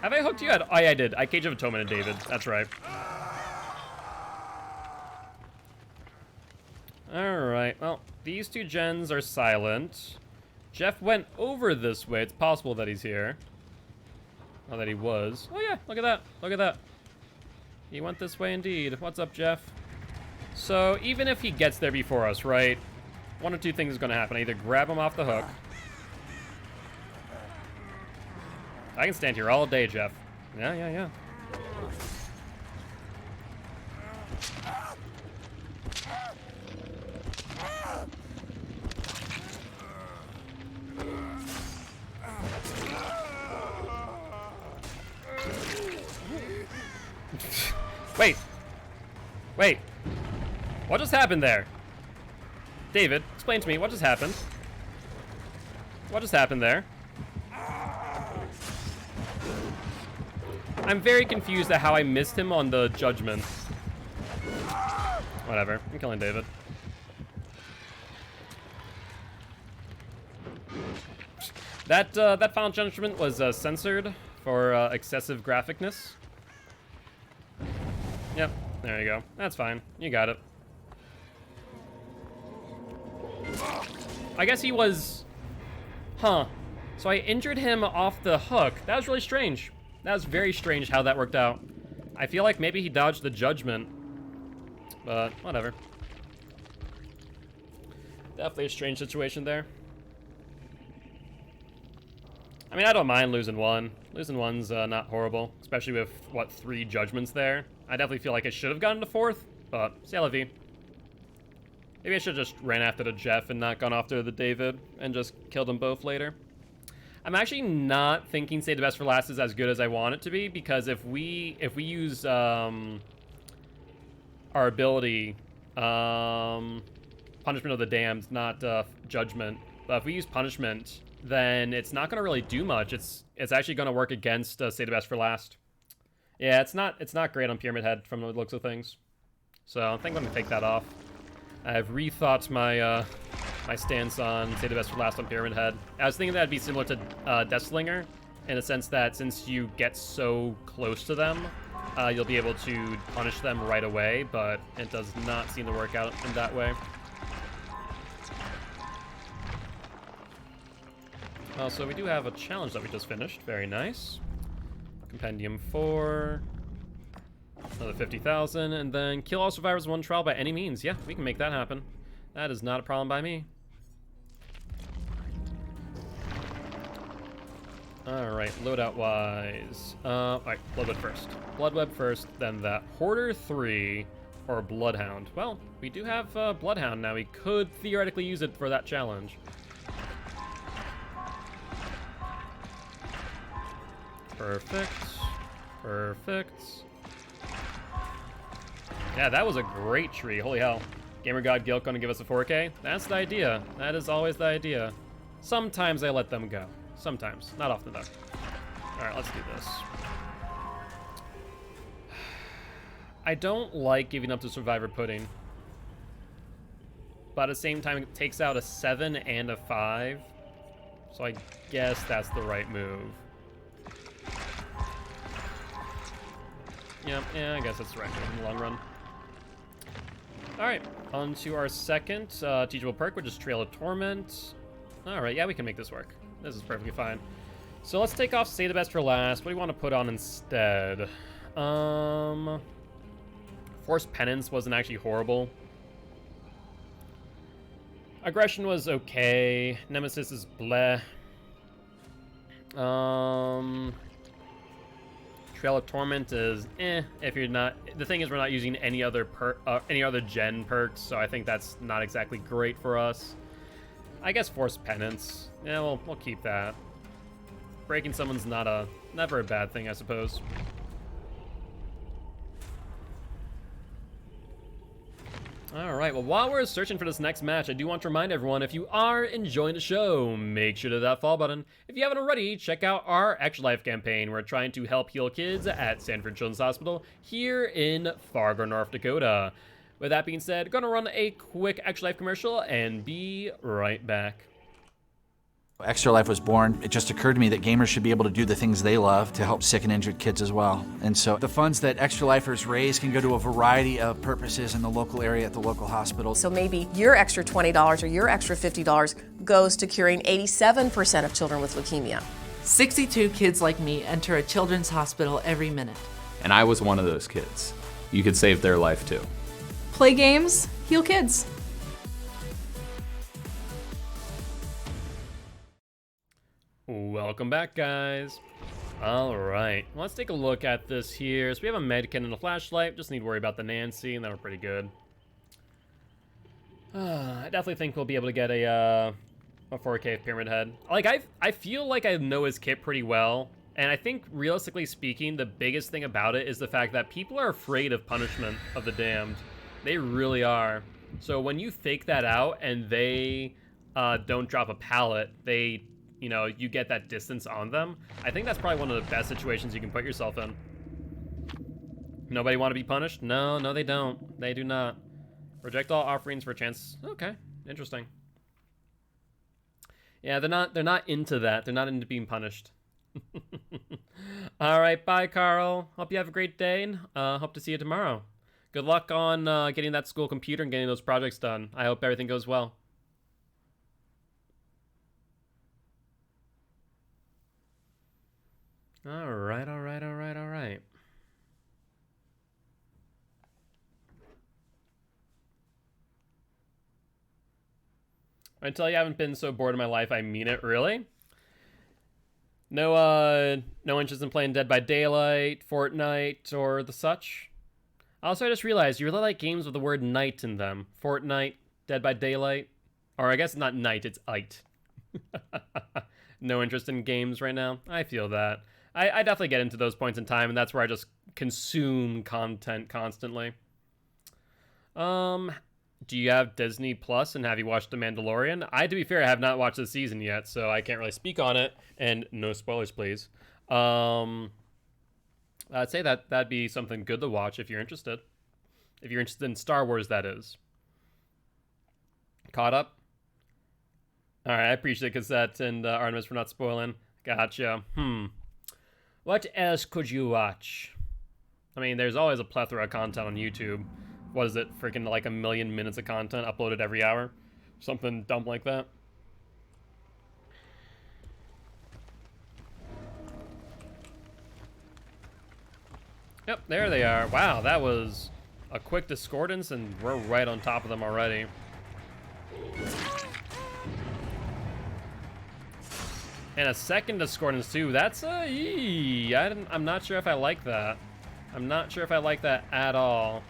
Speaker 1: Have I hooked you? Oh, yeah, I did. I Cage of Atonement and David. That's right. Alright, well, these 2 gens are silent. Jeff went over this way. It's possible that he's here. Oh, that he was. Oh, yeah, look at that. Look at that. He went this way indeed. What's up, Jeff? So, even if he gets there before us, right? 1 or 2 things is going to happen. I either grab him off the hook. I can stand here all day, Jeff. Yeah. Wait. What just happened there? David, explain to me, what just happened? What just happened there? I'm very confused at how I missed him on the judgment. Whatever, I'm killing David. That final judgment was censored for excessive graphicness. Yep, there you go. That's fine. You got it. I guess he was... Huh. So I injured him off the hook. That was really strange. That was very strange how that worked out. I feel like maybe he dodged the judgment. But, whatever. Definitely a strange situation there. I mean, I don't mind losing one. Losing one's not horrible, especially with, what, 3 judgments there. I definitely feel like I should have gotten to 4th, but c'est la vie. Maybe I should have just ran after the Jeff and not gone after the David and just killed them both later. I'm actually not thinking Save the Best for Last is as good as I want it to be, because if we use our ability, Punishment of the Damned, not Judgment, but if we use Punishment, then it's not going to really do much. It's actually going to work against Save the Best for Last. Yeah, it's not great on Pyramid Head from the looks of things. So I think I'm going to take that off. I've rethought my my stance on Save the Best for Last on Pyramid Head. I was thinking that'd be similar to Deathslinger, in a sense that since you get so close to them, you'll be able to punish them right away, but it does not seem to work out in that way. So we do have a challenge that we just finished. Very nice. Compendium 4. Another 50,000, and then kill all survivors in one trial by any means. Yeah, we can make that happen. That is not a problem by me. Alright, loadout-wise. Alright, Bloodweb first. Bloodweb first, then that. Hoarder 3 or Bloodhound. Well, we do have Bloodhound now. We could theoretically use it for that challenge. Perfect. Perfect. Yeah, that was a great tree. Holy hell. Gamer God Guilt gonna give us a 4K? That's the idea. That is always the idea. Sometimes I let them go. Sometimes. Not often, though. Alright, let's do this. I don't like giving up to Survivor Pudding. But at the same time, it takes out a 7 and a 5. So I guess that's the right move. Yeah, I guess that's the right move in the long run. Alright, on to our second teachable perk, which is Trail of Torment. Alright, yeah, we can make this work. This is perfectly fine. So let's take off Save the Best for Last. What do you want to put on instead? Forced Penance wasn't actually horrible. Aggression was okay. Nemesis is bleh. Trail of Torment is if you're not. The thing is, we're not using any other gen perks, so I think that's not exactly great for us. I guess Forced Penance. Yeah, we'll keep that. Breaking someone's never a bad thing, I suppose. Alright, well, while we're searching for this next match, I do want to remind everyone, if you are enjoying the show, make sure to hit that follow button. If you haven't already, check out our Extra Life campaign. We're trying to help heal kids at Sanford Children's Hospital here in Fargo, North Dakota. With that being said, gonna run a quick Extra Life commercial and be right back.
Speaker 2: Extra Life was born. It just occurred to me that gamers should be able to do the things they love to help sick and injured kids as well. And so the funds that Extra Lifers raise can go to a variety of purposes in the local area at the local hospital.
Speaker 3: So maybe your extra $20 or your extra $50 goes to curing 87% of children with leukemia.
Speaker 4: 62 kids like me enter a children's hospital every minute.
Speaker 5: And I was one of those kids. You could save their life too.
Speaker 6: Play games, heal kids.
Speaker 1: Welcome back, guys. Alright, let's take a look at this here. So we have a medkit and a flashlight. Just need to worry about the Nancy, and then we're pretty good. I definitely think we'll be able to get a 4K Pyramid Head. Like, I feel like I know his kit pretty well. And I think, realistically speaking, the biggest thing about it is the fact that people are afraid of Punishment of the Damned. They really are. So when you fake that out and they don't drop a pallet, you get that distance on them. I think that's probably one of the best situations you can put yourself in. Nobody want to be punished? No, they don't. They do not. Reject all offerings for a chance. Okay, interesting. Yeah, they're not into that. They're not into being punished. All right, bye, Carl. Hope you have a great day, and hope to see you tomorrow. Good luck on getting that school computer and getting those projects done. I hope everything goes well. Alright, alright, alright, alright. I tell you I haven't been so bored in my life, I mean it, really. No interest in playing Dead by Daylight, Fortnite, or the such. Also, I just realized you really like games with the word night in them. Fortnite, Dead by Daylight. Or I guess not night, it's ite. No interest in games right now. I feel that. I definitely get into those points in time, and that's where I just consume content constantly. Do you have Disney Plus, and have you watched The Mandalorian? To be fair, I have not watched the season yet, so I can't really speak on it. And no spoilers, please. I'd say that'd be something good to watch if you're interested. If you're interested in Star Wars, that is. Caught up? All right, I appreciate Cassette and Artemis for not spoiling. Gotcha. What else could you watch? I mean, there's always a plethora of content on YouTube. What is it? Freaking like 1 million minutes of content uploaded every hour? Something dumb like that. Yep, there they are. Wow, that was a quick discordance, and we're right on top of them already. And a second discordance too. That's I'm not sure if I like that. I'm not sure if I like that at all.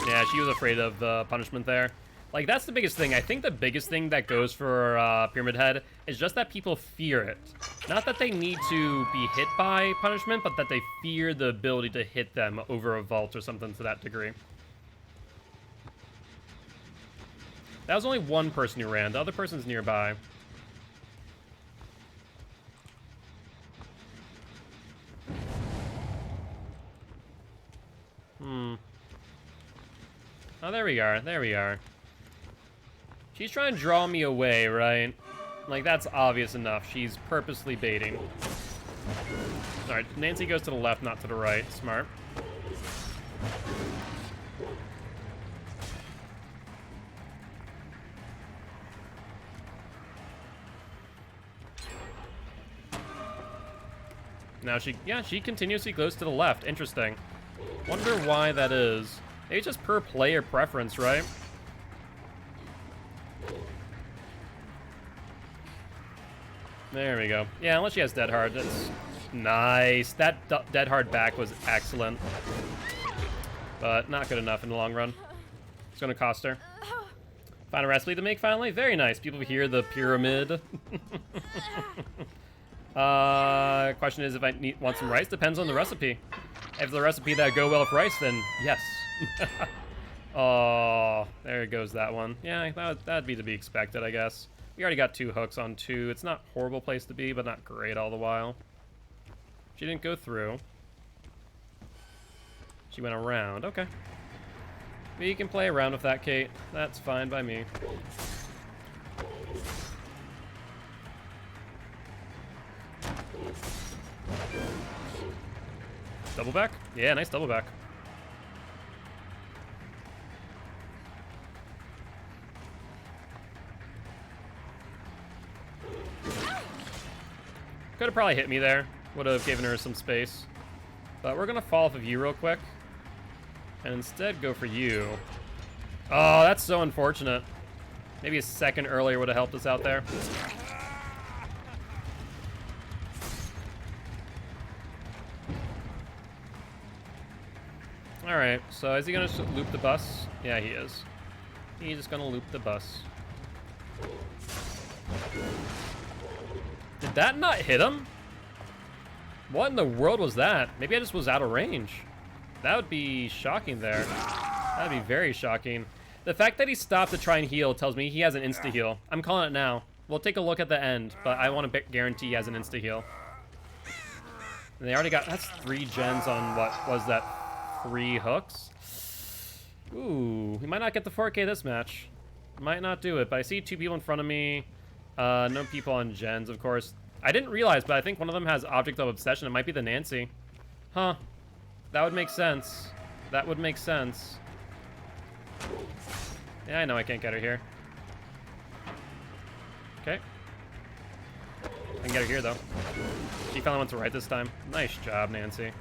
Speaker 1: Yeah, she was afraid of the punishment there. Like, that's the biggest thing. I think the biggest thing that goes for Pyramid Head is just that people fear it. Not that they need to be hit by punishment, but that they fear the ability to hit them over a vault or something to that degree. That was only one person who ran. The other person's nearby. Oh, there we are. There we are. She's trying to draw me away, right? Like, that's obvious enough. She's purposely baiting. Alright, Nancy goes to the left, not to the right. Smart. Now she continuously goes to the left. Interesting. Wonder why that is. Maybe just per player preference, right? There we go. Yeah, unless she has Dead Hard. That's nice. That Dead Hard back was excellent. But not good enough in the long run. It's going to cost her. Find a recipe to make, finally? Very nice. People hear the pyramid. Question is if I want some rice. Depends on the recipe. If the recipe that go well with rice, then yes. Oh, there goes that one. Yeah, that'd be to be expected, I guess. We already got 2 hooks on 2. It's not a horrible place to be, but not great all the while. She didn't go through. She went around. Okay. We can play around with that, Kate. That's fine by me. Double back? Yeah, nice double back. Could have probably hit me there. Would have given her some space. But we're going to fall off of you real quick. And instead go for you. Oh, that's so unfortunate. Maybe a second earlier would have helped us out there. Alright, so is he going to loop the bus? Yeah, he is. He's just going to loop the bus. Did that not hit him? What in the world was that? Maybe I just was out of range. That would be shocking there. That would be very shocking. The fact that he stopped to try and heal tells me he has an insta-heal. I'm calling it now. We'll take a look at the end, but I want to guarantee he has an insta-heal. And they already got... That's 3 gens on what was that? 3 hooks? Ooh, we might not get the 4K this match. Might not do it, but I see 2 people in front of me. No people on gens, of course. I didn't realize, but I think one of them has Object of Obsession. It might be the Nancy. Huh. That would make sense. That would make sense. Yeah, I know I can't get her here. Okay. I can get her here, though. She finally went to right this time. Nice job, Nancy.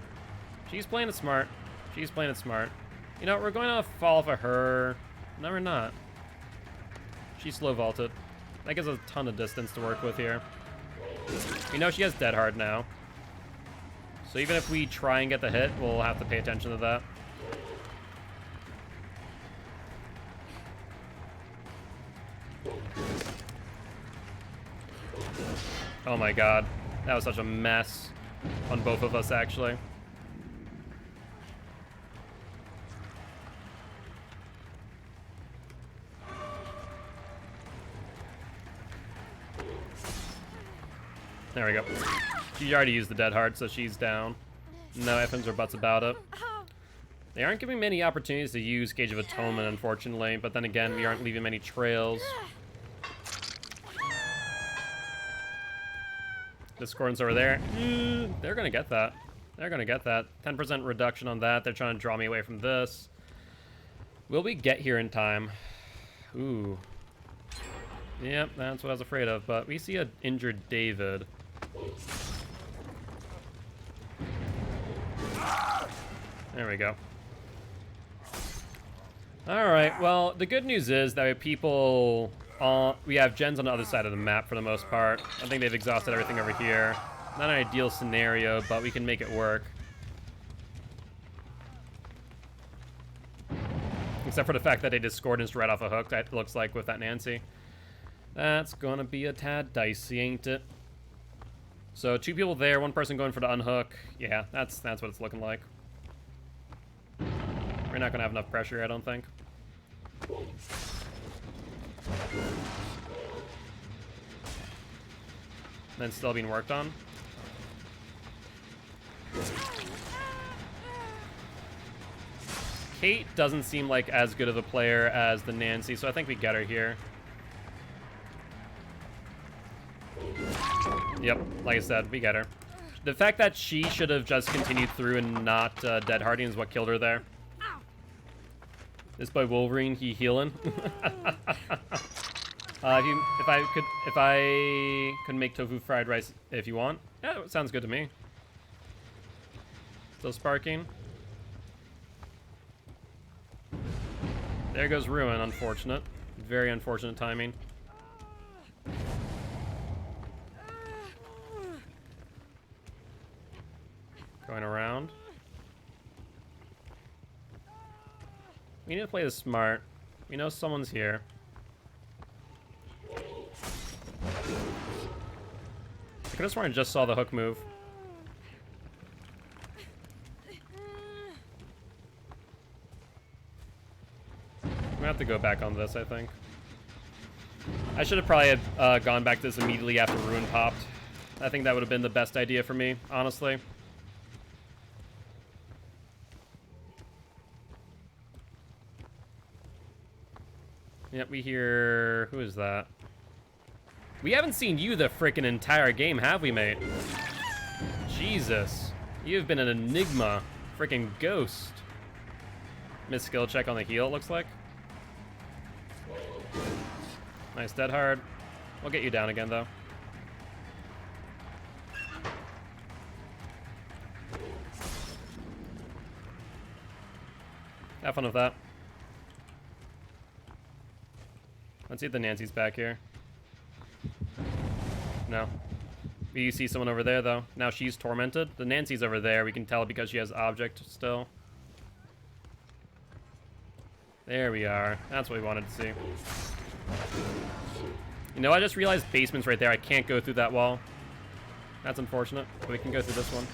Speaker 1: She's playing it smart. She's playing it smart. You know, we're going to fall for her. No, we're not. She slow vaulted. That gives us a ton of distance to work with here. We know she has Dead Hard now. So even if we try and get the hit, we'll have to pay attention to that. Oh my god. That was such a mess on both of us, actually. There we go. She already used the Dead Heart, so she's down. No ifs or buts about it. They aren't giving many opportunities to use Gauge of Atonement, unfortunately, but then again, we aren't leaving many trails. Discordance over there. They're gonna get that. They're gonna get that. 10% reduction on that. They're trying to draw me away from this. Will we get here in time? Ooh. Yep, that's what I was afraid of, but we see an injured David. There we go. Alright, well, the good news is that people... we have gens on the other side of the map for the most part. I think they've exhausted everything over here. Not an ideal scenario, but we can make it work. Except for the fact that they discordance right off a hook, it looks like, with that Nancy. That's gonna be a tad dicey, ain't it? So 2 people there, 1 person going for the unhook. Yeah, that's what it's looking like. We're not gonna have enough pressure, I don't think. Then still being worked on. Kate doesn't seem like as good of a player as the Nancy, so I think we get her here. Yep, like I said, we get her. The fact that she should have just continued through and not dead harding is what killed her there. This boy Wolverine, he healing. If I could make tofu fried rice if you want. Yeah, it sounds good to me. Still sparking. There goes Ruin, unfortunate. Very unfortunate timing. Going around. We need to play this smart. We know someone's here. I could have sworn I just saw the hook move. I'm gonna have to go back on this, I think. I should have probably gone back to this immediately after Ruin popped. I think that would have been the best idea for me, honestly. Yep, we hear... Who is that? We haven't seen you the frickin' entire game, have we, mate? Jesus. You've been an enigma. Frickin' ghost. Missed skill check on the heal, it looks like. Nice dead hard. We'll get you down again, though. Have fun with that. Let's see if the Nancy's back here. No. You see someone over there, though. Now she's tormented. The Nancy's over there. We can tell because she has object still. There we are. That's what we wanted to see. You know, I just realized basement's right there. I can't go through that wall. That's unfortunate, but we can go through this one.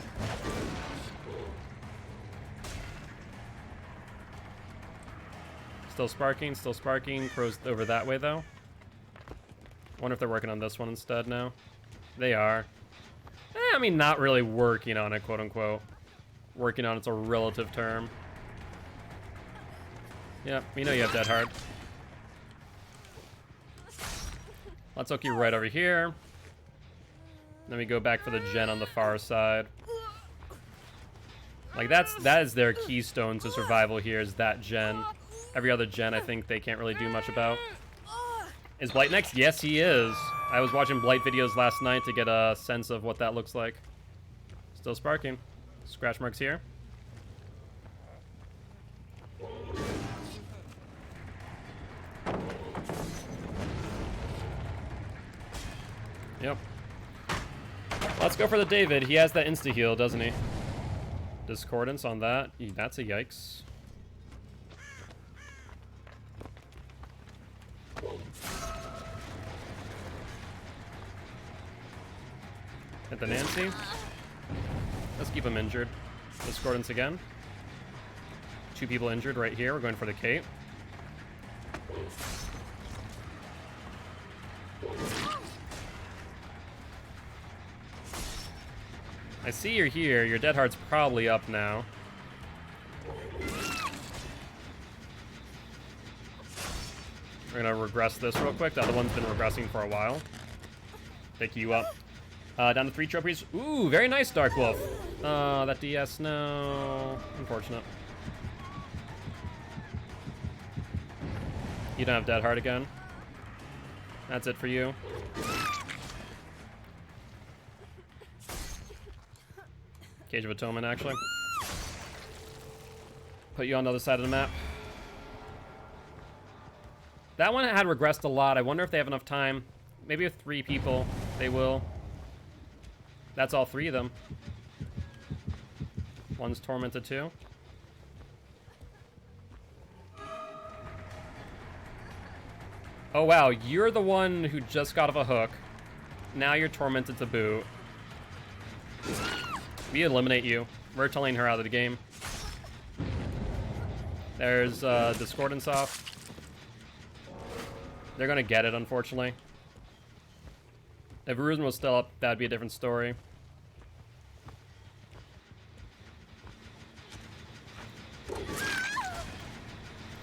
Speaker 1: Still sparking, still sparking. Crow's over that way, though. Wonder if they're working on this one instead now. They are. I mean, not really working on it, quote-unquote. Working on it's a relative term. Yep, we know you have dead hard. Let's hook you right over here. Then we go back for the gen on the far side. Like, that is their keystone to survival here, is that gen. Every other gen, I think they can't really do much about. Is Blight next? Yes, he is. I was watching Blight videos last night to get a sense of what that looks like. Still sparking. Scratch marks here. Yep. Let's go for the David. He has that insta-heal, doesn't he? Discordance on that. That's a yikes. Hit the Nancy. Let's keep him injured. Discordance again. 2 people injured right here. We're going for the Kate. I see you're here. Your dead heart's probably up now. We're gonna regress this real quick. The other one's been regressing for a while. Pick you up. Down to 3 trophies. Ooh, very nice, Dark Wolf. That DS, no. Unfortunate. You don't have Dead Heart again. That's it for you. Cage of Atonement, actually. Put you on the other side of the map. That one had regressed a lot. I wonder if they have enough time. Maybe with 3 people, they will. That's all 3 of them. One's tormented too. Oh wow, you're the one who just got off a hook. Now you're tormented to boot. We eliminate you. We're telling her out of the game. There's Discordance off. They're gonna get it, unfortunately. If Ruzin was still up, that'd be a different story.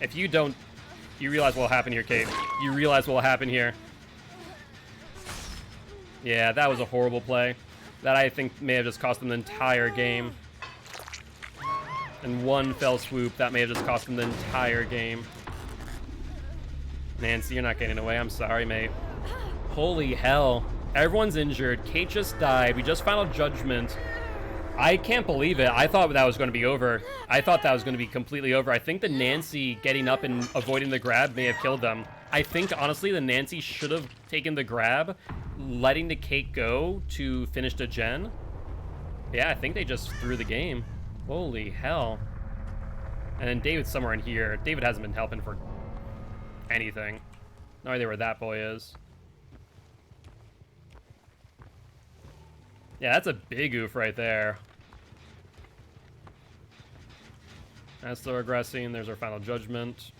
Speaker 1: If you don't, you realize what will happen here, Kate. You realize what will happen here. Yeah, that was a horrible play. That I think may have just cost them the entire game. In one fell swoop, that may have just cost them the entire game. Nancy, you're not getting away. I'm sorry, mate. Holy hell. Everyone's injured. Kate just died. We just final judgment. I can't believe it. I thought that was going to be over. I thought that was going to be completely over. I think the Nancy getting up and avoiding the grab may have killed them. I think, honestly, the Nancy should have taken the grab, letting the Kate go to finish the gen. Yeah, I think they just threw the game. Holy hell. And then David's somewhere in here. David hasn't been helping for anything. No idea where that boy is. Yeah, that's a big oof right there. That's still regressing. There's our final judgment.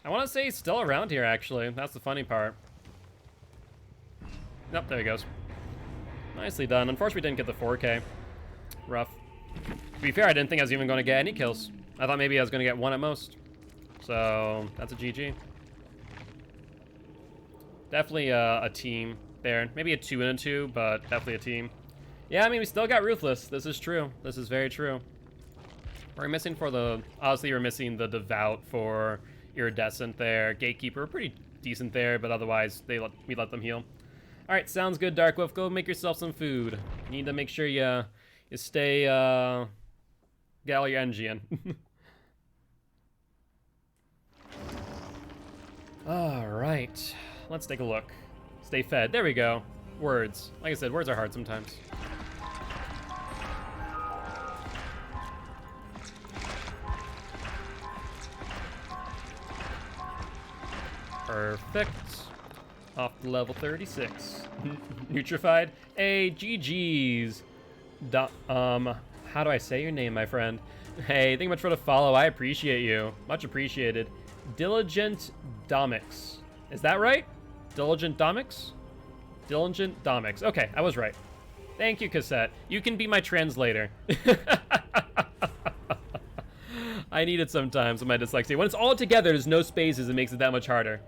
Speaker 1: I want to say he's still around here, actually. That's the funny part. Nope, there he goes. Nicely done. Unfortunately, we didn't get the 4K. Rough. To be fair, I didn't think I was even going to get any kills. I thought maybe I was going to get 1 at most. So, that's a GG. Definitely a team there. Maybe a 2 and a 2, but definitely a team. Yeah, I mean, we still got Ruthless. This is true. This is very true. We're missing for the... Obviously, we're missing the Devout for Iridescent there. Gatekeeper, pretty decent there, but otherwise, we let them heal. All right, sounds good, Dark Wolf. Go make yourself some food. You need to make sure you stay... get all your energy in. All right. Let's take a look. Stay fed. There we go. Words. Like I said, words are hard sometimes. Perfect. Off to level 36. Nutrified. Hey, GG's. How do I say your name, my friend? Hey, thank you much for the follow. I appreciate you. Much appreciated. Diligent Domix. Is that right? Diligent Domix? Diligent Domix. Okay, I was right. Thank you, Cassette. You can be my translator. I need it sometimes with my dyslexia. When it's all together, there's no spaces, it makes it that much harder.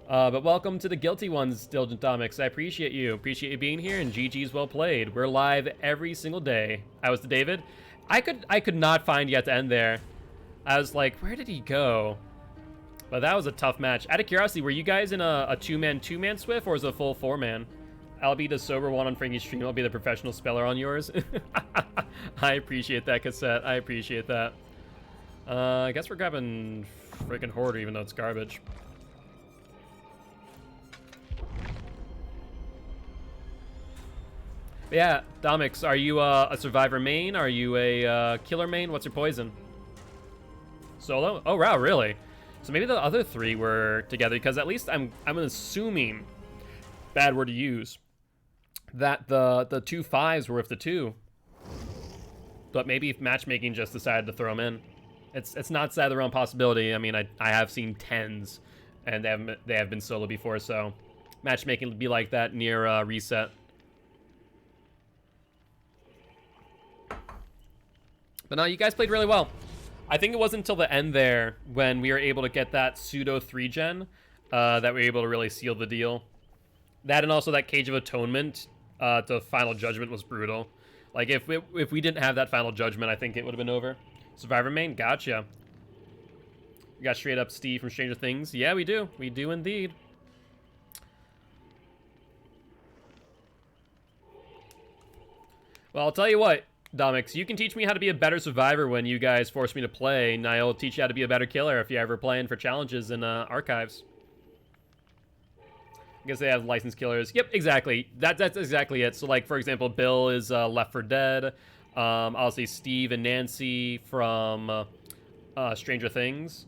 Speaker 1: But welcome to the Guilty ones, Diligent Domix. I appreciate you. Appreciate you being here, and GG's well played. We're live every single day. I was the David. I could not find you at the end there. I was like, where did he go? But that was a tough match. Out of curiosity, were you guys in a two-man Swift, or is it a full 4-man? I'll be the sober one on Frankie's stream. I'll be the professional speller on yours. I appreciate that, Cassette. I appreciate that. I guess we're grabbing freaking Hoarder, even though it's garbage. But yeah, Domix, are you a survivor main? Are you a killer main? What's your poison? Solo? Oh wow, really? So maybe the other 3 were together, because at least I'm assuming, bad word to use, that the 2 5s were with the 2. But maybe if matchmaking just decided to throw them in. It's not outside the realm possibility. I mean, I have seen 10s, and they have been solo before, so matchmaking would be like that near reset. But no, you guys played really well. I think it wasn't until the end there when we were able to get that pseudo 3-gen that we were able to really seal the deal. That and also that Cage of Atonement to Final Judgment was brutal. Like, if we didn't have that Final Judgment, I think it would have been over. Survivor main? Gotcha. We got straight up Steve from Stranger Things. Yeah, we do. We do indeed. Well, I'll tell you what, Domix, you can teach me how to be a better survivor when you guys force me to play, and I'll teach you how to be a better killer if you're ever playing for challenges in Archives. I guess they have licensed killers. Yep, exactly. That's exactly it. So, like, for example, Bill is Left 4 Dead. I'll see Steve and Nancy from Stranger Things.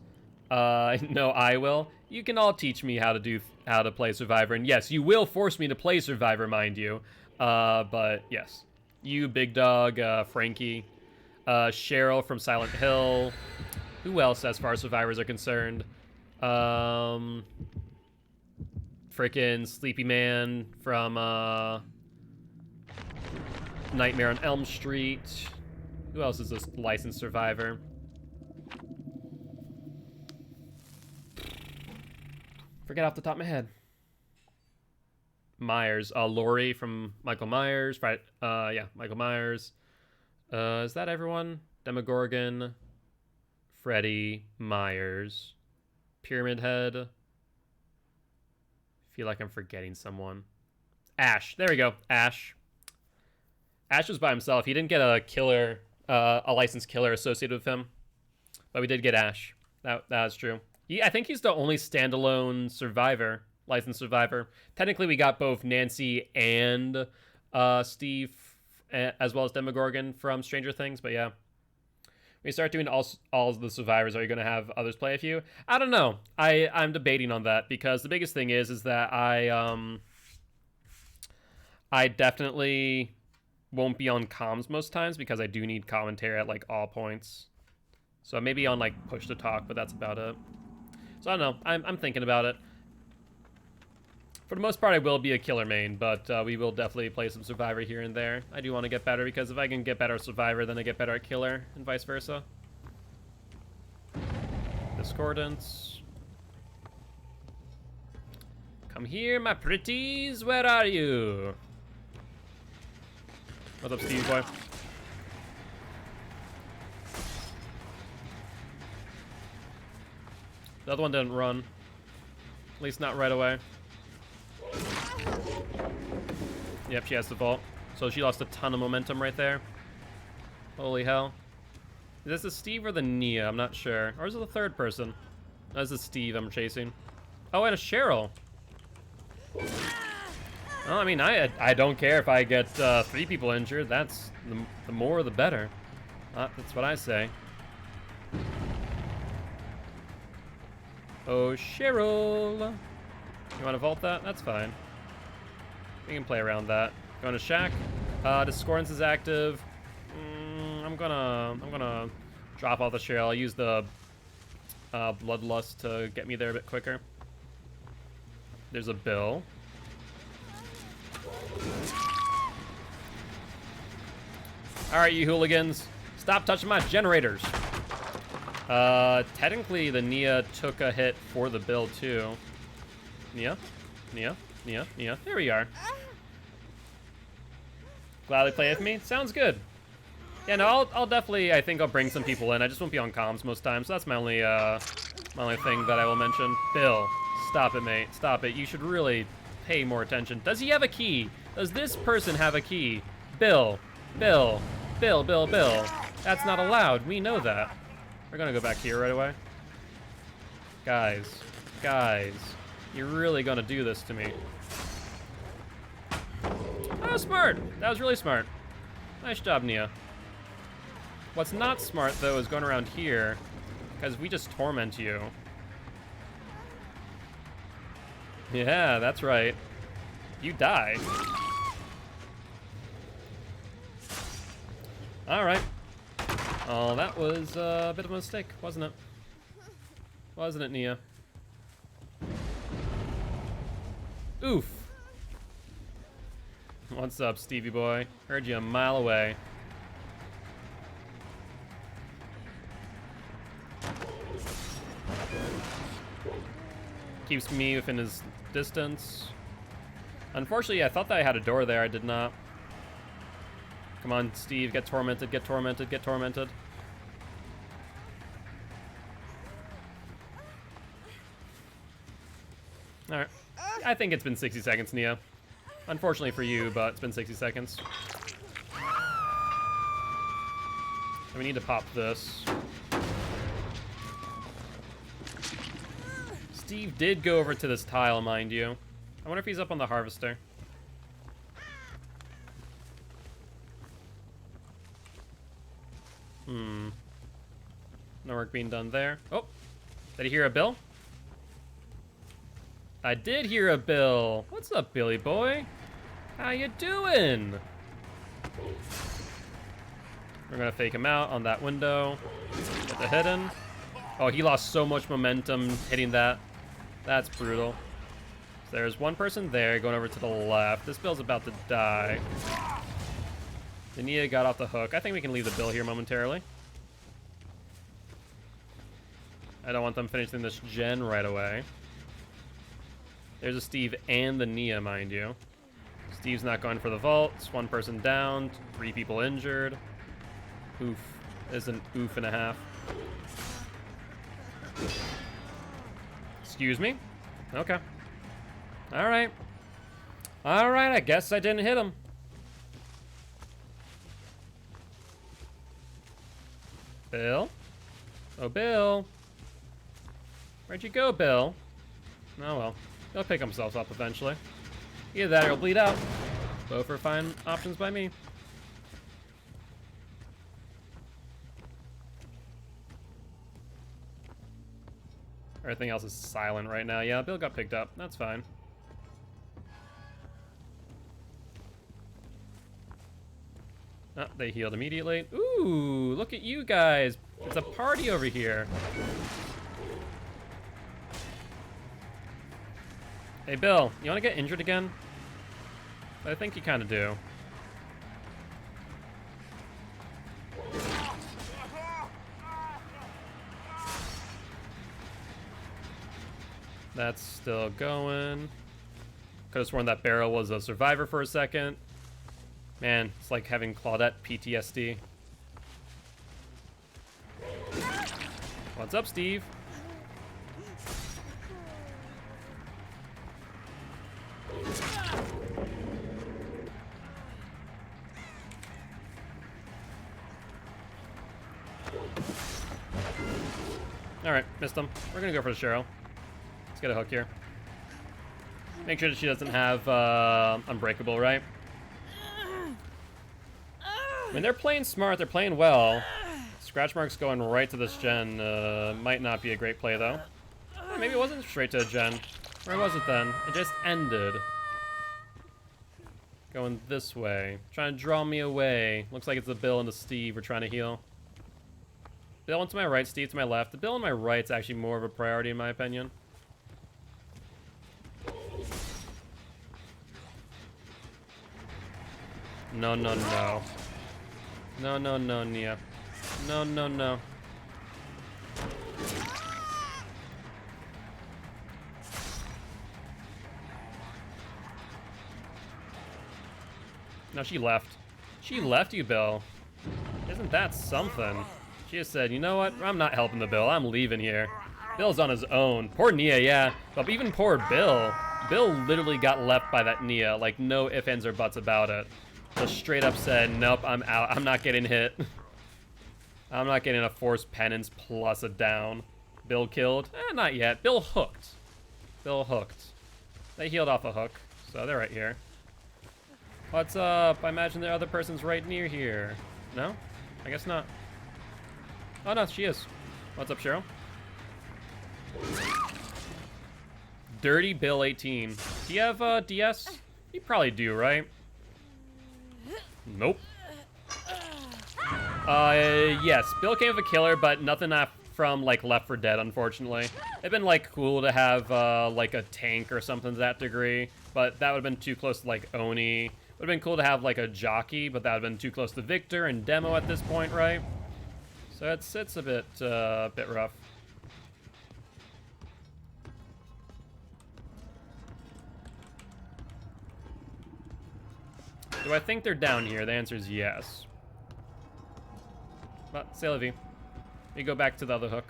Speaker 1: No, I will. You can all teach me how to play Survivor, and yes, you will force me to play Survivor, mind you. But yes, you, Big Dog, Frankie, Cheryl from Silent Hill. Who else, as far as survivors are concerned? Frickin' Sleepy Man from Nightmare on Elm Street. Who else is a licensed survivor? Forget off the top of my head. Myers. Laurie from Michael Myers. Yeah, Michael Myers. Is that everyone? Demogorgon. Freddy. Myers. Pyramid Head. Feel like I'm forgetting someone. Ash. There we go. Ash. Ash was by himself. He didn't get a killer, a licensed killer associated with him, but we did get Ash. That's true. I think he's the only standalone survivor, licensed survivor. Technically, we got both Nancy and Steve, as well as Demogorgon from Stranger Things. But yeah, when you start doing all the survivors, are you going to have others play with you? I don't know. I'm debating on that, because the biggest thing is that I definitely won't be on comms most times, because I do need commentary at like all points. So maybe on like push to talk, but that's about it. So I don't know. I'm thinking about it. For the most part, I will be a killer main, but we will definitely play some Survivor here and there. I do want to get better, because if I can get better at Survivor, then I get better at killer, and vice versa. Discordance. Come here, my pretties. Where are you? What's up, Steve boy? The other one didn't run. At least not right away. Yep, she has the vault. So she lost a ton of momentum right there. Holy hell. Is this the Steve or the Nia? I'm not sure. Or is it the third person? No, this is Steve I'm chasing. Oh, and a Cheryl. Well, I mean, I don't care if I get 3 people injured. That's the more the better. That's what I say. Oh, Cheryl. You want to vault that? That's fine. We can play around that. Going to Shack. Discordance is active. I'm gonna drop off the Cheryl. I'll use the Bloodlust to get me there a bit quicker. There's a Bill. Alright, you hooligans. Stop touching my generators. Technically the Nia took a hit for the Bill too. Nia? There we are. Gladly play with me? Sounds good. Yeah, no, I'll definitely, I think I'll bring some people in. I just won't be on comms most times, so that's my only thing that I will mention. Bill, stop it, mate. Stop it. You should really pay more attention. Does he have a key? Does this person have a key? Bill, Bill, Bill, Bill, Bill. That's not allowed. We know that. We're gonna go back here right away. Guys, guys, you're really gonna do this to me. Oh, smart. That was really smart. Nice job, Nia. What's not smart, though, is going around here, because we just torment you. Yeah, that's right. You die. Alright. Oh, that was a bit of a mistake, wasn't it? Wasn't it, Nia? Oof. What's up, Stevie boy? Heard you a mile away. Keeps me within his distance. Unfortunately, I thought that I had a door there. I did not. Come on, Steve. Get tormented, get tormented, get tormented. Alright. I think it's been 60 seconds, Nia. Unfortunately for you, but it's been 60 seconds. And we need to pop this. Steve did go over to this tile, mind you. I wonder if he's up on the harvester. No work being done there. Oh, did I hear a bill? I did hear a bill. What's up, Billy boy? How you doing? We're gonna fake him out on that window. Get the hit in. Oh, he lost so much momentum hitting that. That's brutal. So there's one person there going over to the left. This Bill's about to die. The Nia got off the hook. I think we can leave the Bill here momentarily. I don't want them finishing this gen right away. There's a Steve and the Nia, mind you. Steve's not going for the vaults. One person down, 3 people injured. Oof. Is an oof and a half. Excuse me? Okay. Alright. Alright, I guess I didn't hit him. Bill? Oh, Bill. Where'd you go, Bill? Oh, well. He'll pick himself up eventually. Either that or he'll bleed out. Both are fine options by me. Everything else is silent right now. Yeah, Bill got picked up. That's fine. Oh, they healed immediately. Ooh, look at you guys. It's a party over here. Hey, Bill, you want to get injured again? I think you kind of do. That's still going. Could have sworn that barrel was a survivor for a second. Man, it's like having Claudette PTSD. What's up, Steve? Alright, missed him. We're gonna go for the Cheryl. Let's get a hook here. Make sure that she doesn't have Unbreakable, right? I mean, they're playing smart, they're playing well. Scratch marks going right to this gen might not be a great play, though. Oh, maybe it wasn't straight to a gen. Where was it then? It just ended. Going this way. Trying to draw me away. Looks like it's the Bill and the Steve we're trying to heal. Bill to my right, Steve to my left. The Bill on my right's actually more of a priority in my opinion. No, no, no. No, no, no, Nia. No, no, no. No, she left. She left you, Bill. Isn't that something? She just said, you know what? I'm not helping the Bill. I'm leaving here. Bill's on his own. Poor Nia, yeah. But even poor Bill. Bill literally got left by that Nia. Like, no ifs, ands, or buts about it. Just straight up said, nope, I'm out. I'm not getting hit. I'm not getting a forced penance plus a down. Bill killed? Not yet. Bill hooked. Bill hooked. They healed off a hook, so they're right here. What's up? I imagine the other person's right near here. No? I guess not. Oh, no, she is. What's up, Cheryl? Dirty Bill 18. Do you have DS? You probably do, right? Nope. Yes. Bill came with a killer, but nothing from, like, Left 4 Dead, unfortunately. It'd been, like, cool to have, like, a tank or something to that degree, but that would've been too close to, like, Oni. Would've been cool to have, like, a jockey, but that would've been too close to Victor and Demo at this point, right? So it's a bit rough. Do I think they're down here? The answer is yes. But, c'est la vie. We go back to the other hook.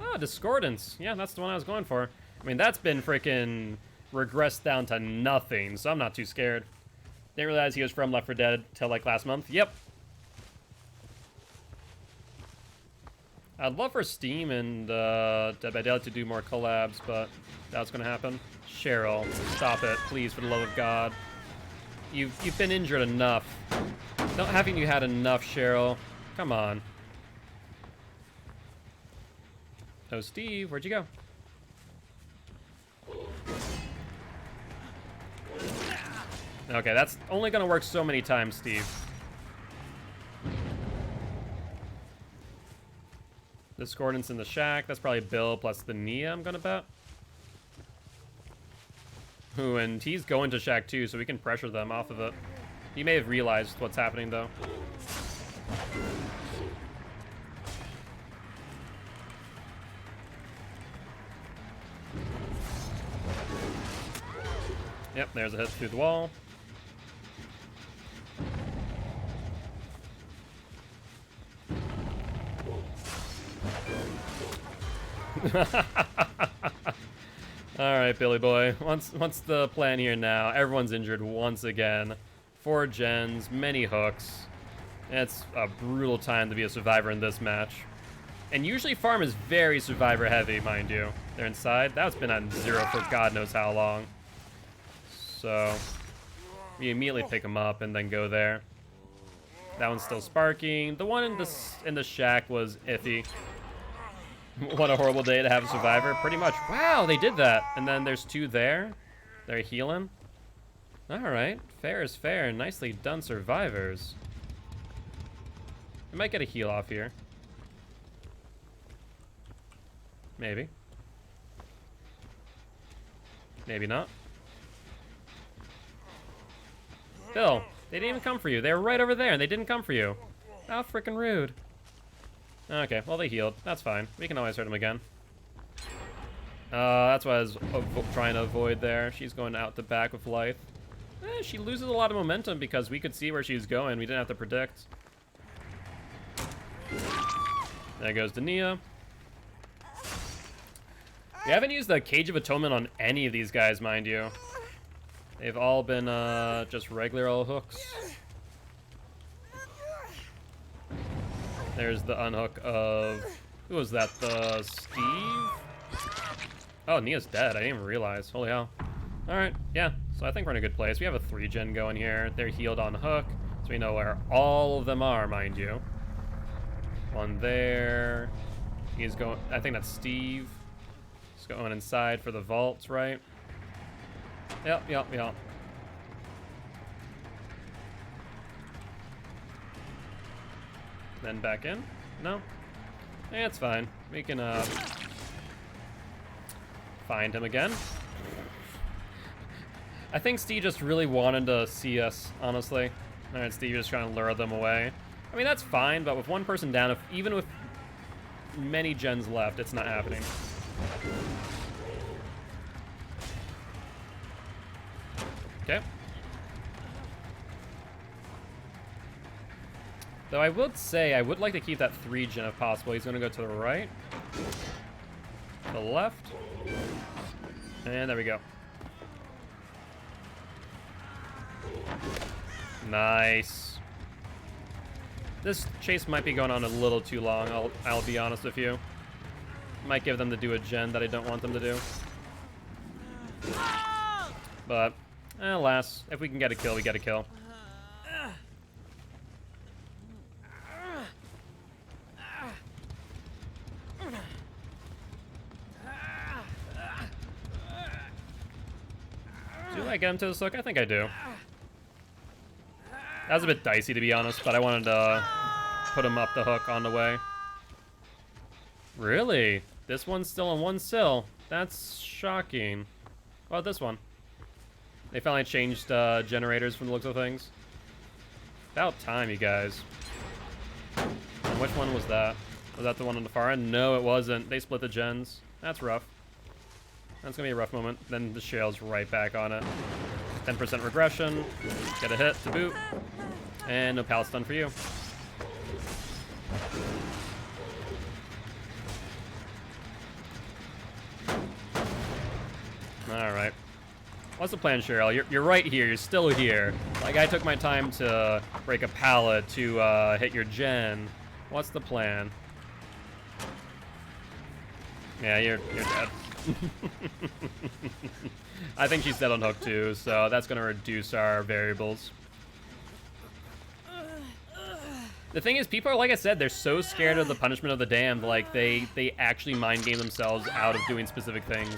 Speaker 1: Oh, Discordance. Yeah, that's the one I was going for. I mean, that's been freaking regressed down to nothing, so I'm not too scared. Didn't realize he was from Left 4 Dead till, like, last month. Yep. I'd love for Steam and Dead by Daylight to do more collabs, but that's gonna happen. Cheryl, stop it, please, for the love of God. You've been injured enough. Haven't you had enough, Cheryl? Come on. Oh, Steve, where'd you go? Okay, that's only gonna work so many times, Steve. Discordance in the shack. That's probably Bill plus the Nia, I'm gonna bet. Ooh, and he's going to shack too, so we can pressure them off of it. He may have realized what's happening, though. Yep, there's a hit through the wall. Alright, Billy boy. What's the plan here now? Everyone's injured once again. 4 gens, many hooks. It's a brutal time to be a survivor in this match. And usually farm is very survivor heavy, mind you. They're inside. That's been on 0 for God knows how long. So we immediately pick them up and then go there. That one's still sparking. The one in the shack was iffy. What a horrible day to have a survivor. Pretty much. Wow, they did that. And then there's 2 there. They're healing. Alright. Fair is fair. Nicely done, survivors. We might get a heal off here. Maybe. Maybe not. Bill, they didn't even come for you. They were right over there and they didn't come for you. How freaking rude. Okay, well, they healed. That's fine. We can always hurt them again. That's what I was trying to avoid there. She's going out the back with life. She loses a lot of momentum because we could see where she was going. We didn't have to predict. There goes Nia. We haven't used the Cage of Atonement on any of these guys, mind you. They've all been just regular old hooks. There's the unhook of... Who was that? The Steve? Oh, Nia's dead. I didn't even realize. Holy hell. Alright, yeah. So I think we're in a good place. We have a 3-gen going here. They're healed on hook. So we know where all of them are, mind you. One there. He's going... I think that's Steve. He's going inside for the vaults, right? Yep. Then back in? No? Eh, it's fine. We can, find him again. I think Steve just really wanted to see us, honestly. Alright, Steve just trying to lure them away. I mean, that's fine, but with one person down, even with many gens left, it's not happening. Okay. Though I would say I would like to keep that 3 gen if possible. He's gonna go to the right, to the left, and there we go. Nice. This chase might be going on a little too long, I'll be honest with you. Might give them to do a gen that I don't want them to do. But, alas, if we can get a kill, we get a kill. Do I get him to this hook? I think I do. That was a bit dicey, to be honest, but I wanted to put him up the hook on the way. Really? This one's still on 1 sill? That's shocking. What about this one? They finally changed generators from the looks of things. About time, you guys. And which one was that? Was that the one on the far end? No, it wasn't. They split the gens. That's rough. That's gonna be a rough moment. Then the shale's right back on it. 10% regression. Get a hit to boot. And no pal stun for you. Alright. What's the plan, Cheryl? You're right here. You're still here. Like, I took my time to break a pallet to hit your gen. What's the plan? Yeah, you're dead. I think she's dead on hook too, so that's gonna reduce our variables. The thing is, people are, like I said, they're so scared of the punishment of the damned, like they actually mind game themselves out of doing specific things.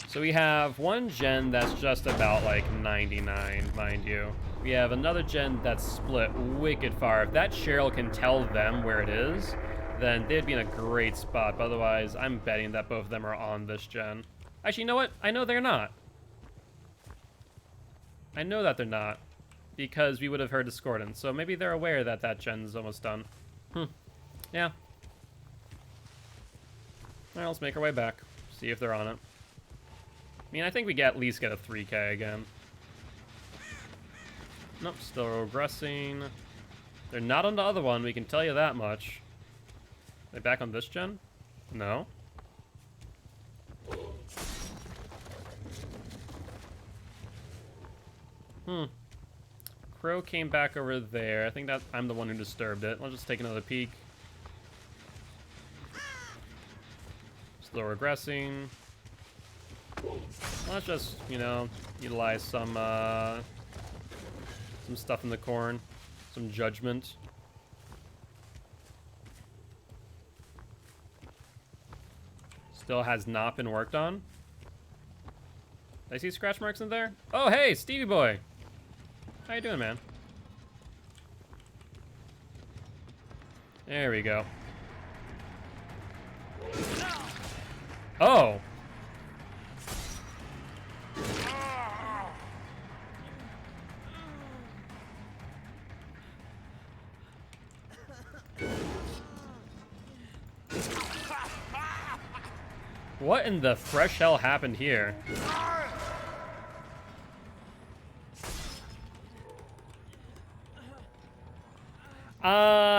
Speaker 1: So we have 1 gen that's just about like 99, mind you. We have another gen that's split wicked far. If that Cheryl can tell them where it is, then they'd be in a great spot. But otherwise, I'm betting that both of them are on this gen. Actually, you know what? I know they're not. I know that they're not, because we would have heard discordance. So maybe they're aware that that gen's almost done. Yeah. Alright, let's make our way back. See if they're on it. I mean, I think we at least get a 3K again. Nope, still regressing. They're not on the other one, we can tell you that much. They back on this gen? No. Crow came back over there. I think that I'm the one who disturbed it. Let's just take another peek. Slow regressing. Let's just, you know, utilize some stuff in the corn. Some judgment. Still has not been worked on. Did I see scratch marks in there? Oh, hey, Stevie boy. How you doing, man? There we go. Oh. What in the fresh hell happened here?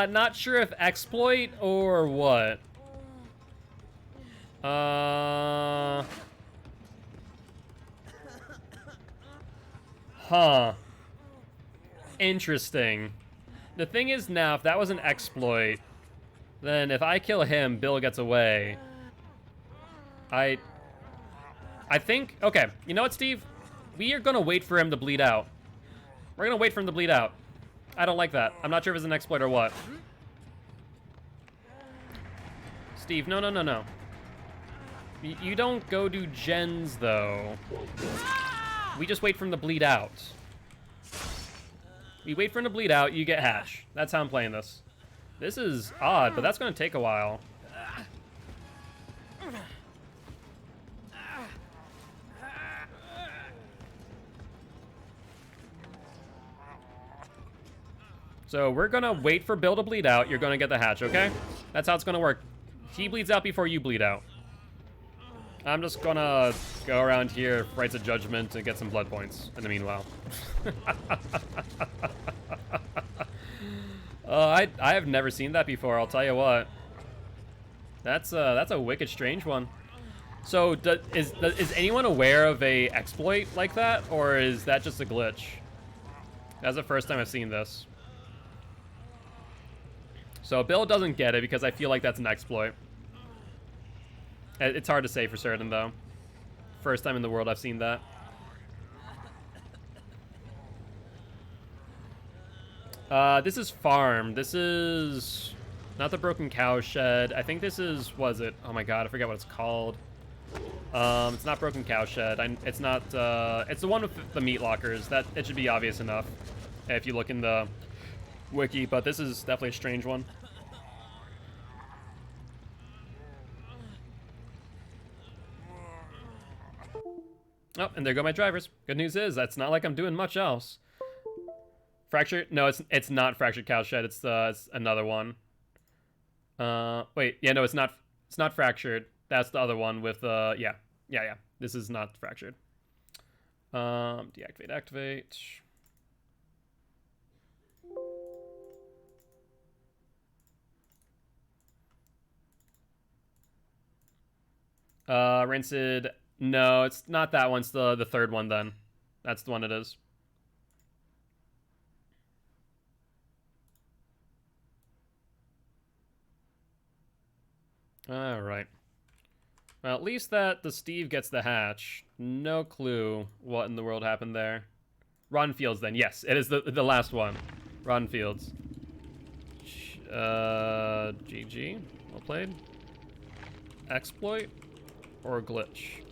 Speaker 1: Not sure if exploit or what. Huh. Interesting. The thing is now, if that was an exploit, then if I kill him, Bill gets away. I think, okay, you know what, Steve? We are gonna wait for him to bleed out. We're gonna wait for him to bleed out. I don't like that. I'm not sure if it's an exploit or what. Steve, no, no, no, no. You don't go do gens, though. We just wait for him to bleed out. We wait for him to bleed out, you get hash. That's how I'm playing this. This is odd, but that's gonna take a while. So we're gonna wait for Bill to bleed out. You're gonna get the hatch, okay? That's how it's gonna work. He bleeds out before you bleed out. I'm just gonna go around here, rights of judgment, and get some blood points in the meanwhile. I have never seen that before, I'll tell you what. That's a wicked strange one. So, is anyone aware of a exploit like that, or is that just a glitch? That's the first time I've seen this. So Bill doesn't get it because I feel like that's an exploit. It's hard to say for certain, though. First time in the world I've seen that. This is farm. This is not the broken cow shed. I think this is, was it? Oh my god, I forget what it's called. It's not broken cow shed. It's not, it's the one with the meat lockers. That, it should be obvious enough if you look in the wiki, but this is definitely a strange one. Oh, and there go my drivers. Good news is, that's not like I'm doing much else. Fractured? No, it's not Fractured Cow Shed. It's another one. Wait, yeah, no, it's not Fractured. That's the other one with, yeah. This is not Fractured. Deactivate, activate. Rancid. No, it's not that one. It's the third one then. That's the one it is. All right. Well, at least that the Steve gets the hatch. No clue what in the world happened there. Ron Fields then. Yes, it is the last one. Ron Fields. GG. Well played. Exploit or glitch?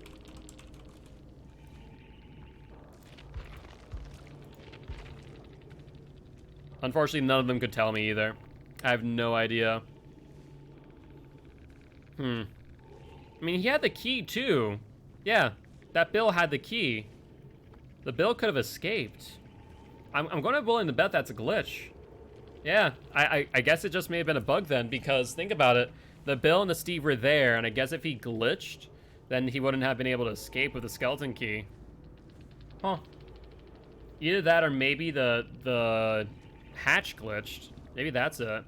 Speaker 1: Unfortunately, none of them could tell me either. I have no idea. I mean, he had the key, too. Yeah, that Bill had the key. The Bill could have escaped. I'm going to be willing to bet that's a glitch. Yeah, I guess it just may have been a bug then, because think about it. The Bill and the Steve were there, and I guess if he glitched, then he wouldn't have been able to escape with the skeleton key. Huh. Either that or maybe the hatch glitched. Maybe that's it.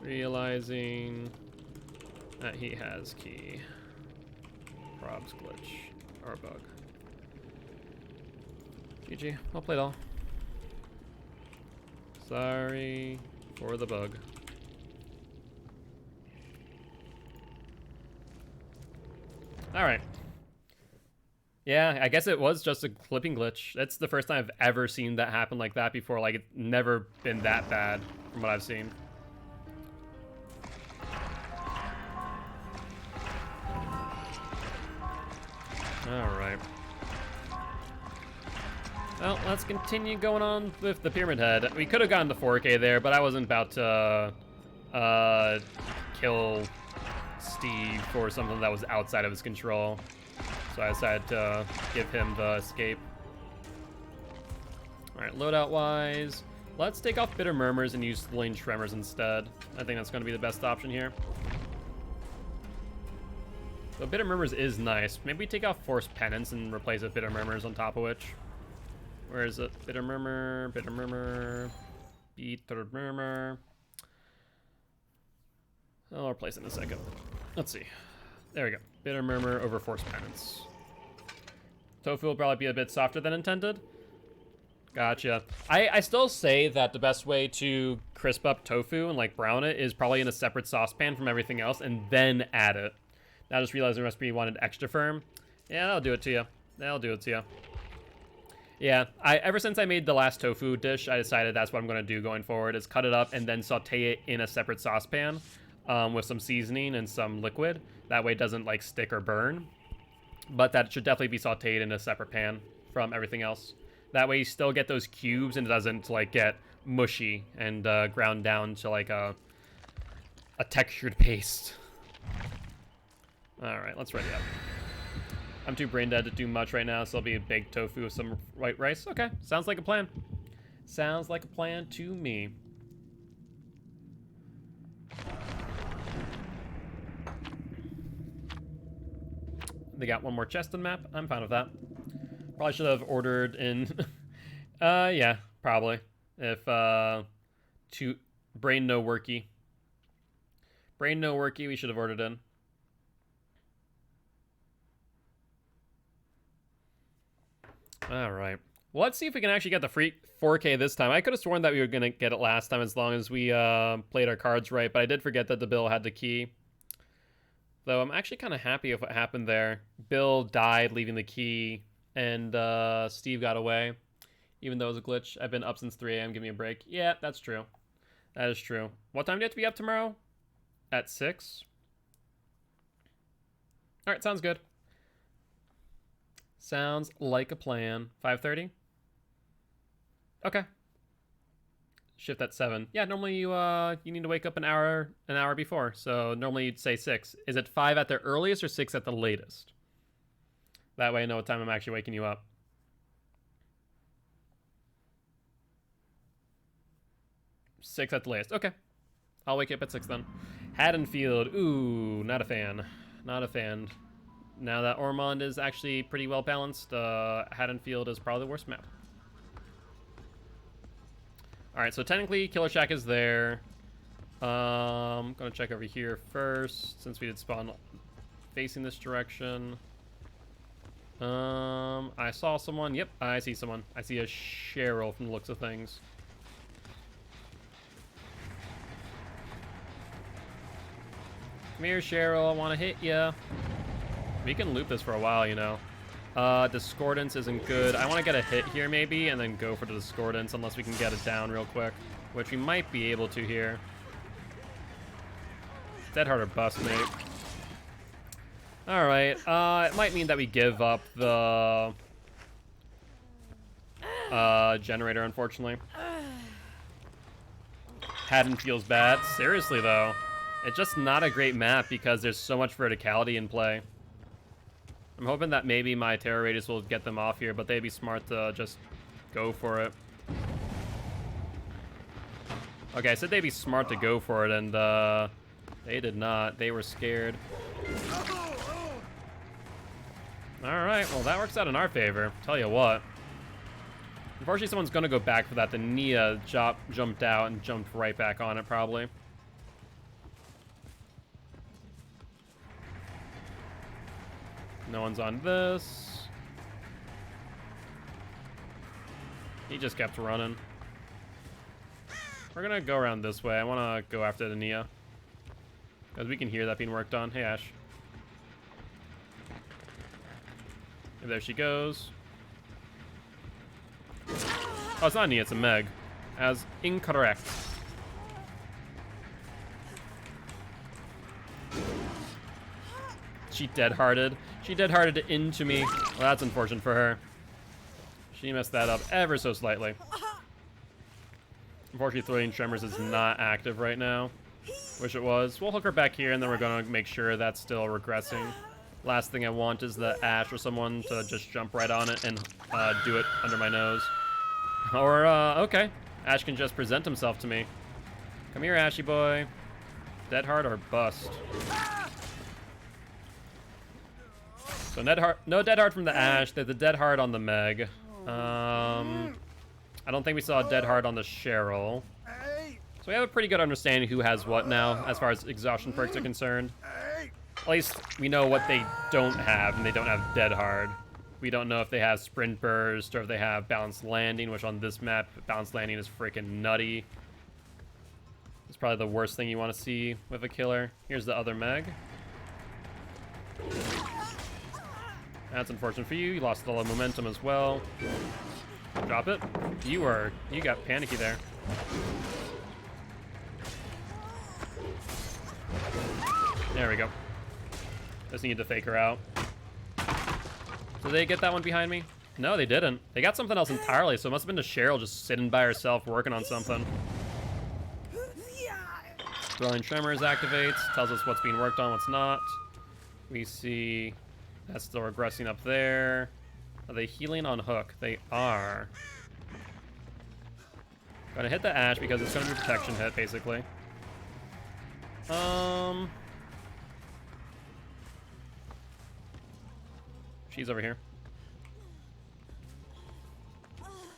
Speaker 1: Realizing that he has key. Probs glitch or bug. GG. Well played all. Sorry for the bug. Alright. Yeah, I guess it was just a clipping glitch. That's the first time I've ever seen that happen like that before. Like, it's never been that bad from what I've seen. Alright. Well, let's continue going on with the Pyramid Head. We could have gotten the 4K there, but I wasn't about to kill Steve for something that was outside of his control. So I decided to give him the escape. Alright, loadout-wise, let's take off Bitter Murmurs and use Lane Tremors instead. I think that's going to be the best option here. So Bitter Murmurs is nice. Maybe we take off Forced Penance and replace it with Bitter Murmurs on top of which. Where is it? Bitter Murmur, Bitter Murmur, Bitter Murmur. I'll replace it in a second. Let's see. There we go. Bitter Murmur over Forced Penance. Tofu will probably be a bit softer than intended. Gotcha. I still say that the best way to crisp up tofu and like brown it is probably in a separate saucepan from everything else and then add it. Now I just realized the recipe wanted extra firm. Yeah, that'll do it to you. That'll do it to you. Yeah, ever since I made the last tofu dish, I decided that's what I'm going to do going forward, is cut it up and then saute it in a separate saucepan with some seasoning and some liquid. That way it doesn't, like, stick or burn. But that should definitely be sauteed in a separate pan from everything else. That way you still get those cubes and it doesn't, like, get mushy and ground down to, like, a textured paste. Alright, let's ready up. I'm too brain dead to do much right now, so I'll be a baked tofu with some white rice. Okay, sounds like a plan. Sounds like a plan to me. They got one more chest on the map. I'm fine with that. Probably should have ordered in Yeah, probably. If, to brain no worky. Brain no worky, we should have ordered in. All right. Well, let's see if we can actually get the free 4K this time. I could have sworn that we were going to get it last time as long as we played our cards right, but I did forget that the bill had the key. Though I'm actually kind of happy with what happened there. Bill died leaving the key, and Steve got away. Even though it was a glitch. I've been up since 3 a.m. Give me a break. Yeah, that's true. That is true. What time do you have to be up tomorrow? At 6? Alright, sounds good. Sounds like a plan. 5:30? Okay. Shift at 7. Yeah, normally you need to wake up an hour before. So normally you'd say 6. Is it 5 at the earliest or 6 at the latest? That way I know what time I'm actually waking you up. Six at the latest. Okay. I'll wake you up at 6 then. Haddonfield. Ooh, not a fan. Not a fan. Now that Ormond is actually pretty well balanced, Haddonfield is probably the worst map. Alright, so technically Killer Shack is there. Gonna check over here first, since we did spawn facing this direction. I saw someone. Yep, I see someone. I see a Cheryl from the looks of things. Come here, Cheryl. I want to hit ya. We can loop this for a while, you know. Discordance isn't good. I want to get a hit here, maybe, and then go for the Discordance, unless we can get it down real quick, which we might be able to here. Dead hard or bust, mate. Alright, it might mean that we give up the generator, unfortunately. Haddon feels bad. Seriously, though. It's just not a great map because there's so much verticality in play. I'm hoping that maybe my terror radius will get them off here, but they'd be smart to just go for it. Okay, I said they'd be smart to go for it, and they did not. They were scared. Alright, well that works out in our favor. Tell you what. Unfortunately, someone's gonna go back for that. The Nia jumped out and jumped right back on it, probably. No one's on this. He just kept running. We're gonna go around this way. I wanna go after the Nia, because we can hear that being worked on. Hey, Ash. And there she goes. Oh, it's not Nia, it's a Meg. As incorrect. She dead-hearted. She dead-hearted into me. Well, that's unfortunate for her. She messed that up ever so slightly. Unfortunately, Throwing Tremors is not active right now. Wish it was. We'll hook her back here, and then we're going to make sure that's still regressing. Last thing I want is the Ash or someone to just jump right on it and do it under my nose. Or, okay. Ash can just present himself to me. Come here, Ashy boy. Dead hard or bust. So no dead hard from the Ash. There's a dead hard on the Meg. I don't think we saw a dead hard on the Cheryl. So we have a pretty good understanding who has what now, as far as exhaustion perks are concerned. At least we know what they don't have, and they don't have dead hard. We don't know if they have sprint burst or if they have balanced landing, which on this map, balanced landing is freaking nutty. It's probably the worst thing you want to see with a killer. Here's the other Meg. That's unfortunate for you. You lost a lot of momentum as well. Drop it. You got panicky there. There we go. Just need to fake her out. Did they get that one behind me? No, they didn't. They got something else entirely, so it must have been just Cheryl just sitting by herself working on something. Throwing Tremors activates, tells us what's being worked on, what's not. We see that's still regressing up there. Are they healing on hook? They are. Gonna hit the Ash because it's gonna be a protection hit, basically. She's over here.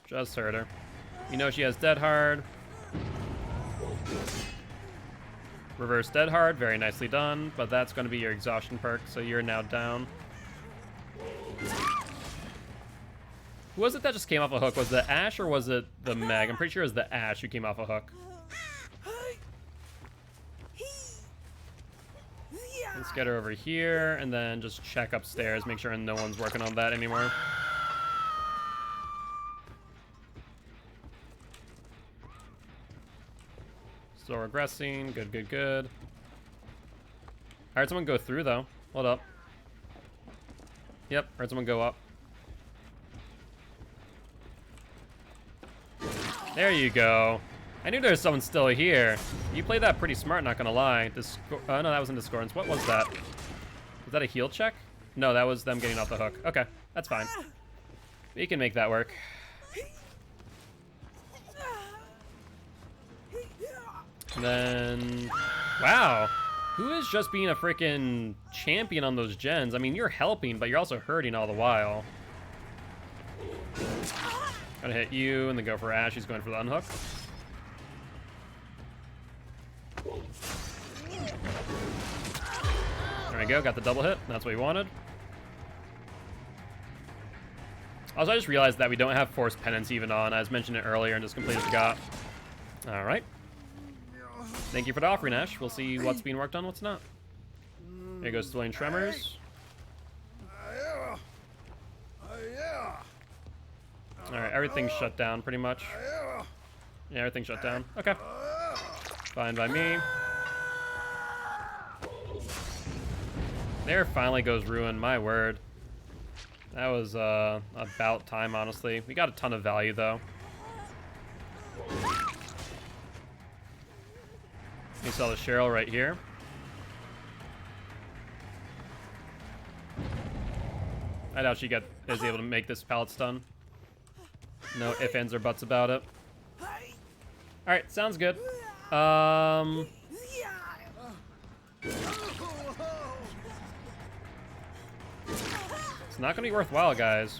Speaker 1: Just hurt her. You know she has dead hard. Reverse dead hard, very nicely done, but that's going to be your exhaustion perk, so you're now down. Who was it that just came off a hook? Was it Ash or was it the Meg? I'm pretty sure it was the Ash who came off a hook. Let's get her over here and then just check upstairs, make sure no one's working on that anymore. Still regressing. Good, good, good. I heard someone go through, though. Hold up. Yep, heard someone go up. There you go. I knew there was someone still here. You played that pretty smart, not gonna lie. Oh, no, that was in Discordance. What was that? Was that a heal check? No, that was them getting off the hook. Okay, that's fine. We can make that work. And then, wow, who is just being a freaking champion on those gens? I mean, you're helping, but you're also hurting all the while. Gonna hit you and then go for Ash. He's going for the unhook. There we go, got the double hit. That's what we wanted. Also, I just realized that we don't have Force Penance even on. I was mentioning it earlier and just completely forgot. All right. Thank you for the offering, Ash. We'll see what's being worked on, what's not. There goes Dwayne Tremors. Alright, everything's shut down pretty much. Yeah, everything's shut down. Okay. Fine by me. There finally goes Ruin, my word. That was about time, honestly. We got a ton of value, though. You saw the Cheryl right here. I doubt she is able to make this pallet stun. No ifs, ands, or buts about it. Alright, sounds good. It's not gonna be worthwhile, guys.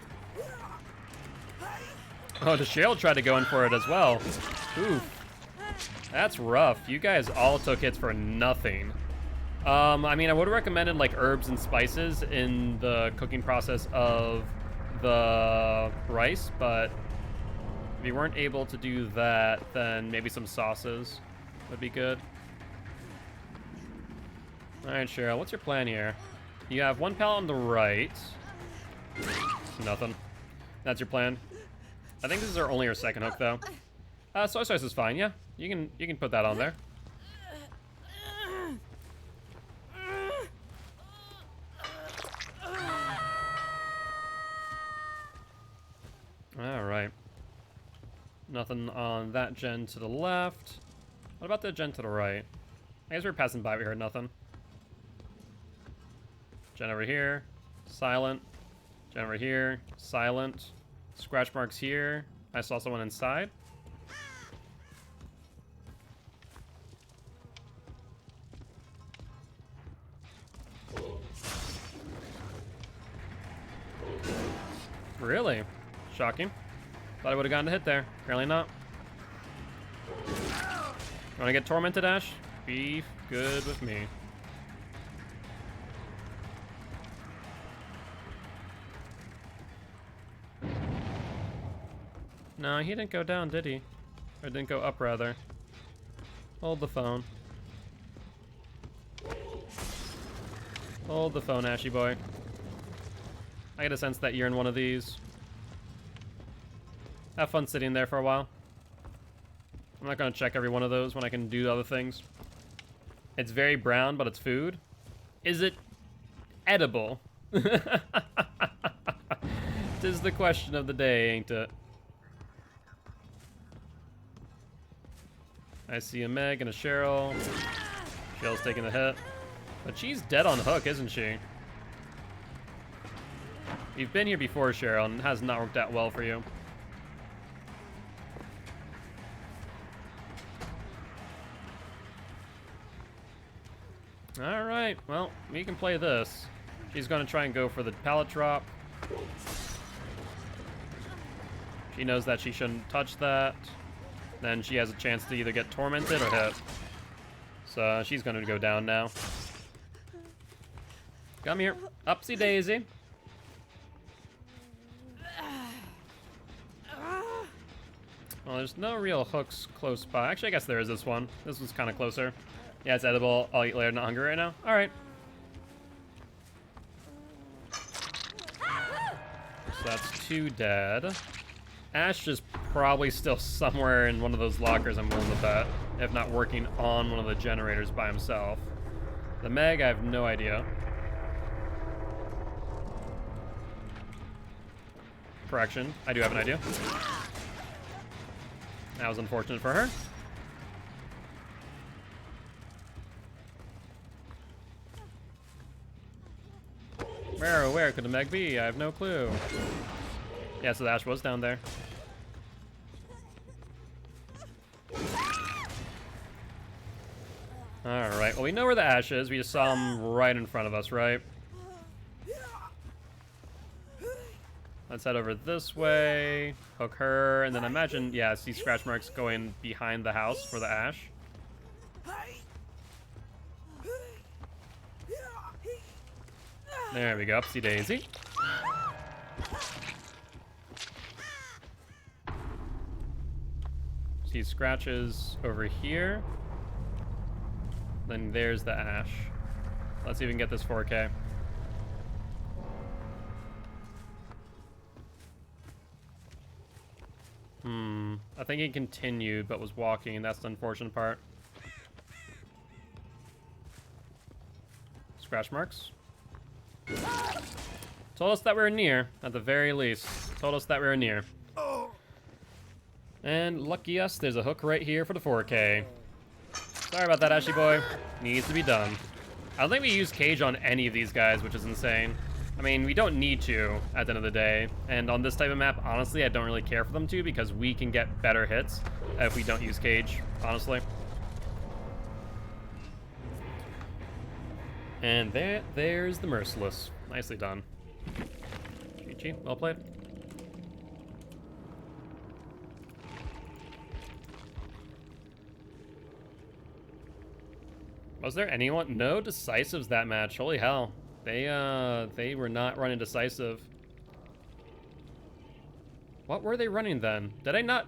Speaker 1: Oh, the Cheryl tried to go in for it as well. Oof. That's rough. You guys all took hits for nothing. I mean, I would have recommended like herbs and spices in the cooking process of the rice, but if you weren't able to do that, then maybe some sauces would be good. All right, Cheryl, what's your plan here? You have one pallet on the right. Nothing. That's your plan. I think this is only our second hook, though. Soy sauce is fine, yeah. You can put that on there. All right. Nothing on that gen to the left. What about the gen to the right? I guess we were passing by, we heard nothing. Gen over here, silent. Gen over here, silent. Scratch marks here. I saw someone inside. Really? Shocking. Thought I would have gotten a hit there. Apparently not. You want to get tormented, Ash? Be good with me. No, he didn't go down, did he? Or didn't go up, rather. Hold the phone. Hold the phone, Ashy boy. I get a sense that you're in one of these. Have fun sitting there for a while. I'm not going to check every one of those when I can do other things. It's very brown, but it's food. Is it edible? Tis the question of the day, ain't it? I see a Meg and a Cheryl. Cheryl's taking the hit. But she's dead on hook, isn't she? You've been here before, Cheryl, and it has not worked out well for you. Alright, well, we can play this. She's going to try and go for the pallet drop. She knows that she shouldn't touch that. Then she has a chance to either get tormented or hit. So she's going to go down now. Come here. Upsy daisy. Well, there's no real hooks close by. Actually, I guess there is this one. This was kind of closer. Yeah, it's edible. I'll eat later, not hungry right now. All right. So that's 2 dead. Ash is probably still somewhere in one of those lockers, I'm willing to bet, if not working on one of the generators by himself. The Meg, I have no idea. Correction, I do have an idea. That was unfortunate for her. Where could the Meg be? I have no clue. Yeah, so the Ash was down there. Alright, well we know where the Ash is. We just saw him right in front of us, right? Let's head over this way, hook her, and then imagine, yeah, see scratch marks going behind the house for the Ash. There we go, upsy daisy. See scratches over here. Then there's the Ash. Let's see if we can get this 4K. I think he continued, but was walking, and that's the unfortunate part. Scratch marks. Told us that we were near, at the very least. Told us that we were near. And lucky us, there's a hook right here for the 4K. Sorry about that, Ashy boy. Needs to be done. I don't think we use cage on any of these guys, which is insane. I mean, we don't need to at the end of the day. And on this type of map, honestly, I don't really care for them to because we can get better hits if we don't use cage, honestly. And there's the Merciless. Nicely done. GG, well played. Was there anyone? No decisives that match. Holy hell. They were not running decisive. What were they running then? Did I not...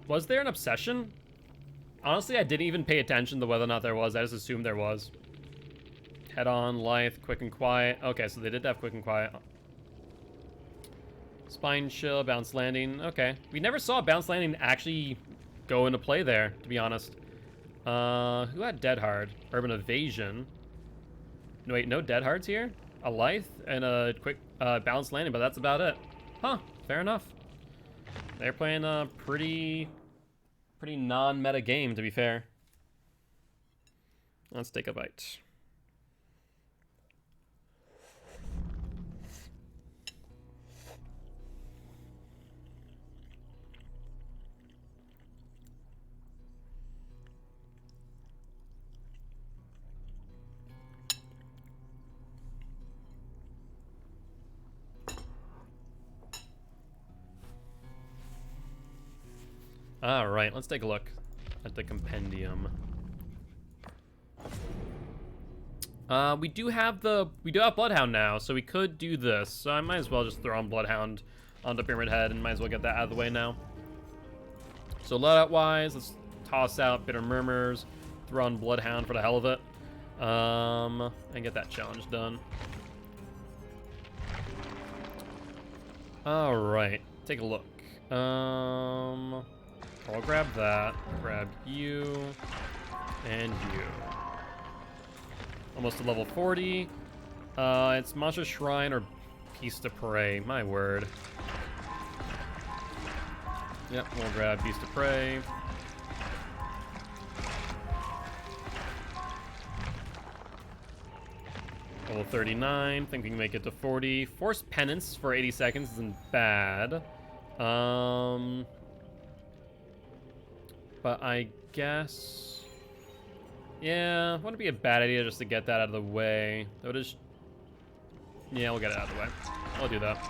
Speaker 1: Was there an obsession? Honestly, I didn't even pay attention to whether or not there was. I just assumed there was. Head on, lithe, quick and quiet. Okay, so they did have quick and quiet. Spine chill, bounce landing. Okay. We never saw bounce landing actually go into play there, to be honest. Who had Dead Hard? Urban Evasion. No, wait, no Dead Hards here? A lithe and a quick bounce landing, but that's about it. Huh, fair enough. They're playing a pretty non-meta game, to be fair. Let's take a bite. All right, let's take a look at the compendium. We do have Bloodhound now, so we could do this. So I might as well just throw on Bloodhound onto Pyramid Head and might as well get that out of the way now. So loadout wise, let's toss out Bitter Murmurs, throw on Bloodhound for the hell of it, and get that challenge done. All right, take a look. I'll grab that, grab you, and you. Almost to level 40. It's Monster Shrine or Beast of Prey, my word. Yep, we'll grab Beast of Prey. Level 39, think we can make it to 40. Forced Penance for 80 seconds isn't bad. But I guess... Yeah, wouldn't be a bad idea just to get that out of the way. That would just... Yeah, we'll get it out of the way. We'll do that.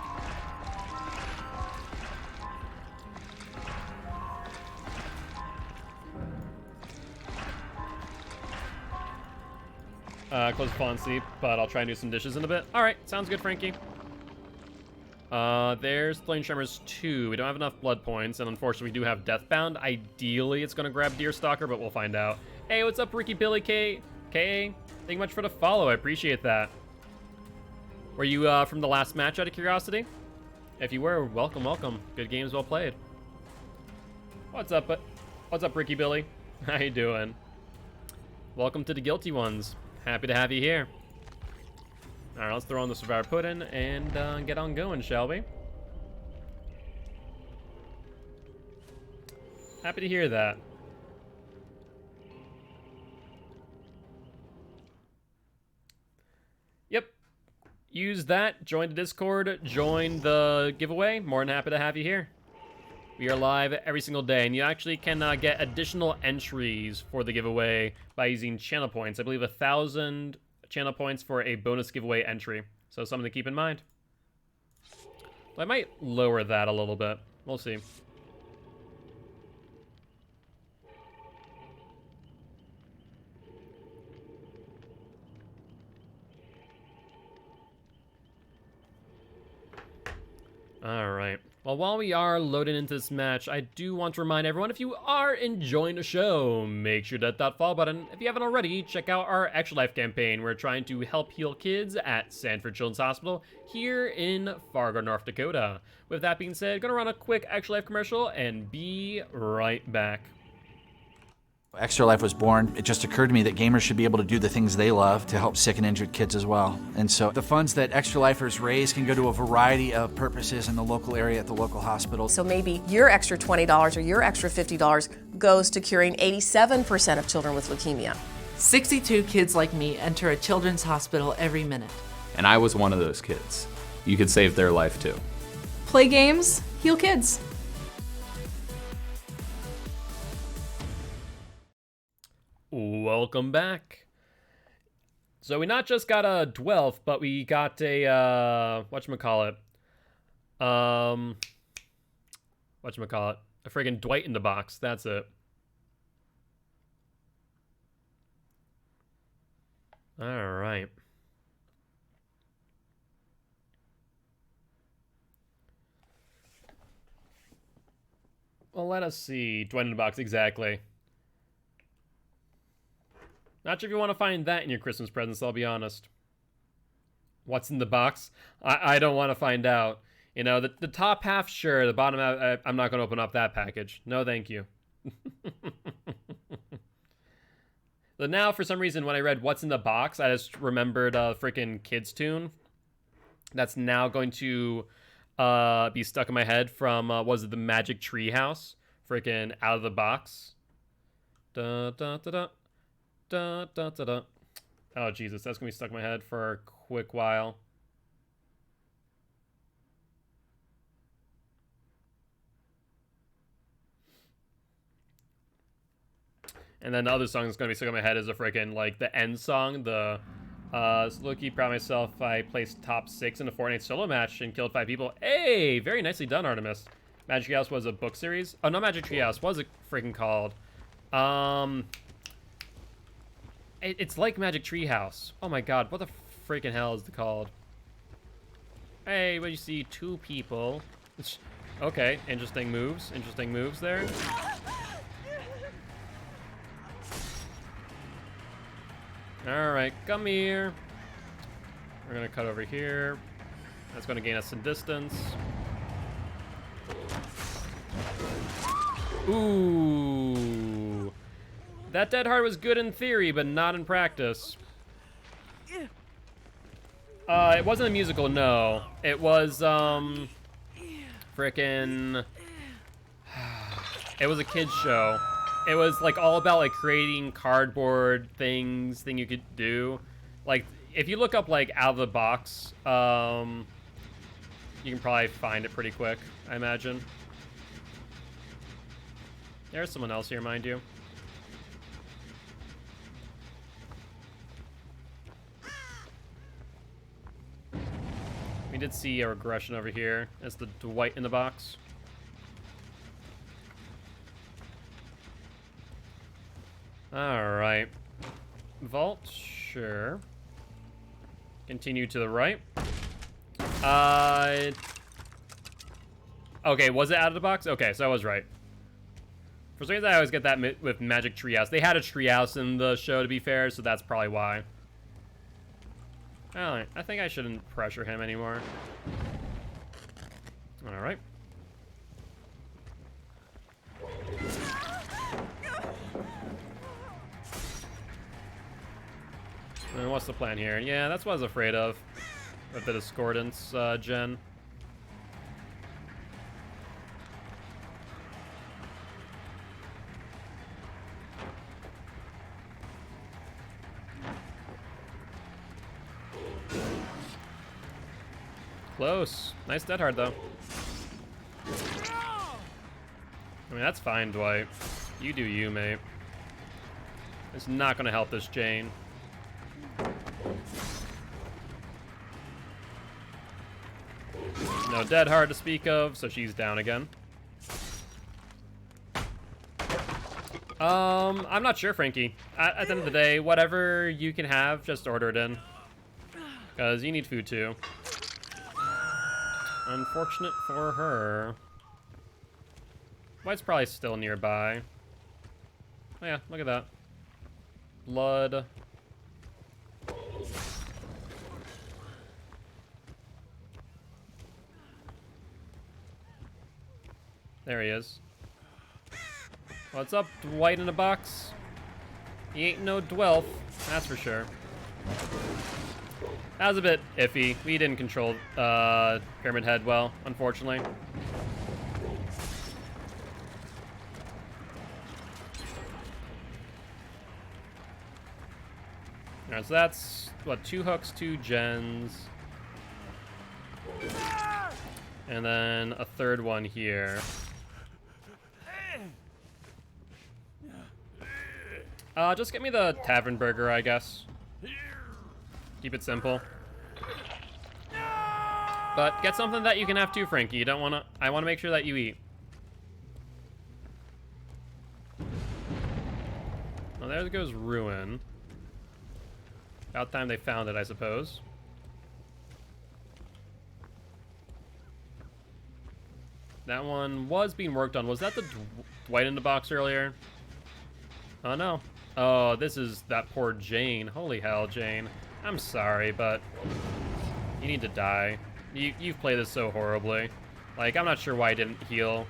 Speaker 1: Close to falling asleep, but I'll try and do some dishes in a bit. All right, sounds good, Frankie. There's Flame Tremors 2. We don't have enough blood points, and unfortunately we do have Deathbound. Ideally, it's going to grab Deerstalker, but we'll find out. Hey, what's up, Ricky Billy K? Thank you much for the follow. I appreciate that. Were you from the last match out of curiosity? If you were, welcome, welcome. Good games, well played. What's up, Ricky Billy? How you doing? Welcome to the Guilty Ones. Happy to have you here. All right, let's throw on the Survivor Pudding and get on going, shall we? Happy to hear that. Yep. Use that, join the Discord, join the giveaway. More than happy to have you here. We are live every single day, and you actually can get additional entries for the giveaway by using channel points. I believe 1,000 channel points for a bonus giveaway entry. So something to keep in mind. I might lower that a little bit. We'll see. All right. Well, while we are loading into this match, I do want to remind everyone, if you are enjoying the show, make sure to hit that follow button. If you haven't already, check out our Extra Life campaign. We're trying to help heal kids at Sanford Children's Hospital here in Fargo, North Dakota. With that being said, gonna run a quick Extra Life commercial and be right back.
Speaker 2: Extra Life was born. It just occurred to me that gamers should be able to do the things they love to help sick and injured kids as well. And so the funds that Extra Lifers raise can go to a variety of purposes in the local area at the local hospital.
Speaker 3: So maybe your extra $20 or your extra $50 goes to curing 87% of children with leukemia.
Speaker 4: 62 kids like me enter a children's hospital every minute.
Speaker 5: And I was one of those kids. You could save their life too.
Speaker 6: Play games, heal kids.
Speaker 1: Welcome back. So we not just got a Dwelf, but we got a whatchamacallit? A friggin' Dwight in the box. That's it. All right. Well, let us see. Dwight in the box, exactly. Not sure if you want to find that in your Christmas presents, I'll be honest. What's in the box? I don't want to find out. You know, the top half, sure. The bottom half, I'm not going to open up that package. No, thank you. But now, for some reason, when I read What's in the Box, I just remembered a freaking kids tune. That's now going to be stuck in my head from, was it the Magic Tree House? Freaking Out of the Box. Da-da-da-da. Da, da, da, da. Oh, Jesus, that's going to be stuck in my head for a quick while. And then the other song that's going to be stuck in my head is a freaking, like, the end song. The, Loki, proud of myself, I placed top 6 in a Fortnite solo match and killed 5 people. Hey, very nicely done, Artemis. Magic Treehouse was a book series. Oh, no, Magic Treehouse. What was it freaking called? It's like Magic Treehouse. Oh my god, what the freaking hell is it called? Hey, what do you see? 2 people. Okay, interesting moves. Interesting moves there. Alright, come here. We're gonna cut over here. That's gonna gain us some distance. Ooh. That Dead Hard was good in theory, but not in practice. It wasn't a musical, no. It was, frickin'... It was a kid's show. It was, like, all about, like, creating cardboard thing you could do. Like, if you look up, like, Out of the Box, you can probably find it pretty quick, I imagine. There's someone else here, mind you. We did see a regression over here. That's the Dwight in the box. Alright. Vault, sure. Continue to the right. Okay, was it out of the box? Okay, so I was right. For some reason, I always get that with Magic Treehouse. They had a treehouse in the show, to be fair, so that's probably why. Alright, I think I shouldn't pressure him anymore. Alright. And what's the plan here? Yeah, that's what I was afraid of. With the discordance gen. Close. Nice dead hard, though. I mean, that's fine, Dwight. You do you, mate. It's not gonna help this Jane. No dead hard to speak of, so she's down again. I'm not sure, Frankie. At the end of the day, whatever you can have, just order it in. Because you need food, too. Unfortunate for her. White's probably still nearby. Oh yeah, look at that. Blood. There he is. What's up, Dwight in a box? He ain't no Dwelf, that's for sure. That was a bit iffy. We didn't control Pyramid Head well, unfortunately. Alright, so that's, what, 2 hooks, 2 gens. And then a third one here. Just get me the tavern burger, I guess. Keep it simple. But get something that you can have too, Frankie. You don't wanna, I wanna make sure that you eat. Well, there goes Ruin. About time they found it, I suppose. That one was being worked on. Was that the Dwight in the box earlier? Oh, no. Oh, this is that poor Jane. Holy hell, Jane. I'm sorry, but you need to die. You've played this so horribly. Like, I'm not sure why I didn't heal.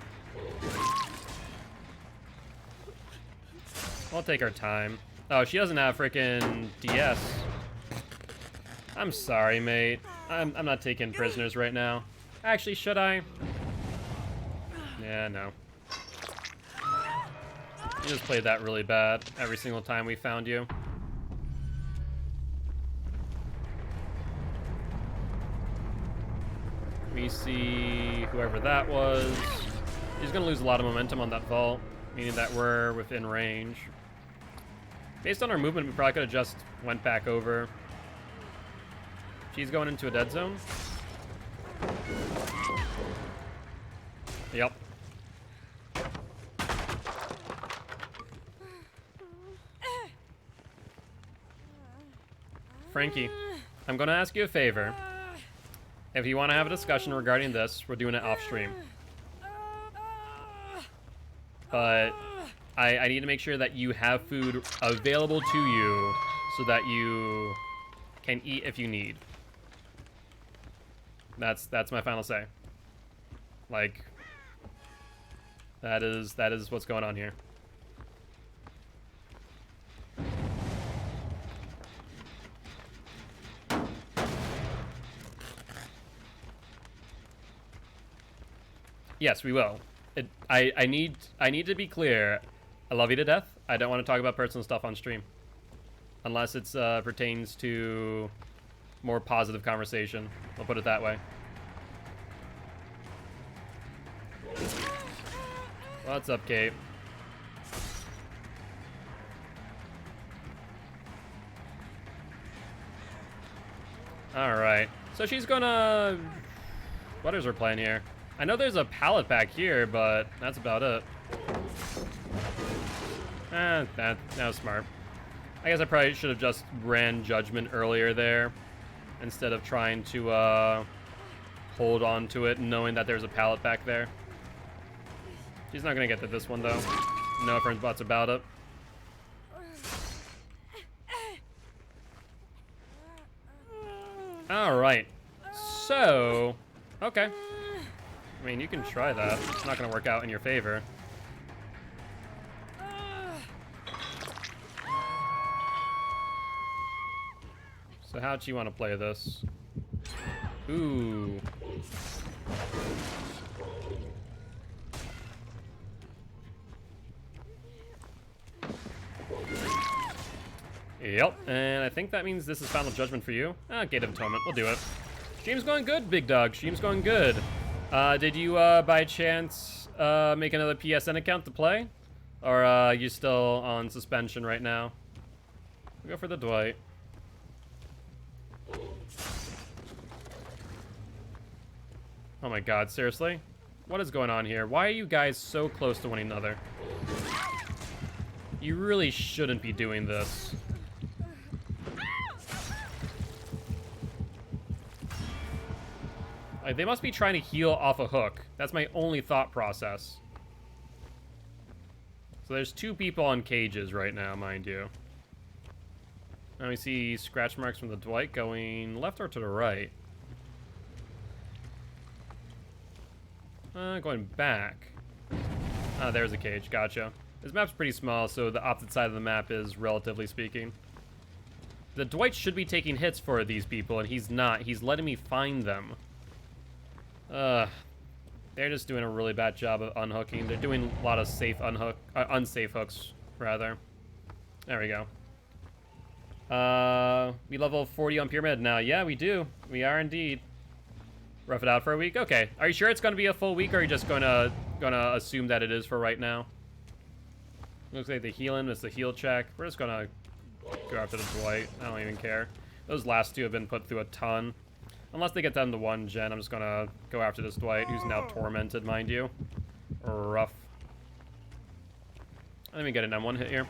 Speaker 1: We'll take our time. Oh, she doesn't have frickin' DS. I'm sorry, mate. I'm not taking prisoners right now. Actually, should I? Yeah, no. You just played that really bad every single time we found you. We see whoever that was. He's gonna lose a lot of momentum on that vault, meaning that we're within range. Based on our movement, we probably could have just went back over. She's going into a dead zone. Yep. Frankie, I'm gonna ask you a favor. If you want to have a discussion regarding this, we're doing it off stream. But I need to make sure that you have food available to you so that you can eat if you need. That's my final say. Like, that is what's going on here. Yes, we will. I need to be clear. I love you to death. I don't want to talk about personal stuff on stream, unless it pertains to more positive conversation. I'll put it that way. What's up, Kate? All right. So she's gonna. What is her plan here? I know there's a pallet back here, but that's about it. That was smart. I guess I probably should have just ran Judgment earlier there instead of trying to hold on to it knowing that there's a pallet back there. She's not going to get to this one, though. No friends buts about it. Alright. So... Okay. I mean, you can try that. It's not going to work out in your favor. So how'd you want to play this? Ooh. Yep, and I think that means this is Final Judgment for you. Gate of Atonement, we'll do it. Stream's going good, big dog. Stream's going good. Did you, by chance, make another PSN account to play? Or, you still on suspension right now? We'll go for the Dwight. Oh my god, seriously? What is going on here? Why are you guys so close to one another? You really shouldn't be doing this. Like, they must be trying to heal off a hook. That's my only thought process. So there's 2 people on cages right now, mind you. Now we see scratch marks from the Dwight going left or to the right. Going back. There's a cage, gotcha. This map's pretty small, so the opposite side of the map is relatively speaking. The Dwight should be taking hits for these people, and he's not. He's letting me find them. They're just doing a really bad job of unhooking. They're doing a lot of safe unsafe hooks, rather. There we go. We level 40 on Pyramid now. Yeah, we do. We are indeed. Rough it out for a week? Okay. Are you sure it's going to be a full week, or are you just gonna assume that it is for right now? Looks like the healing is the heal check. We're just gonna go after the Dwight. I don't even care. Those last 2 have been put through a ton. Unless they get down to 1 gen, I'm just gonna go after this Dwight, who's now tormented, mind you. Rough. Let me get an M1 hit here.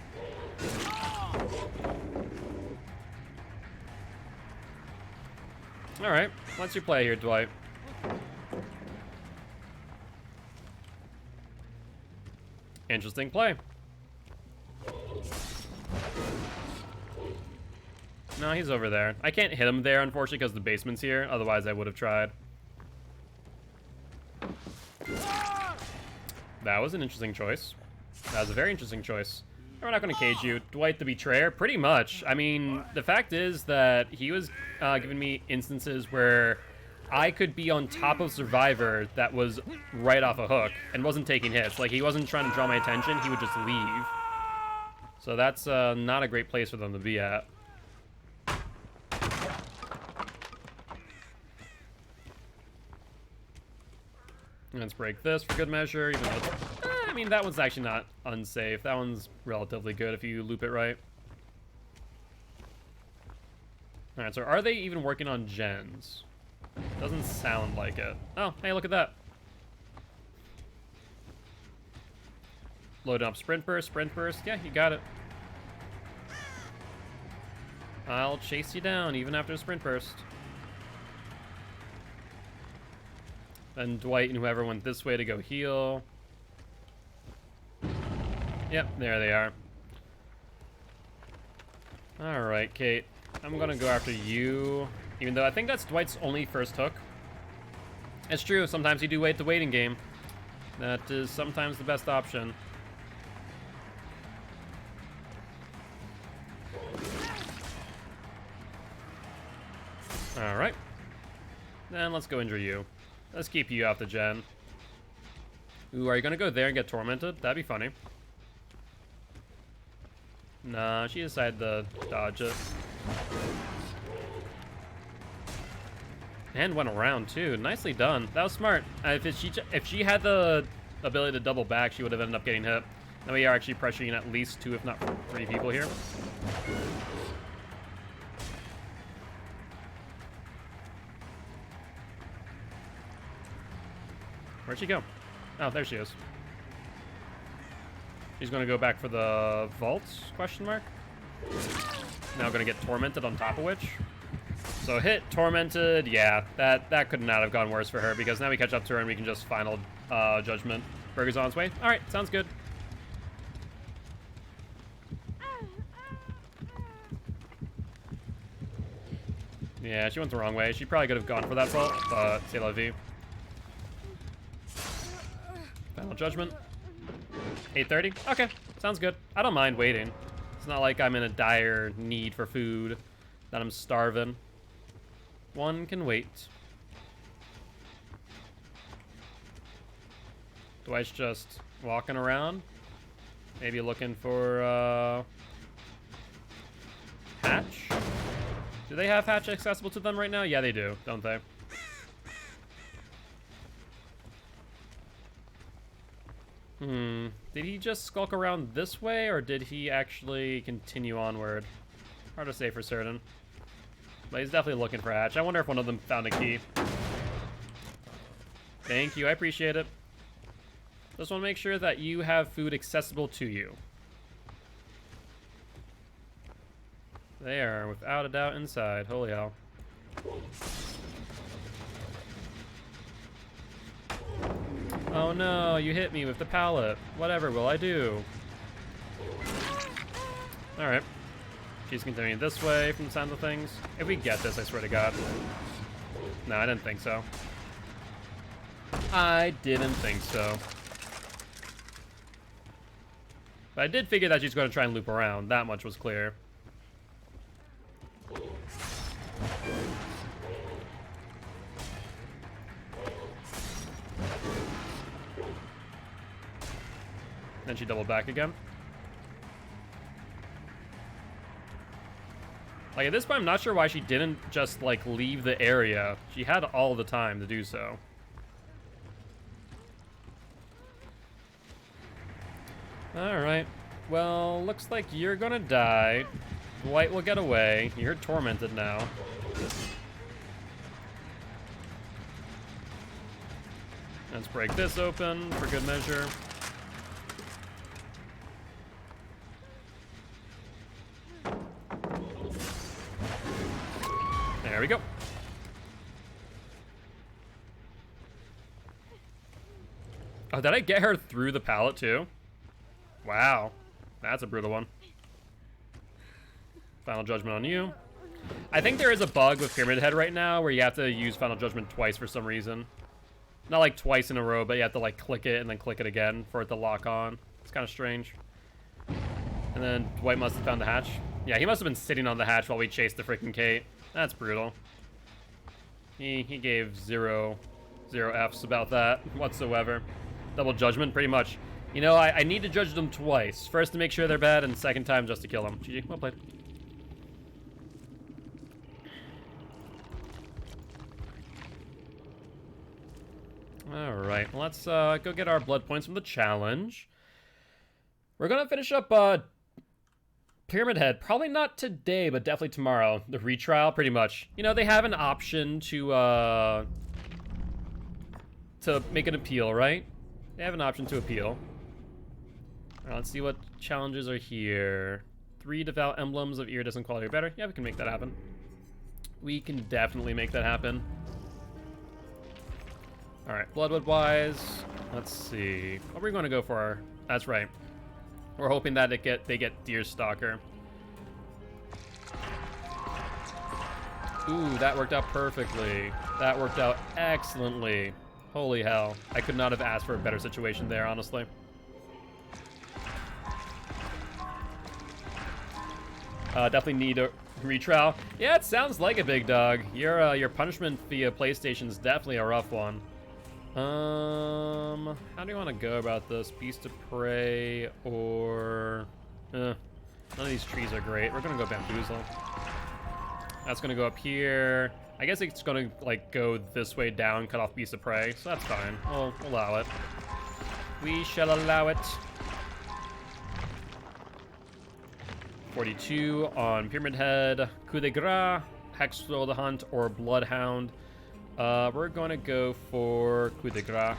Speaker 1: Alright, what's your play here, Dwight? Interesting play. No, he's over there. I can't hit him there, unfortunately, because the basement's here. Otherwise, I would have tried. That was an interesting choice. That was a very interesting choice. We're not going to cage you. Dwight the Betrayer? Pretty much. I mean, the fact is that he was giving me instances where I could be on top of Survivor that was right off a hook and wasn't taking hits. Like, he wasn't trying to draw my attention. He would just leave. So that's not a great place for them to be at. Let's break this for good measure, even though I mean, that one's actually not unsafe. That one's relatively good if you loop it right. Alright, so are they even working on gens? Doesn't sound like it. Oh, hey, look at that. Loading up sprint burst. Yeah, you got it. I'll chase you down even after sprint burst. Then Dwight and whoever went this way to go heal. Yep, there they are. Alright, Kate. I'm gonna go after you. Even though I think that's Dwight's only first hook. It's true, sometimes you do wait the waiting game. That is sometimes the best option. Alright. Then let's go injure you. Let's keep you off the gen. Ooh, are you gonna go there and get tormented? That'd be funny. Nah, she decided to dodge it. And went around too. Nicely done. That was smart. If she had the ability to double back, she would have ended up getting hit. Now we are actually pressuring at least 2, if not 3 people here. Where'd she go? Oh, there she is. She's gonna go back for the vaults? Question mark. now gonna get tormented on top of which. So hit, tormented, yeah, that could not have gone worse for her because now we catch up to her and we can just final judgment. Burger's on its way. All right, sounds good. Yeah, she went the wrong way. She probably could have gone for that vault, but c'est la vie. Final judgment. 8:30. Okay, sounds good. I don't mind waiting. It's not like I'm in a dire need for food, that I'm starving. One can wait. Dwight's just walking around, maybe looking for hatch. Do they have hatch accessible to them right now? Yeah, they do, don't they? Did he just skulk around this way, or did he actually continue onward? Hard to say for certain. But he's definitely looking for hatch. I wonder if one of them found a key. Thank you, I appreciate it. Just want to make sure that you have food accessible to you. They are, without a doubt, inside. Holy hell. Oh no, you hit me with the pallet. Whatever will I do? Alright. She's continuing this way from the sound of things. If we get this, I swear to God. No, I didn't think so. I didn't think so. But I did figure that she's going to try and loop around. That much was clear. Then she doubled back again. Like, at this point, I'm not sure why she didn't just, like, leave the area. She had all the time to do so. Alright. Well, looks like you're gonna die. Dwight will get away. You're tormented now. Let's break this open for good measure. There we go. Oh, did I get her through the pallet too? Wow. That's a brutal one. Final Judgment on you. I think there is a bug with Pyramid Head right now where you have to use Final Judgment twice for some reason. Not like twice in a row, but you have to like click it and then click it again for it to lock on. It's kind of strange. And then Dwight must have found the hatch. Yeah, he must have been sitting on the hatch while we chased the freaking Kate. That's brutal. He gave zero Fs about that whatsoever. Double judgment, pretty much. You know, I need to judge them twice. First to make sure they're bad, and second time just to kill them. GG, well played. Alright, let's go get our blood points from the challenge. We're gonna finish up Pyramid Head. Probably not today, but definitely tomorrow. The retrial, pretty much. You know, they have an option to make an appeal, right? They have an option to appeal. Alright, let's see what challenges are here. 3 devout emblems of iridescent quality or better. Yeah, we can make that happen. We can definitely make that happen. Alright, Bloodwood-wise, let's see. What are we going to go for? That's right. We're hoping that they get Deerstalker. Ooh, that worked out perfectly. That worked out excellently. Holy hell. I could not have asked for a better situation there, honestly. Definitely need a retrial. Yeah, it sounds like a big dog. Your punishment via PlayStation is definitely a rough one. How do you want to go about this? Beast of Prey or... none of these trees are great. We're gonna go Bamboozle. That's gonna go up here. I guess it's gonna like go this way down, cut off Beast of Prey, so that's fine. We'll allow it. We shall allow it. 42 on Pyramid Head, Coup de Grace, Hexflow the Hunt, or Bloodhound. We're gonna go for Coup de Grace.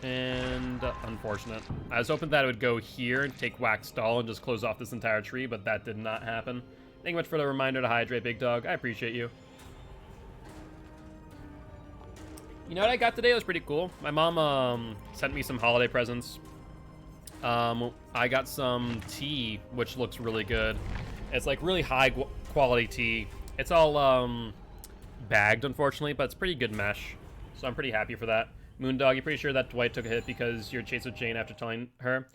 Speaker 1: And unfortunate. I was hoping that it would go here and take Wax Stall and just close off this entire tree, but that did not happen. Thank you much for the reminder to hydrate, big dog. I appreciate you. You know what I got today? It was pretty cool. My mom sent me some holiday presents. I got some tea, which looks really good. It's like really high quality tea. It's all bagged, unfortunately, but it's pretty good mesh. So I'm pretty happy for that. Moondog, you pretty sure that Dwight took a hit because you're chased with Jane after telling her?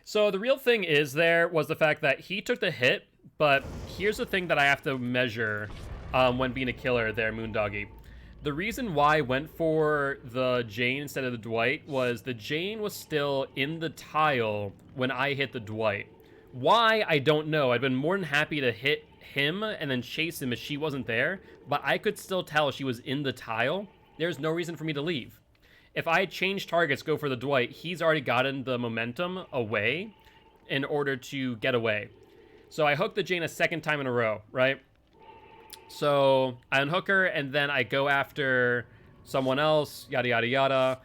Speaker 1: So the real thing was the fact that he took the hit, but here's the thing that I have to measure when being a killer there, Moondoggy. The reason why I went for the Jane instead of the Dwight was the Jane was still in the tile when I hit the Dwight. Why, I don't know. I'd been more than happy to hit him and then chase him if she wasn't there, but I could still tell she was in the tile. There's no reason for me to leave. If I change targets, go for the Dwight, he's already gotten the momentum away in order to get away. So I hooked the Jane a second time in a row, right? So I unhook her, and then I go after someone else, yada, yada, yada,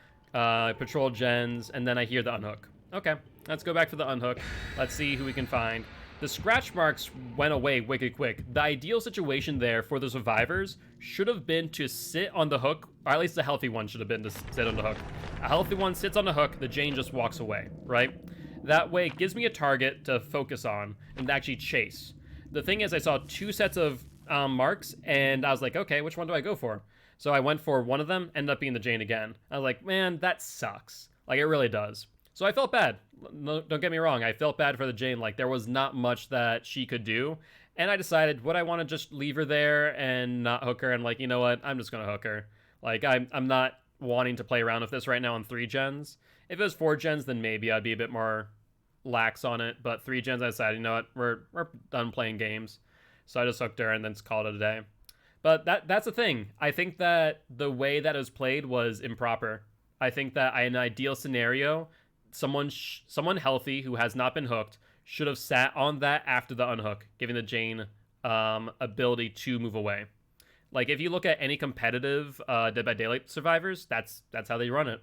Speaker 1: patrol gens, and then I hear the unhook. Okay, let's go back for the unhook. Let's see who we can find. The scratch marks went away wicked quick. The ideal situation there for the survivors should have been to sit on the hook, or at least the healthy one should have been to sit on the hook. A healthy one sits on the hook, the Jane just walks away, right? That way it gives me a target to focus on and actually chase. The thing is, I saw two sets of marks, and I was like, okay, which one do I go for? So I went for one of them, ended up being the Jane again. I was like, man, that sucks. Like, it really does. So I felt bad. No, don't get me wrong. I felt bad for the Jane. Like, there was not much that she could do. And I decided, would I want to just leave her there and not hook her? And like, you know what? I'm just going to hook her. Like, I'm not wanting to play around with this right now on 3 gens. If it was 4 gens, then maybe I'd be a bit more lax on it. But 3 gens, I decided, you know what? We're done playing games. So I just hooked her and then just called it a day. But that's the thing. I think that the way that it was played was improper. I think that in an ideal scenario, someone healthy who has not been hooked should have sat on that after the unhook, giving the Jane ability to move away. Like, if you look at any competitive Dead by Daylight survivors, that's how they run it.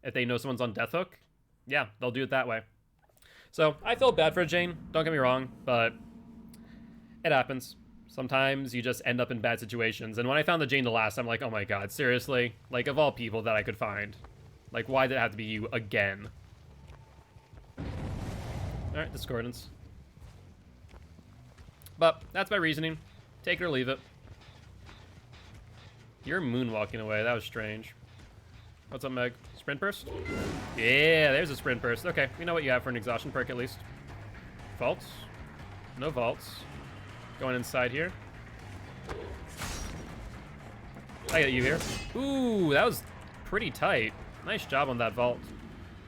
Speaker 1: If they know someone's on death hook, yeah, they'll do it that way. So I feel bad for Jane, don't get me wrong, but it happens. Sometimes you just end up in bad situations. And when I found the Jane the last time, I'm like, oh my god, seriously? Like, of all people that I could find. Like, why did it have to be you again? Alright, discordance. But that's my reasoning. Take it or leave it. You're moonwalking away. That was strange. What's up, Meg? Sprint burst? Yeah, there's a sprint burst. Okay, we know what you have for an exhaustion perk at least. Vaults? No vaults. Going inside here. I got you here. Ooh, that was pretty tight. Nice job on that vault.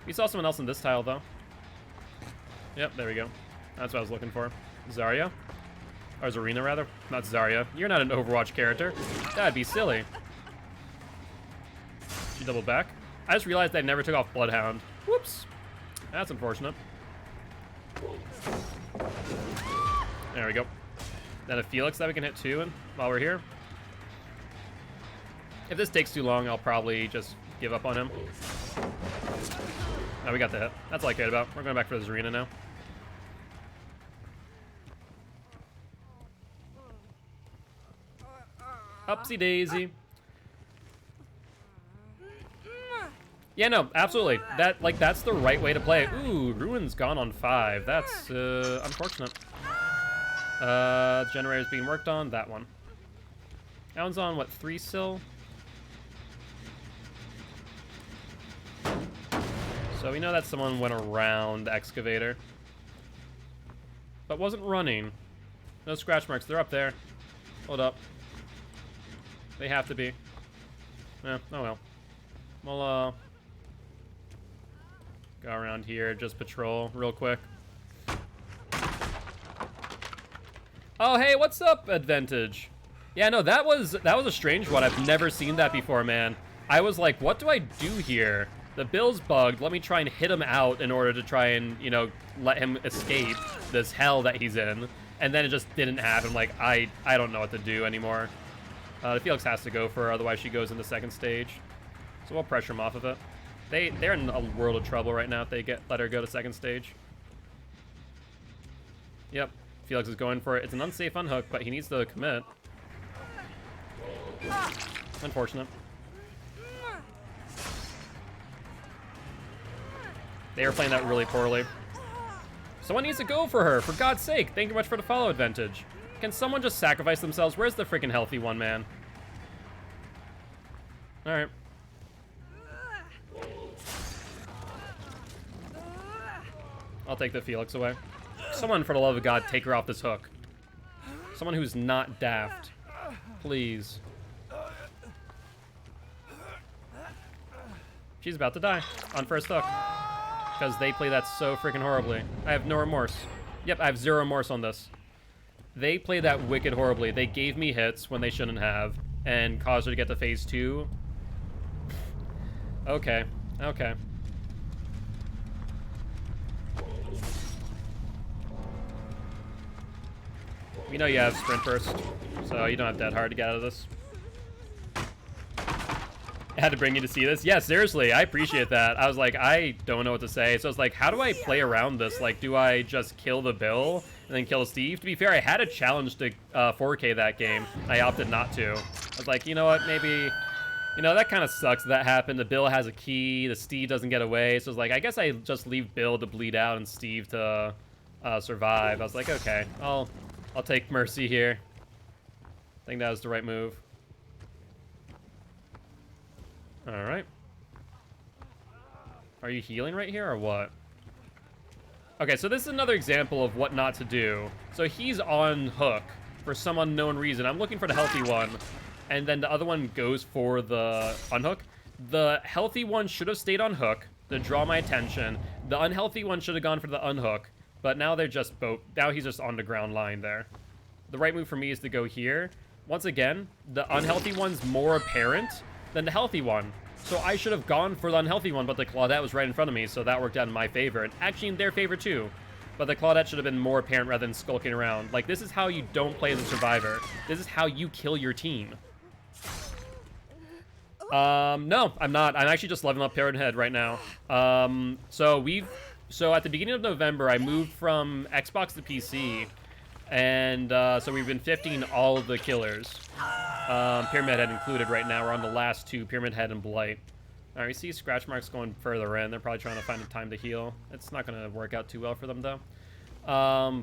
Speaker 1: We saw someone else in this tile, though. Yep, there we go. That's what I was looking for. Zarya? Or Zarina, rather. Not Zarya. You're not an Overwatch character. That'd be silly. She doubled back. I just realized I never took off Bloodhound. Whoops. That's unfortunate. There we go. Then a Felix that we can hit too, and while we're here. If this takes too long, I'll probably just give up on him. Oh, we got the hit. That's all I cared about. We're going back for this arena now. Upsy daisy. Yeah, no, absolutely. That's the right way to play. Ooh, Ruin's gone on 5. That's unfortunate. Generator's being worked on. That one. That one's on, what, 3 still? So we know that someone went around the excavator. But wasn't running. No scratch marks. They're up there. Hold up. They have to be. Oh well. We'll, go around here, just patrol real quick. Oh, hey, what's up, Advantage? Yeah, no, that was a strange one. I've never seen that before, man. I was like, what do I do here? The bill's bugged. Let me try and hit him out in order to try and, you know, let him escape this hell that he's in. And then it just didn't happen. Like, I don't know what to do anymore. The Felix has to go for her, otherwise she goes into second stage. So we'll pressure him off of it. They're in a world of trouble right now if they let her go to second stage. Yep, Felix is going for it. It's an unsafe unhook, but he needs to commit. Unfortunate. They are playing that really poorly. Someone needs to go for her, for God's sake. Thank you much for the follow advantage. Can someone just sacrifice themselves? Where's the freaking healthy one, man? All right. I'll take the Felix away. Someone, for the love of God, take her off this hook. Someone who's not daft. Please. She's about to die on first hook. Because they play that so freaking horribly. I have no remorse. Yep, I have zero remorse on this. They play that wicked horribly. They gave me hits when they shouldn't have and caused her to get to phase 2. Okay, okay. We know you have sprint burst, so you don't have dead hard to get out of this. I had to bring you to see this. Yeah, seriously, I appreciate that. I was like, I don't know what to say. So I was like, how do I play around this? Like, do I just kill the Bill and then kill Steve? To be fair, I had a challenge to 4K that game. I opted not to. I was like, you know what, maybe... You know, that kind of sucks that happened. The Bill has a key, the Steve doesn't get away. So I was like, I guess I just leave Bill to bleed out and Steve to survive. I was like, okay, I'll take mercy here. I think that was the right move. All right. Are you healing right here or what? Okay, so this is another example of what not to do. So he's on hook for some unknown reason. I'm looking for the healthy one. And then the other one goes for the unhook. The healthy one should have stayed on hook to draw my attention. The unhealthy one should have gone for the unhook. But now they're just both... Now he's just on the ground line there. The right move for me is to go here. Once again, the unhealthy one's more apparent than the healthy one. So I should have gone for the unhealthy one, but the Claudette was right in front of me, so that worked out in my favor. And actually in their favor too. But the Claudette should have been more apparent rather than skulking around. Like, this is how you don't play as a survivor. This is how you kill your team. No, I'm not. I'm actually just leveling up Parrot Head right now. So at the beginning of November, I moved from Xbox to PC. And so we've been 50ing all of the killers. Pyramid Head included right now. We're on the last 2, Pyramid Head and Blight. Alright, we see scratch marks going further in. They're probably trying to find a time to heal. It's not going to work out too well for them, though.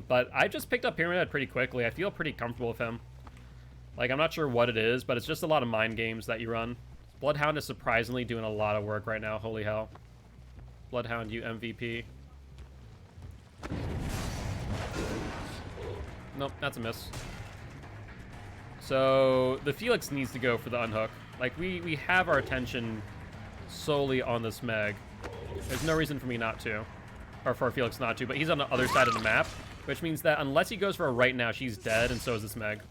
Speaker 1: But I just picked up Pyramid Head pretty quickly. I feel pretty comfortable with him. Like, I'm not sure what it is, but it's just a lot of mind games that you run. Bloodhound is surprisingly doing a lot of work right now. Holy hell. Bloodhound, you MVP. Nope, that's a miss. So the Felix needs to go for the unhook. Like, we have our attention solely on this Meg. There's no reason for me not to. Or for Felix not to, but he's on the other side of the map. Which means that unless he goes for a right now, she's dead, and so is this Meg.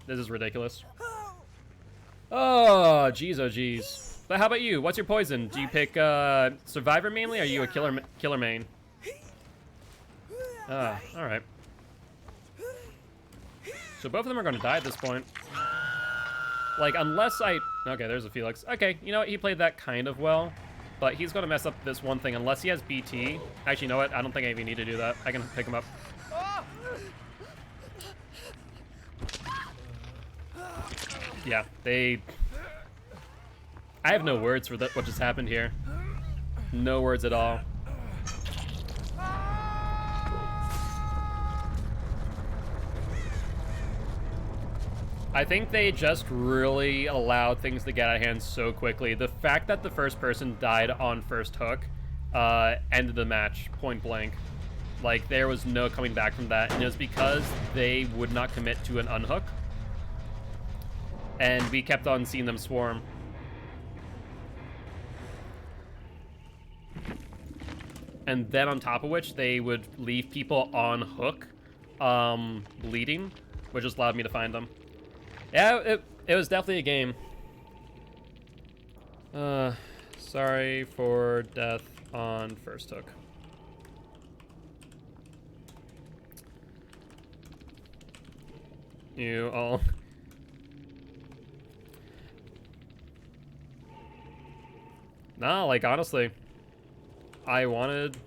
Speaker 1: This is ridiculous. Oh, jeez, oh, jeez. But how about you? What's your poison? Do you pick Survivor mainly, or are you a killer main? Alright. So both of them are going to die at this point. Like, unless I... Okay, there's a Felix. Okay, you know what? He played that kind of well. But he's going to mess up this one thing unless he has BT. Actually, you know what? I don't think I even need to do that. I can pick him up. Yeah, they... I have no words for what just happened here. No words at all. I think they just really allowed things to get out of hand so quickly. The fact that the first person died on first hook ended the match, point blank. Like, there was no coming back from that, and it was because they would not commit to an unhook. And we kept on seeing them swarm. And then on top of which, they would leave people on hook, bleeding, which just allowed me to find them. Yeah, it was definitely a game. Sorry for death on first hook. You all... Nah, like, honestly, I wanted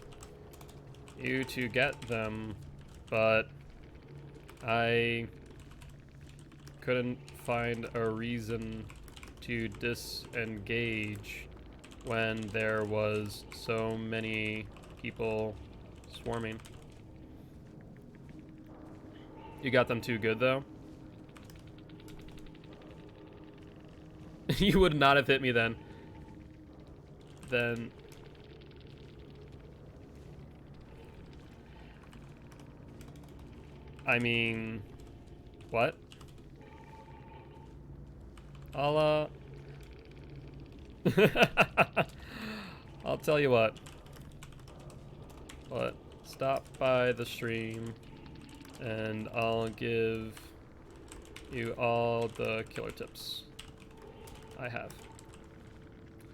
Speaker 1: you to get them, but I couldn't find a reason to disengage when there was so many people swarming. You got them too good, though? You would not have hit me then. Then... I mean... What? I'll tell you what. But stop by the stream and I'll give you all the killer tips I have.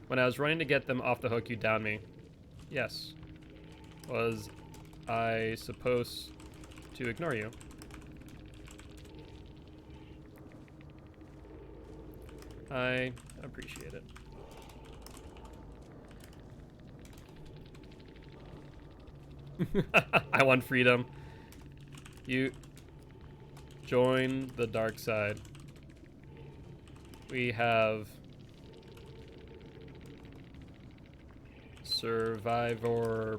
Speaker 1: When I was running to get them off the hook, you downed me. Yes. Was I supposed to ignore you? I appreciate it. I want freedom. You join the dark side. We have Survivor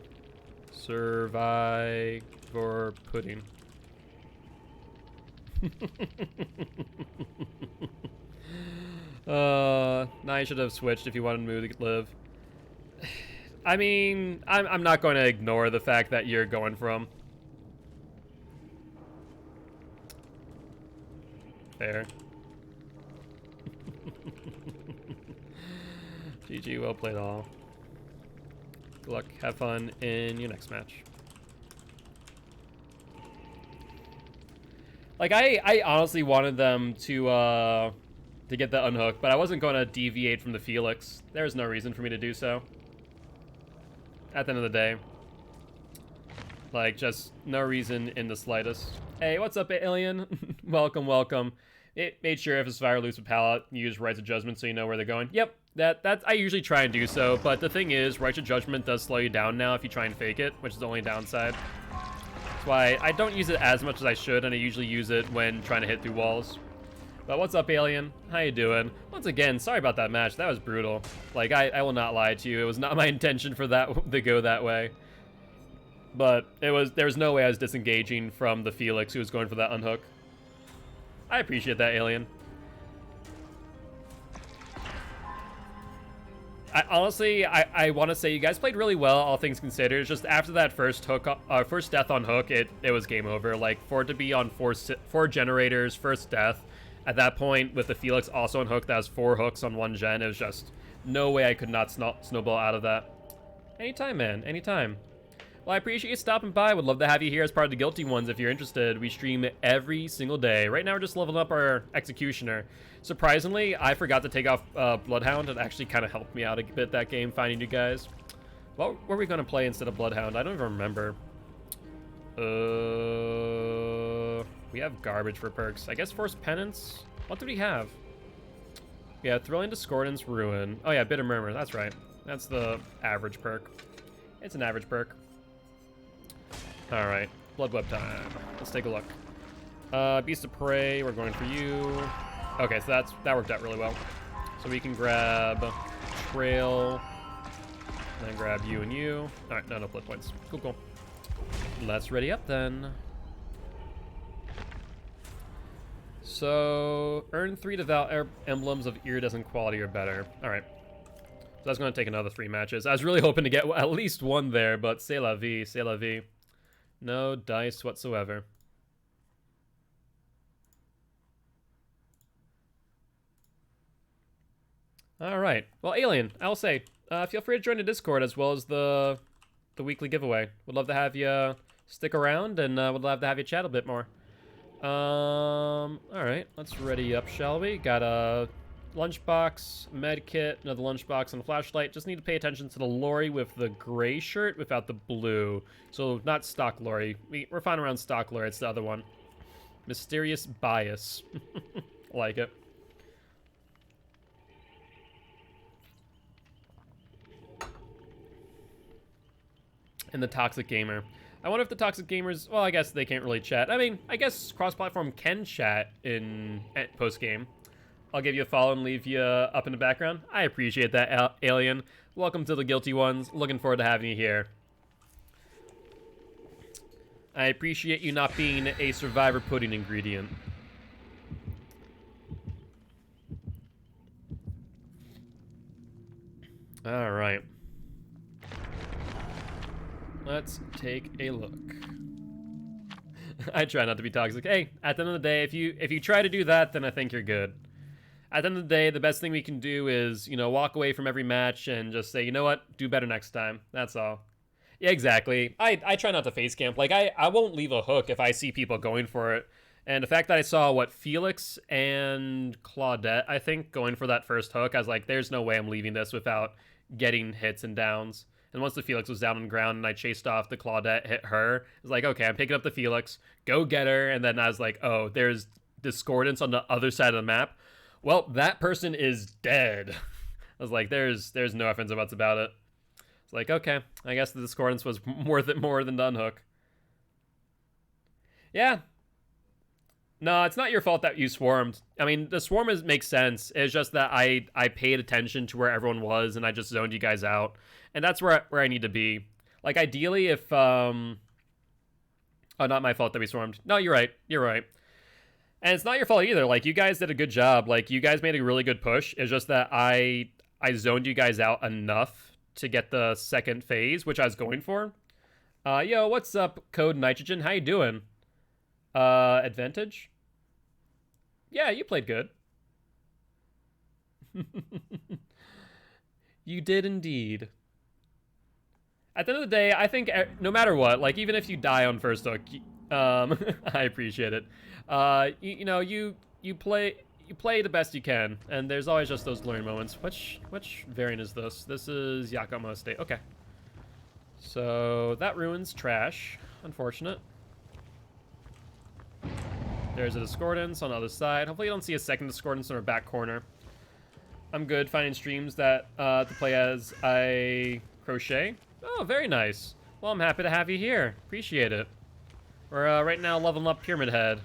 Speaker 1: pudding. Now you should have switched if you wanted Moo to live. I mean, I'm not going to ignore the fact that you're going from. Fair. GG, well played all. Good luck, have fun in your next match. Like, I honestly wanted them to get the unhook, but I wasn't going to deviate from the Felix. There was no reason for me to do so. At the end of the day. Like, just no reason in the slightest. Hey, what's up, alien? Welcome, welcome. It made sure if it's fire loose with pallet, use Rights of Judgment so you know where they're going. Yep, that's I usually try and do so, but the thing is, Rights of Judgment does slow you down now if you try and fake it, which is the only downside. That's why I don't use it as much as I should, and I usually use it when trying to hit through walls. But what's up, alien? How you doing? Once again, sorry about that match. That was brutal. Like, I will not lie to you. It was not my intention for that to go that way. But there was no way I was disengaging from the Felix who was going for that unhook. I appreciate that, alien. I want to say you guys played really well, all things considered. It's just after that first death on hook, it was game over. Like, for it to be on four generators, first death, at that point, with the Felix also on hook, that was 4 hooks on 1 gen. It was just no way I could not snowball out of that. Anytime, man. Anytime. Well, I appreciate you stopping by. Would love to have you here as part of the Guilty ones if you're interested. We stream every single day. Right now, we're just leveling up our Executioner. Surprisingly, I forgot to take off Bloodhound. It actually kind of helped me out a bit that game, finding you guys. What were we going to play instead of Bloodhound? I don't even remember. We have garbage for perks. I guess Forced Penance? What did we have? Yeah, Thrilling Discordance, Ruin. Oh yeah, Bitter Murmur. That's right. That's the average perk. It's an average perk. Alright, Blood Web time. Let's take a look. Beast of Prey, we're going for you. Okay, so that worked out really well. So we can grab Trail, and then grab you and you. Alright, no blood points. Cool, cool. Let's ready up then. So, earn 3 Devout Emblems of Iridescent quality or better. Alright. So that's going to take another 3 matches. I was really hoping to get at least 1 there, but c'est la vie, c'est la vie. No dice whatsoever. Alright. Well, Alien, I'll say, feel free to join the Discord as well as the weekly giveaway. Would love to have you stick around, and would love to have you chat a bit more. Alright, let's ready up, shall we? Got a lunchbox, med kit, another lunchbox, and a flashlight. Just need to pay attention to the Lori with the gray shirt without the blue. So, not stock Lori. We're fine around stock Lori, it's the other one. Mysterious Bias. Like it. and the Toxic Gamer. I wonder if the Toxic Gamers, well, I guess they can't really chat. I mean, I guess cross-platform can chat in post-game. I'll give you a follow and leave you up in the background. I appreciate that, Alien. Welcome to the Guilty Ones. Looking forward to having you here. I appreciate you not being a Survivor pudding ingredient. All right. Let's take a look. I try not to be toxic. Hey, at the end of the day, if you try to do that, then I think you're good. At the end of the day, the best thing we can do is, you know, walk away from every match and just say, you know what, do better next time. That's all. Yeah, exactly. I try not to face camp. Like, I won't leave a hook if I see people going for it. And the fact that I saw, what, Felix and Claudette, I think, going for that first hook, I was like, there's no way I'm leaving this without getting hits and downs. And once the Felix was down on the ground and I chased off the Claudette, hit her, I was like, okay, I'm picking up the Felix, go get her. And then I was like, oh, there's discordance on the other side of the map. Well, that person is dead. I was like, there's no ifs and buts about it. It's like, okay, I guess the discordance was more than the unhook. Yeah. No, it's not your fault that you swarmed. I mean, the swarm makes sense. It's just that I paid attention to where everyone was and I just zoned you guys out. And that's where I need to be. Like, ideally, if, oh, not my fault that we swarmed. No, you're right. You're right. And it's not your fault either. Like, you guys did a good job. Like, you guys made a really good push. It's just that I zoned you guys out enough to get the second phase, which I was going for. Yo, what's up, Code Nitrogen? How you doing? Advantage? Yeah, you played good. You did indeed. At the end of the day, I think no matter what, like, even if you die on first hook, I appreciate it. You play the best you can, and there's always just those learning moments. Which variant is this? This is Yakama State. Okay. So that ruins trash. Unfortunate. There's a discordance on the other side. Hopefully you don't see a second discordance in our back corner. I'm good finding streams that to play as I crochet. Oh, very nice. Well, I'm happy to have you here. Appreciate it. We're right now leveling up Pyramid Head.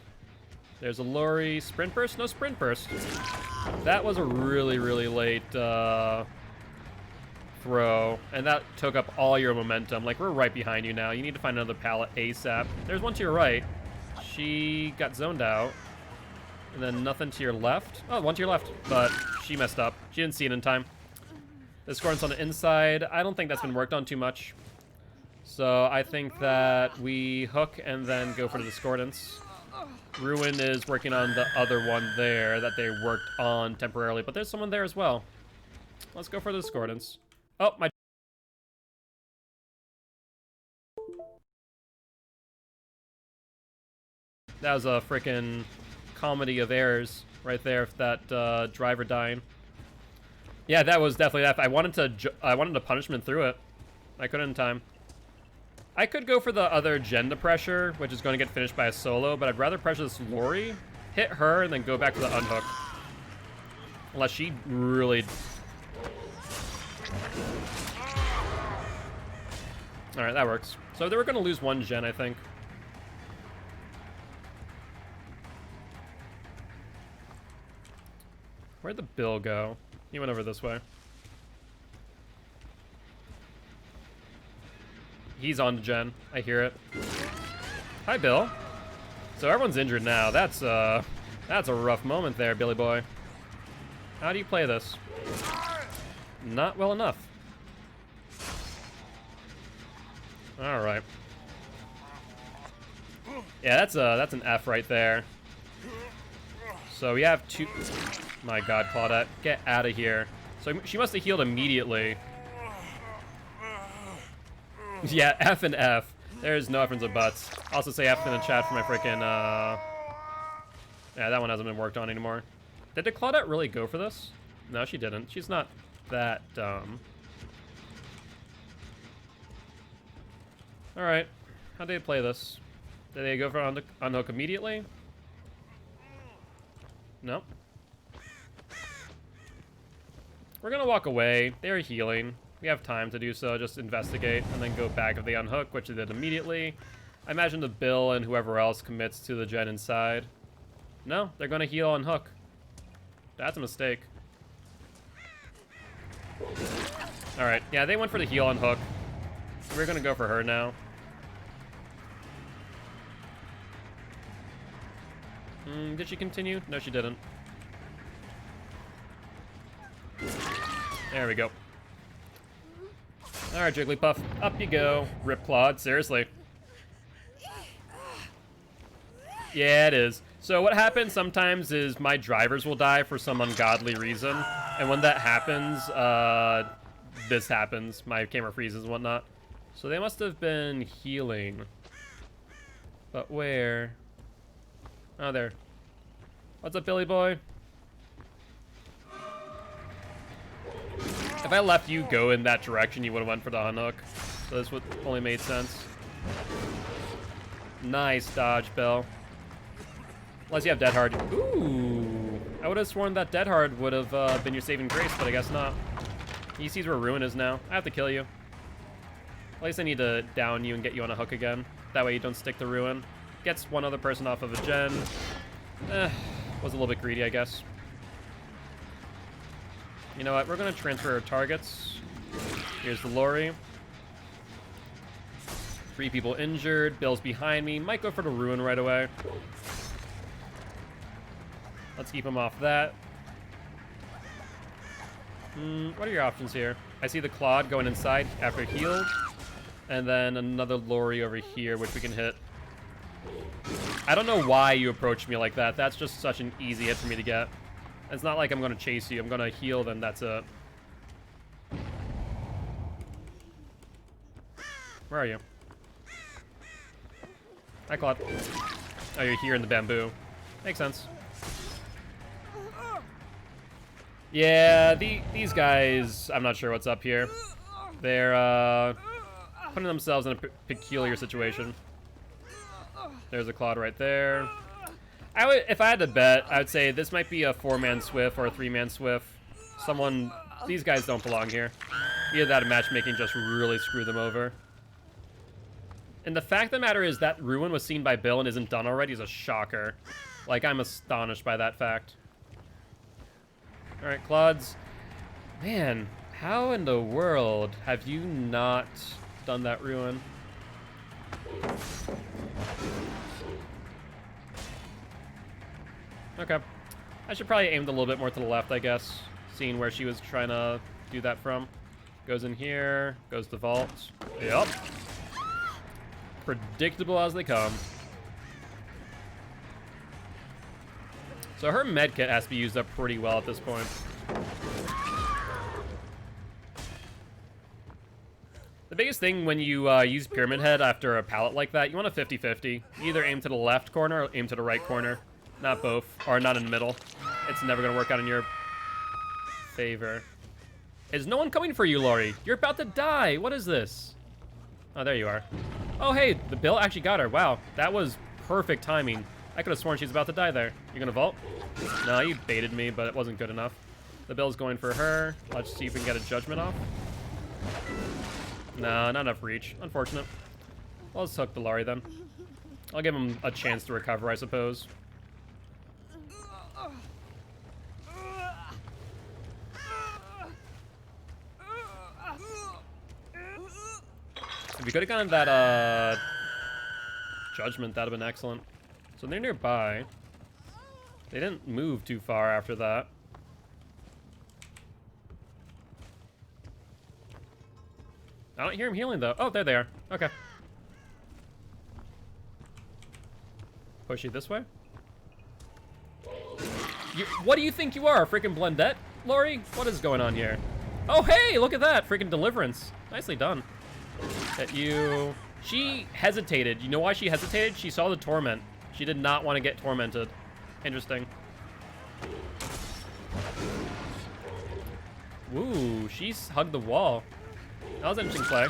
Speaker 1: There's a Lori sprint burst. No sprint burst. That was a really, really late throw, and that took up all your momentum. Like, we're right behind you now. You need to find another pallet ASAP. There's one to your right. She got zoned out. And then nothing to your left. Oh, one to your left, but she messed up. She didn't see it in time. The discordance on the inside, I don't think that's been worked on too much. So I think that we hook and then go for the discordance. Ruin is working on the other one there that they worked on temporarily, but there's someone there as well. Let's go for the discordance. Oh, my... That was a frickin' comedy of errors right there, if that driver dying. Yeah, that was definitely that. I wanted to punishment through it. I couldn't in time. I could go for the other Genda pressure, which is going to get finished by a solo, but I'd rather pressure this Lori, hit her, and then go back to the unhook. Unless she really... Alright, that works. So they were going to lose one gen, I think. Where'd the Bill go? He went over this way. He's on to Jen. I hear it. Hi, Bill. So everyone's injured now. That's a rough moment there, Billy boy. How do you play this? Not well enough. All right. Yeah, that's an F right there. So we have two... My God, Claudette, get out of here. So she must have healed immediately. Yeah, F and F. There's no ifs and buts. Also say F in the chat for my freaking, Yeah, that one hasn't been worked on anymore. Did the Claudette really go for this? No, she didn't. She's not that dumb. Alright. How do they play this? Did they go for unhook immediately? Nope. We're gonna walk away. They're healing. We have time to do so, just investigate, and then go back if they unhook, which they did immediately. I imagine the Bill and whoever else commits to the gen inside. No, they're gonna heal and hook. That's a mistake. Alright, yeah, they went for the heal and hook. We're gonna go for her now. Did she continue? No, she didn't. There we go. Alright, Jigglypuff, up you go. Rip Claude, seriously. Yeah, it is. So what happens sometimes is my drivers will die for some ungodly reason. And when that happens, this happens. My camera freezes and whatnot. So they must have been healing. But where? Oh, there. What's up, Billy boy? If I left you go in that direction, you would have went for the unhook. So this would only made sense. Nice dodge, Bill. Unless you have Dead Hard. Ooh. I would have sworn that Dead Hard would have been your saving grace, but I guess not. He sees where Ruin is now. I have to kill you. At least I need to down you and get you on a hook again. That way you don't stick to Ruin. Gets one other person off of a gen. Was a little bit greedy, I guess. You know what? We're going to transfer our targets. Here's the Lori. 3 people injured. Bill's behind me. Might go for the Ruin right away. Let's keep him off that. What are your options here? I see the Claude going inside after healed. And then another Lori over here, which we can hit. I don't know why you approached me like that. That's just such an easy hit for me to get. It's not like I'm going to chase you. I'm going to heal, then that's it. Where are you? Hi, Claude. Oh, you're here in the bamboo. Makes sense. Yeah, these guys, I'm not sure what's up here. They're putting themselves in a peculiar situation. There's a Claude right there. If I had to bet, I would say this might be a 4-man Swift or a 3-man Swift. These guys don't belong here. Either that or matchmaking just really screwed them over. And the fact of the matter is that Ruin was seen by Bill and isn't done already is a shocker. Like, I'm astonished by that fact. Alright, Claudes. Man, how in the world have you not done that Ruin? Okay. I should probably aim a little bit more to the left, I guess. Seeing where she was trying to do that from. Goes in here. Goes to vault. Yep. Predictable as they come. So her medkit has to be used up pretty well at this point. The biggest thing when you use Pyramid Head after a pallet like that, you want a 50-50. Either aim to the left corner or aim to the right corner. Not both, or not in the middle. It's never going to work out in your favor. Is no one coming for you, Lori? You're about to die. What is this? Oh, there you are. Oh, hey, the Bill actually got her. Wow, that was perfect timing. I could have sworn she's about to die there. You gonna vault? No, you baited me, but it wasn't good enough. The Bill's going for her. Let's see if we can get a judgment off. No, not enough reach. Unfortunate. Well, let's hook the Lori then. I'll give him a chance to recover, I suppose. If we could have gotten that judgment, that'd have been excellent. So they're nearby. They didn't move too far after that. I don't hear him healing though. Oh, there they are. Okay. Push you this way. What do you think you are, a freaking Blendette, Lori? What is going on here? Oh, hey, look at that. Freaking deliverance. Nicely done. That you... She hesitated. You know why she hesitated? She saw the torment. She did not want to get tormented. Interesting. Ooh, she's hugged the wall. That was an interesting play.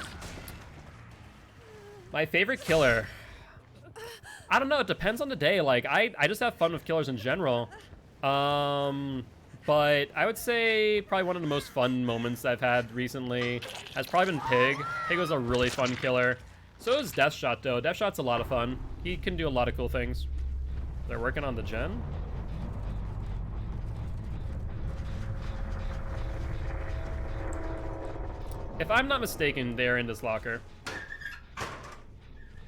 Speaker 1: My favorite killer. I don't know. It depends on the day. Like, I just have fun with killers in general. But I would say probably one of the most fun moments I've had recently has probably been Pig. Pig was a really fun killer. So is Deathshot, though. Deathshot's a lot of fun. He can do a lot of cool things. They're working on the gen? If I'm not mistaken, they're in this locker.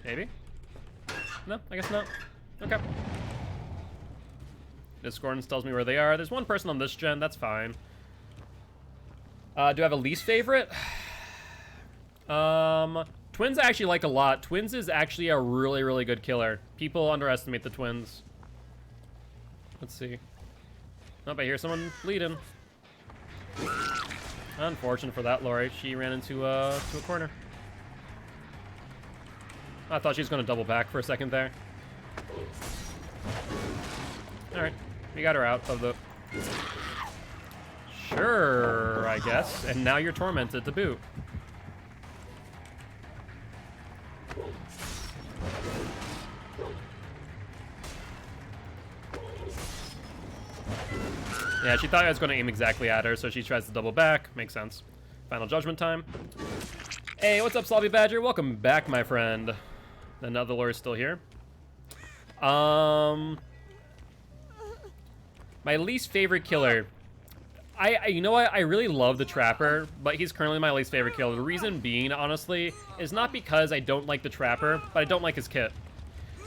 Speaker 1: Maybe? No, I guess not. Okay. Discordance tells me where they are. There's one person on this gen, that's fine. Do I have a least favorite? Twins I actually like a lot. Twins is actually a really, really good killer. People underestimate the twins. Let's see. Oh, I hear someone bleeding. Unfortunate for that, Lori. She ran into a corner. I thought she was going to double back for a second there. Alright. We got her out of the... Sure, I guess. And now you're tormented to boot. Yeah, she thought I was going to aim exactly at her, so she tries to double back. Makes sense. Final judgment time. Hey, what's up, Sloppy Badger? Welcome back, my friend. Another lure is still here. My least favorite killer. You know what? I really love the Trapper, but he's currently my least favorite killer. The reason being, honestly, is not because I don't like the Trapper, but I don't like his kit.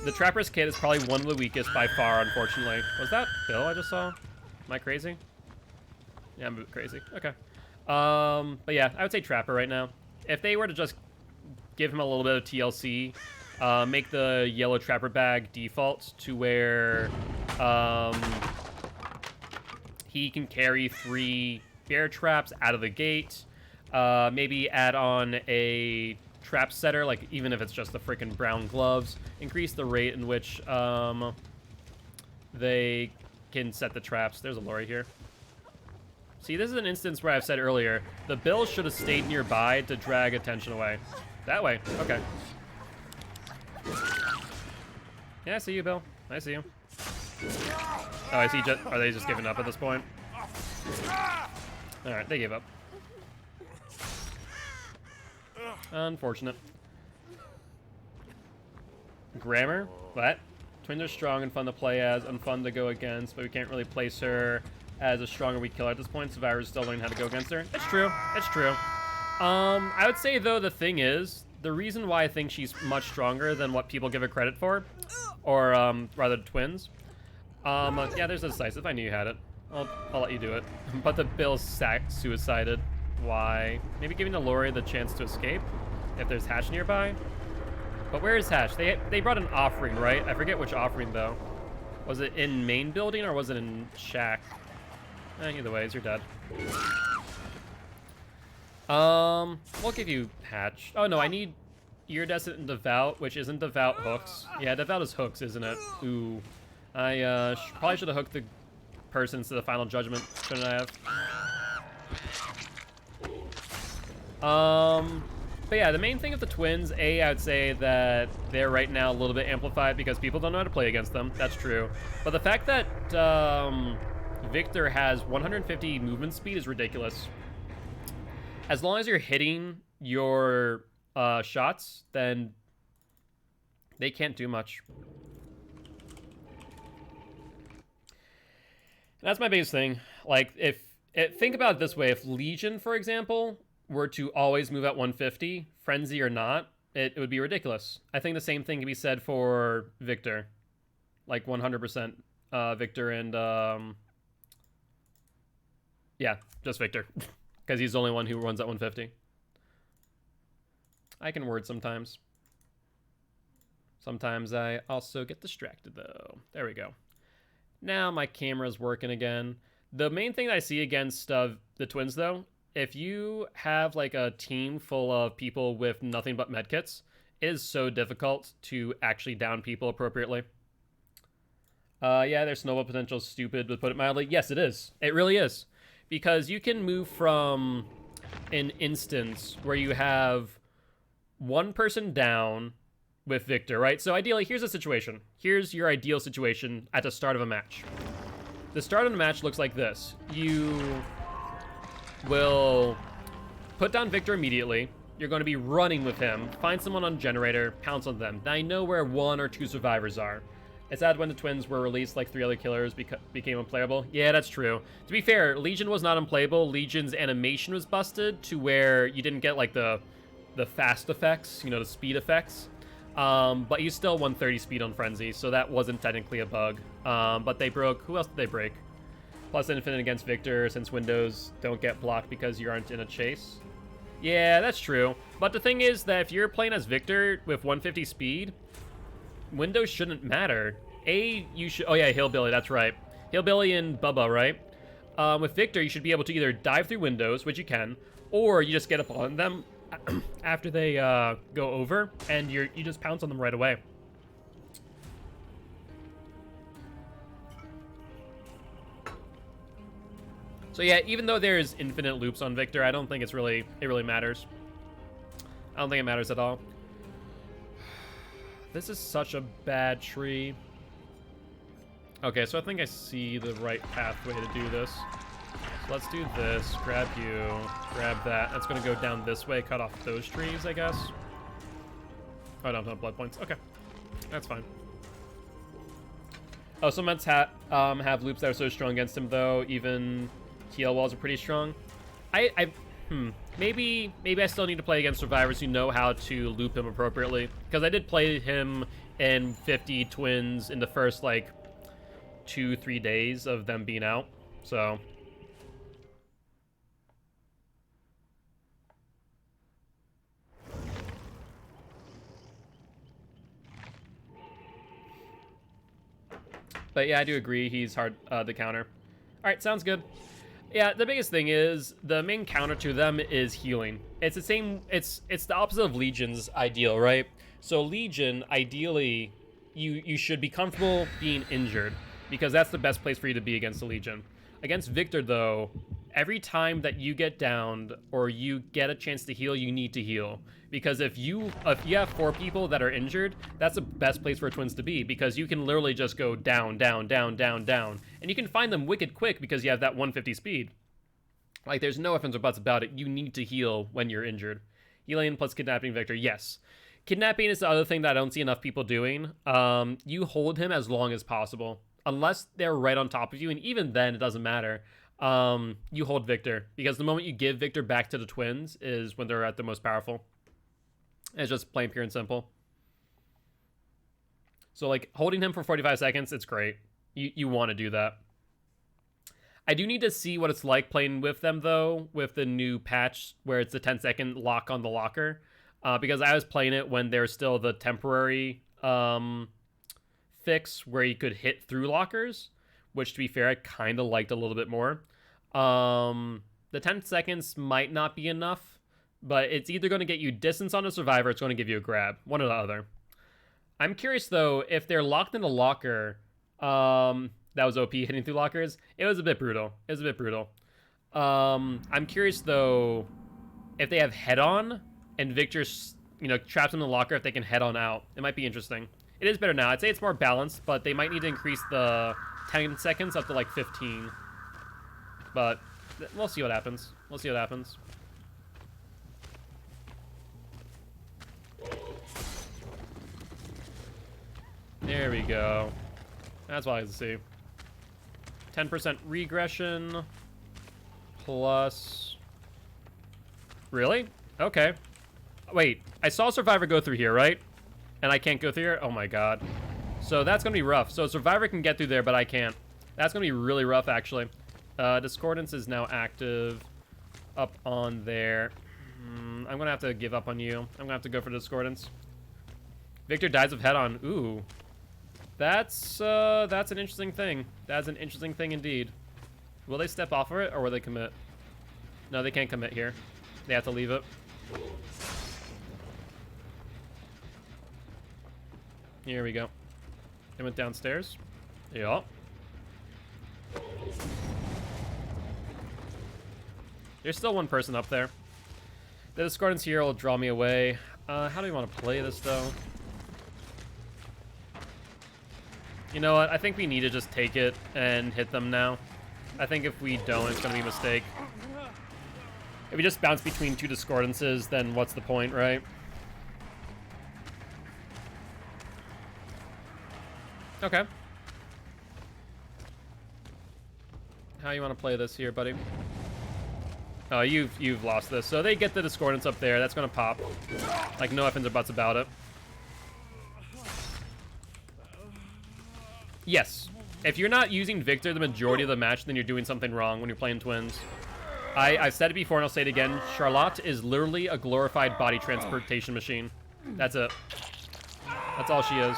Speaker 1: The Trapper's kit is probably one of the weakest by far, unfortunately. Was that Bill I just saw? Am I crazy? Yeah, I'm crazy. Okay. But yeah, I would say Trapper right now. If they were to just give him a little bit of TLC, make the yellow Trapper bag default to where he can carry 3 bear traps out of the gate. Maybe add on a trap setter, like even if it's just the freaking brown gloves. Increase the rate in which they can set the traps. There's a Lori here. See, this is an instance where I've said earlier, the Bills should have stayed nearby to drag attention away. That way. Okay. Yeah, I see you, Bill. I see you. Oh, I see. Are they just giving up at this point? Alright, they gave up. Unfortunate. Grammar? What? Twins are strong and fun to play as, and fun to go against, but we can't really place her as a strong or weak killer at this point. Survivor's still learning how to go against her. It's true. It's true. I would say, though, the thing is, the reason why I think she's much stronger than what people give her credit for, or rather twins, yeah, there's a decisive. I knew you had it. I'll let you do it. But the Bills suicided. Why? Maybe giving the Lori the chance to escape if there's Hatch nearby. But where is Hatch? They brought an offering, right? I forget which offering, though. Was it in main building or was it in shack? Either way, you're dead. We'll give you Hatch. Oh, no, I need Iridescent and Devout, which isn't Devout hooks. Yeah, Devout is hooks, isn't it? Ooh. I probably should have hooked the persons to the final judgment, shouldn't I have? But yeah, the main thing of the twins, I would say that they're right now a little bit amplified because people don't know how to play against them. That's true. But the fact that Victor has 150 movement speed is ridiculous. As long as you're hitting your shots, then they can't do much. That's my biggest thing. Like, think about it this way. If Legion, for example, were to always move at 150, Frenzy or not, it would be ridiculous. I think the same thing can be said for Victor. Like, 100% Victor and, yeah, just Victor. Because he's the only one who runs at 150. I can word sometimes. Sometimes I also get distracted, though. There we go. Now my camera's working again. The main thing I see against the twins, though, if you have like a team full of people with nothing but medkits, it is so difficult to actually down people appropriately. Yeah, their snowball potential is stupid, to put it mildly. Yes, it is. It really is. Because you can move from an instance where you have one person down with Victor, right? So ideally, here's a situation. Here's your ideal situation at the start of a match. The start of the match looks like this. You will put down Victor immediately. You're going to be running with him. Find someone on generator, pounce on them. Now I know where 1 or 2 survivors are. It's sad when the twins were released, like 3 other killers became unplayable. Yeah, that's true. To be fair, Legion was not unplayable. Legion's animation was busted to where you didn't get like the fast effects, you know, the speed effects. But you still 130 speed on Frenzy, so that wasn't technically a bug. But they broke, who else did they break? Plus infinite against Victor, since windows don't get blocked because you aren't in a chase. Yeah, that's true. But the thing is that if you're playing as Victor with 150 speed, windows shouldn't matter. You should, oh yeah, Hillbilly, that's right. Hillbilly and Bubba, right? With Victor, you should be able to either dive through windows, which you can, or you just get up on them after they go over, and you just pounce on them right away. So yeah, even though there's infinite loops on Victor, I don't think it really matters. I don't think it matters at all. This is such a bad tree. Okay, so I think I see the right pathway to do this. So let's do this. Grab you. Grab that. That's going to go down this way. Cut off those trees, I guess. Oh, I don't have blood points. Okay. That's fine. Oh, some meds have loops that are so strong against him, though. Even TL walls are pretty strong. Maybe I still need to play against survivors who know how to loop him appropriately. Because I did play him in 50 twins in the first, like, 2-3 days of them being out. So... But yeah, I do agree he's hard to counter. All right, sounds good. Yeah, the biggest thing is the main counter to them is healing. It's the same. It's the opposite of Legion's ideal, right? So Legion, ideally, you should be comfortable being injured because that's the best place for you to be against the Legion. Against Victor, though, every time that you get downed or you get a chance to heal, you need to heal. Because if you have 4 people that are injured, that's the best place for twins to be because you can literally just go down, down, down, down, down. And you can find them wicked quick because you have that 150 speed. Like, there's no ifs or buts about it. You need to heal when you're injured. Healing plus kidnapping Victor, yes. Kidnapping is the other thing that I don't see enough people doing. You hold him as long as possible. Unless they're right on top of you, and even then, it doesn't matter. You hold Victor. Because the moment you give Victor back to the twins is when they're at their most powerful. It's just plain, pure, and simple. So, like, holding him for 45 seconds, it's great. You want to do that. I do need to see what it's like playing with them, though, with the new patch where it's the 10-second lock on the locker. Because I was playing it when there's still the temporary fix where you could hit through lockers, which, to be fair, I kind of liked a little bit more. The 10 seconds might not be enough, but it's either going to get you distance on a survivor or it's going to give you a grab. One or the other. I'm curious, though, if they're locked in a locker... that was OP hitting through lockers. It was a bit brutal. I'm curious, though, if they have head-on and Victor's, traps in the locker, if they can head-on out. It might be interesting. It is better now. I'd say it's more balanced, but they might need to increase the 10 seconds up to, like, 15. But we'll see what happens. There we go. That's what I like to see. 10% regression plus... Really? Okay. Wait, I saw Survivor go through here, right? And I can't go through here? Oh my god. So that's going to be rough. So Survivor can get through there, but I can't. That's going to be really rough, actually. Discordance is now active up on there. I'm going to have to give up on you. I'm going to have to go for Discordance. Victor dies of head-on. Ooh. That's an interesting thing. That's an interesting thing indeed. Will they step off of it, or will they commit? No, they can't commit here. They have to leave it. Here we go. They went downstairs. Yeah. There's still one person up there. The discordance here will draw me away. How do we want to play this, though? You know what? I think we need to just take it and hit them now. I think if we don't, it's going to be a mistake. If we just bounce between two discordances, then what's the point, right? Okay. How you want to play this here, buddy? Oh, you've lost this. So they get the discordance up there. That's going to pop. Like, no ifs or buts about it. Yes. If you're not using Victor the majority of the match, then you're doing something wrong when you're playing twins. I've said it before and I'll say it again. Charlotte is literally a glorified body transportation machine. That's it. That's all she is.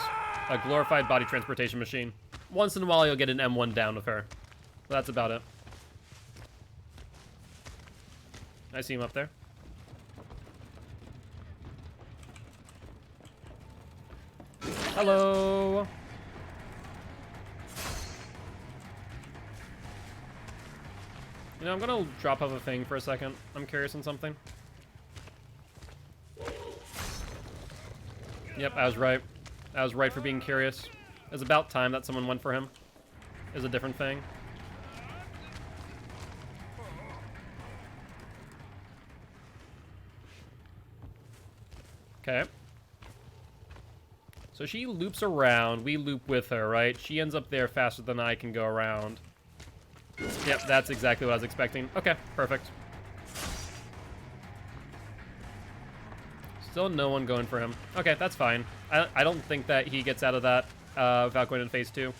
Speaker 1: A glorified body transportation machine. Once in a while, you'll get an M1 down with her. But that's about it. I see him up there. Hello. You know, I'm gonna drop off a thing for a second. I'm curious on something. Yep, I was right. I was right for being curious. It was about time that someone went for him. It was a different thing. Okay. So she loops around. We loop with her, right? She ends up there faster than I can go around. Yep, that's exactly what I was expecting. Okay, perfect. Still no one going for him. Okay, that's fine. I don't think that he gets out of that without going into phase 2.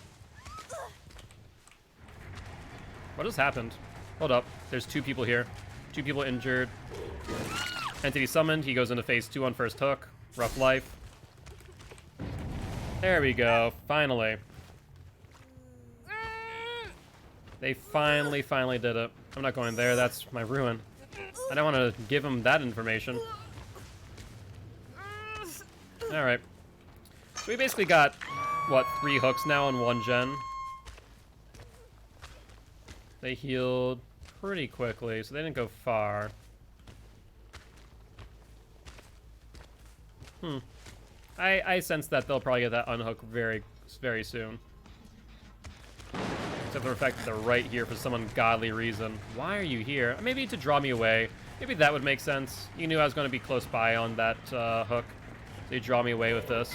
Speaker 1: What has happened? Hold up. There's 2 people here. 2 people injured. Entity summoned. He goes into phase 2 on first hook. Rough life. There we go. Finally. They finally did it. I'm not going there. That's my ruin. I don't want to give him that information. Alright. So we basically got, what, 3 hooks now on 1 gen. They healed pretty quickly, so they didn't go far. I sense that they'll probably get that unhook very, very soon. Except for the fact that they're right here for some ungodly reason. Why are you here? Maybe to draw me away. Maybe that would make sense. You knew I was going to be close by on that hook. So you draw me away with this.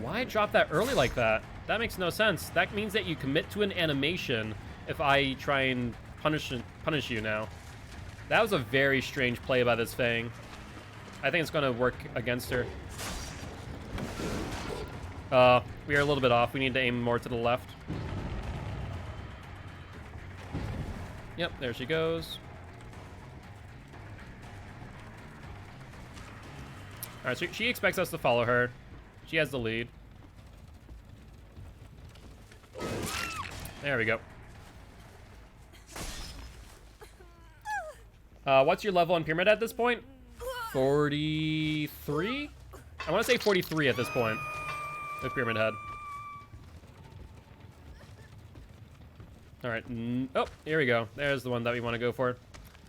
Speaker 1: Why drop that early like that? That makes no sense. That means that you commit to an animation if I try and punish you now. That was a very strange play by this Fang. I think it's going to work against her. We are a little bit off. We need to aim more to the left. Yep, there she goes. Alright, so she expects us to follow her. She has the lead. There we go. What's your level on Pyramid at this point? 43? I want to say 43 at this point. The Pyramid Head. Alright. Oh, here we go. There's the one that we want to go for.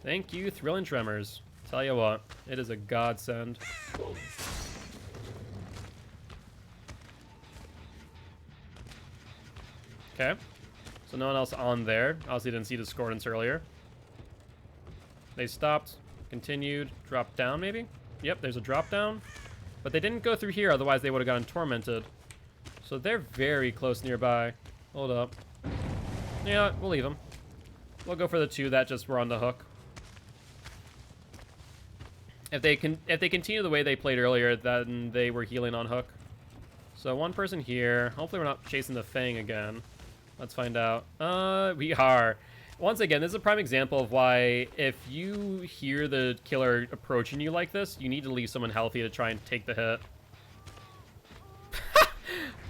Speaker 1: Thank you, Thrilling Tremors. Tell you what, it is a godsend. Okay. So no one else on there. Obviously didn't see discordance earlier. They stopped, continued, dropped down maybe? Yep, there's a drop down. But they didn't go through here, otherwise they would have gotten tormented. So they're very close nearby. Hold up. Yeah, we'll leave them. We'll go for the 2 that just were on the hook. If they continue the way they played earlier, then they were healing on hook. So 1 person here. Hopefully we're not chasing the Fang again. Let's find out. We are. Once again, this is a prime example of why if you hear the killer approaching you like this, you need to leave someone healthy to try and take the hit.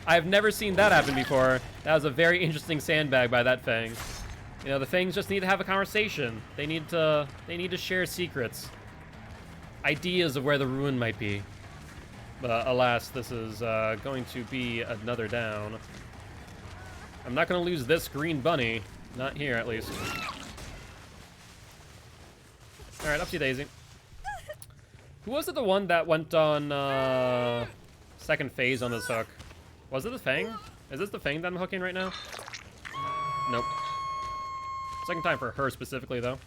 Speaker 1: I've never seen that happen before. That was a very interesting sandbag by that Fang. You know, the Fangs just need to have a conversation. They need to share secrets. Ideas of where the ruin might be. But alas, this is going to be another down. I'm not going to lose this green bunny. Not here, at least. Alright, upsie daisy. Who was it the one that went on second phase on this hook? Was it the Fang? Is this the Fang that I'm hooking right now? Nope. Second time for her specifically, though.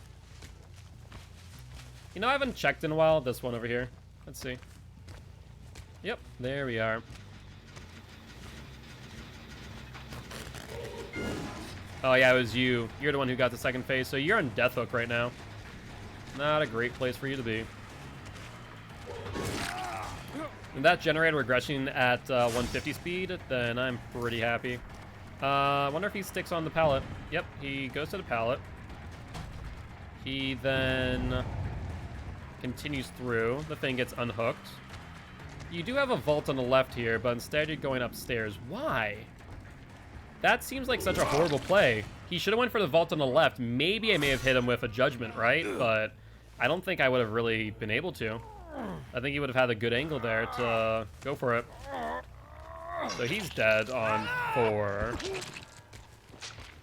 Speaker 1: You know, I haven't checked in a while. This one over here. Let's see. Yep, there we are. Oh, yeah, it was you. You're the one who got the second phase, so you're on Death Hook right now. Not a great place for you to be. And that generator regression at 150 speed, then I'm pretty happy. I wonder if he sticks on the pallet. Yep, he goes to the pallet. He then continues through. The thing gets unhooked. You do have a vault on the left here, but instead you're going upstairs. Why? That seems like such a horrible play. He should have went for the vault on the left. Maybe I may have hit him with a judgment, right? But I don't think I would have really been able to. I think he would have had a good angle there to go for it. So he's dead on 4.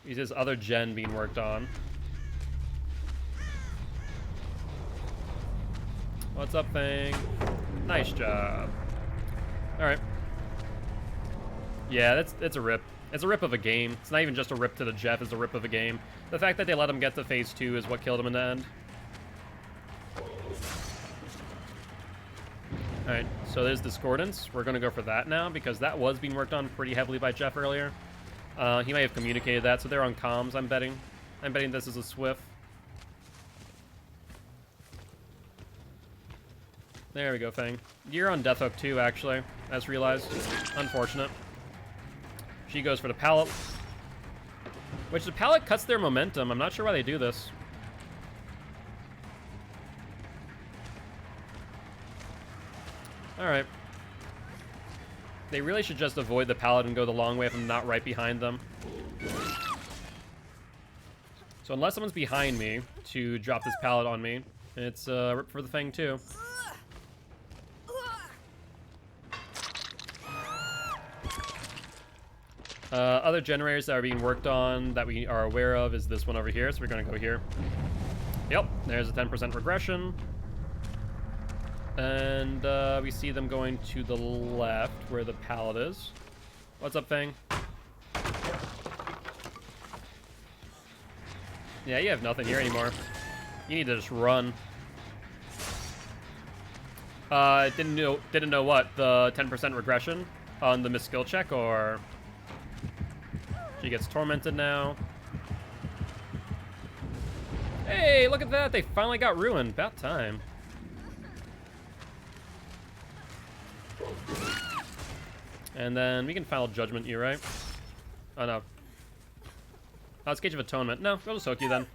Speaker 1: He's his other gen being worked on. What's up, Fang? Nice job. Alright. Yeah, it's a rip. It's a rip of a game. It's not even just a rip to the Jeff, it's a rip of a game. The fact that they let him get to phase 2 is what killed him in the end. Alright, so there's Discordance. We're going to go for that now, because that was being worked on pretty heavily by Jeff earlier. He might have communicated that, so they're on comms, I'm betting. I'm betting this is a Swift. There we go, Fang. You're on Death Hook too, actually. I just realized. Unfortunate. She goes for the pallet. Which the pallet cuts their momentum. I'm not sure why they do this. Alright. They really should just avoid the pallet and go the long way if I'm not right behind them. So unless someone's behind me to drop this pallet on me, it's rip for the Fang too. Other generators that are being worked on that we are aware of is this one over here, so we're going to go here. Yep, there's a 10% regression. And we see them going to the left where the pallet is. What's up, Fang? Yeah, you have nothing here anymore. You need to just run. Didn't know what, the 10% regression on the missed skill check, or... She gets tormented now. Hey, look at that! They finally got ruined. About time. And then we can final judgment you, right? Oh no. Oh, it's Gauge of Atonement. No, we'll just hook you then.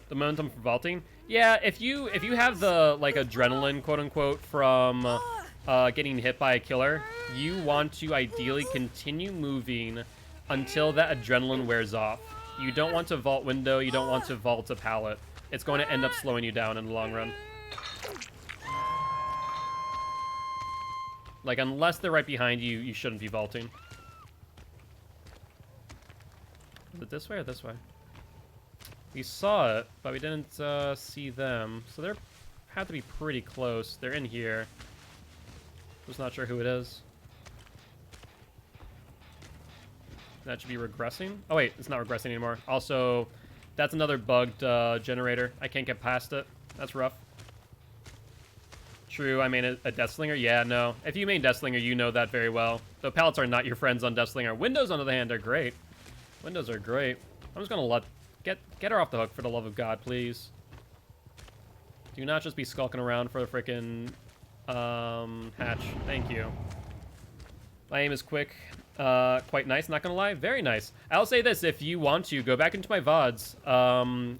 Speaker 1: The momentum for vaulting. Yeah, if you have the like adrenaline, quote unquote, from getting hit by a killer, you want to ideally continue moving until that adrenaline wears off. You don't want to vault window, you don't want to vault a pallet. It's going to end up slowing you down in the long run. Like, unless they're right behind you, you shouldn't be vaulting. Is it this way or this way? We saw it, but we didn't see them. So they have to be pretty close. They're in here. Just not sure who it is. That should be regressing. Oh wait, it's not regressing anymore. Also, that's another bugged generator. I can't get past it. That's rough. True, I main a Deathslinger? Yeah, no. If you main Deathslinger, you know that very well. The pallets are not your friends on Deathslinger. Windows, on the other hand, are great. Windows are great. I'm just gonna get her off the hook, for the love of God, please. Do not just be skulking around for the frickin' hatch. Thank you. My aim is quick. Quite nice, not gonna lie. Very nice. I'll say this, if you want to, go back into my VODs.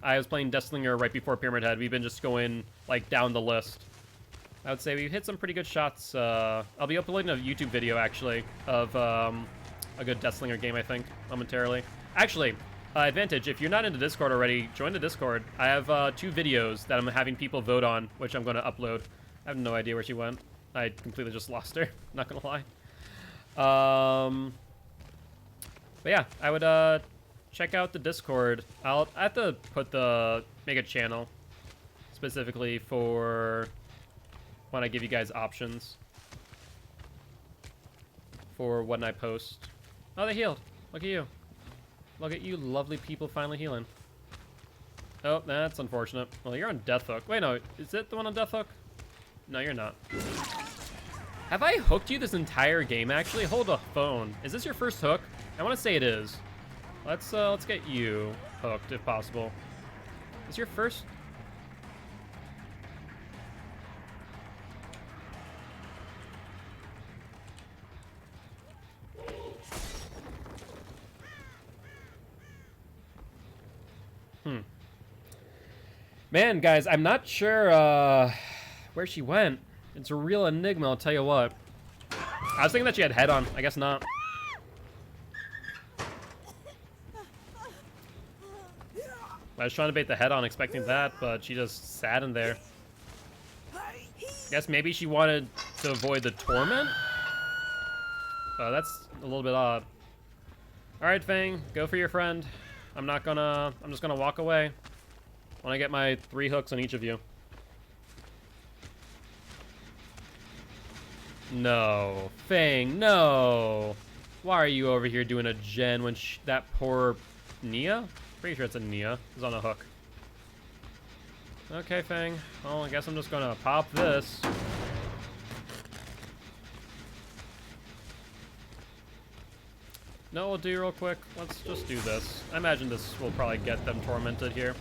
Speaker 1: I was playing Deathslinger right before Pyramid Head. We've been just going, like, down the list. I would say we've hit some pretty good shots. I'll be uploading a YouTube video, actually, of a good Deathslinger game, I think, momentarily. Actually, Advantage, if you're not into Discord already, join the Discord. I have 2 videos that I'm having people vote on, which I'm going to upload. I have no idea where she went. I completely just lost her, not gonna lie. But yeah, I would check out the Discord. I have to make a channel specifically for when I give you guys options for when I post. Oh, they healed. Look at you. Look at you lovely people finally healing. Oh, that's unfortunate. Well, you're on Death Hook. Wait, no. Is it the one on Death Hook? No, you're not. Have I hooked you this entire game, actually? Hold a phone. Is this your first hook? I want to say it is. Let's get you hooked, if possible. Is your first... Man, guys, I'm not sure where she went. It's a real enigma, I'll tell you what. I was thinking that she had head on. I guess not. I was trying to bait the head on, expecting that, but she just sat in there. Guess maybe she wanted to avoid the torment? That's a little bit odd. Alright, Fang, go for your friend. I'm just gonna walk away when I get my 3 hooks on each of you. No. Fang, no! Why are you over here doing a gen when that poor Nia? Pretty sure it's a Nia. Is on a hook. Okay, Fang. Well, I guess I'm just gonna pop this. No, we'll do real quick. Let's just do this. I imagine this will probably get them tormented here.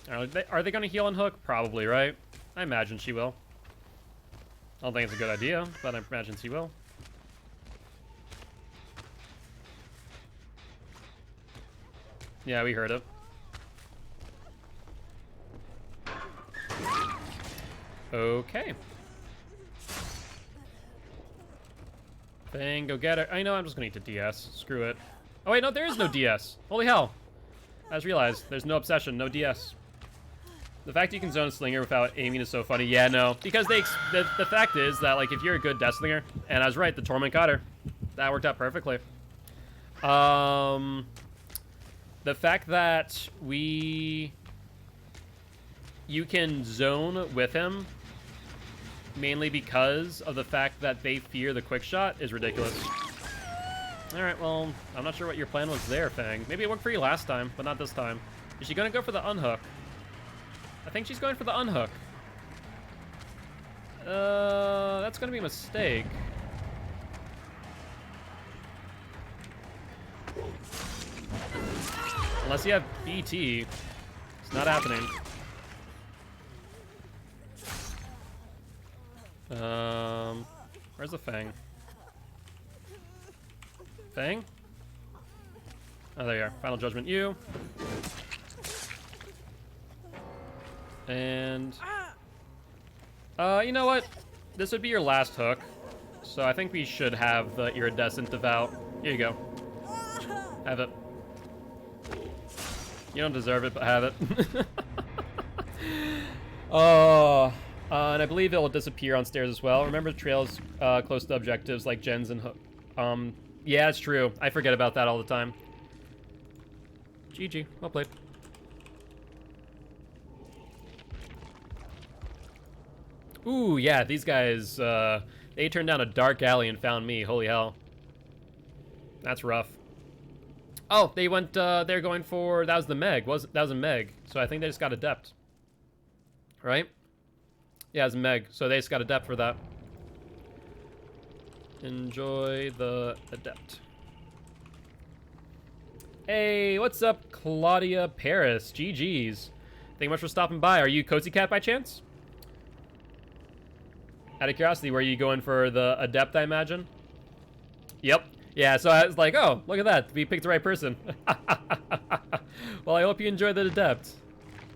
Speaker 1: Are they gonna heal and hook? Probably, right? I imagine she will. I don't think it's a good idea, but I imagine she will. Yeah, we heard it. Okay. Fang, go get her. I know, I'm just gonna need to DS. Screw it. Oh wait, no, there is no DS. Holy hell. I just realized, there's no obsession, no DS. The fact you can zone Slinger without aiming is so funny. Yeah, no. Because the fact is that, like, if you're a good Death Slinger, and I was right, the Torment got her. That worked out perfectly. The fact that you can zone with him, mainly because of the fact that they fear the quick shot, is ridiculous. Alright, well, I'm not sure what your plan was there, Fang. Maybe it worked for you last time, but not this time. Is she gonna go for the unhook? I think she's going for the unhook. That's gonna be a mistake. Unless you have BT, it's not happening. Where's the Fang? Fang? Oh, there you are. Final Judgment, you. And you know what? This would be your last hook, so I think we should have the Iridescent Devout. Here you go. Have it. You don't deserve it, but have it. Oh, and I believe it will disappear on stairs as well. Remember trails close to objectives like gens and hook. Yeah, it's true. I forget about that all the time. GG. Well played. Ooh, yeah, these guys, they turned down a dark alley and found me. Holy hell. That's rough. Oh, they went, they're going for, that was the Meg. That was a Meg. So I think they just got Adept. Right? Yeah, it's Meg. So they just got Adept for that. Enjoy the Adept. Hey, what's up, Claudia Paris? GG's. Thank you much for stopping by. Are you Cozy Cat by chance? Out of curiosity, were you going for the Adept, I imagine? Yep. Yeah, so I was like, oh, look at that. We picked the right person. Well, I hope you enjoy the Adept.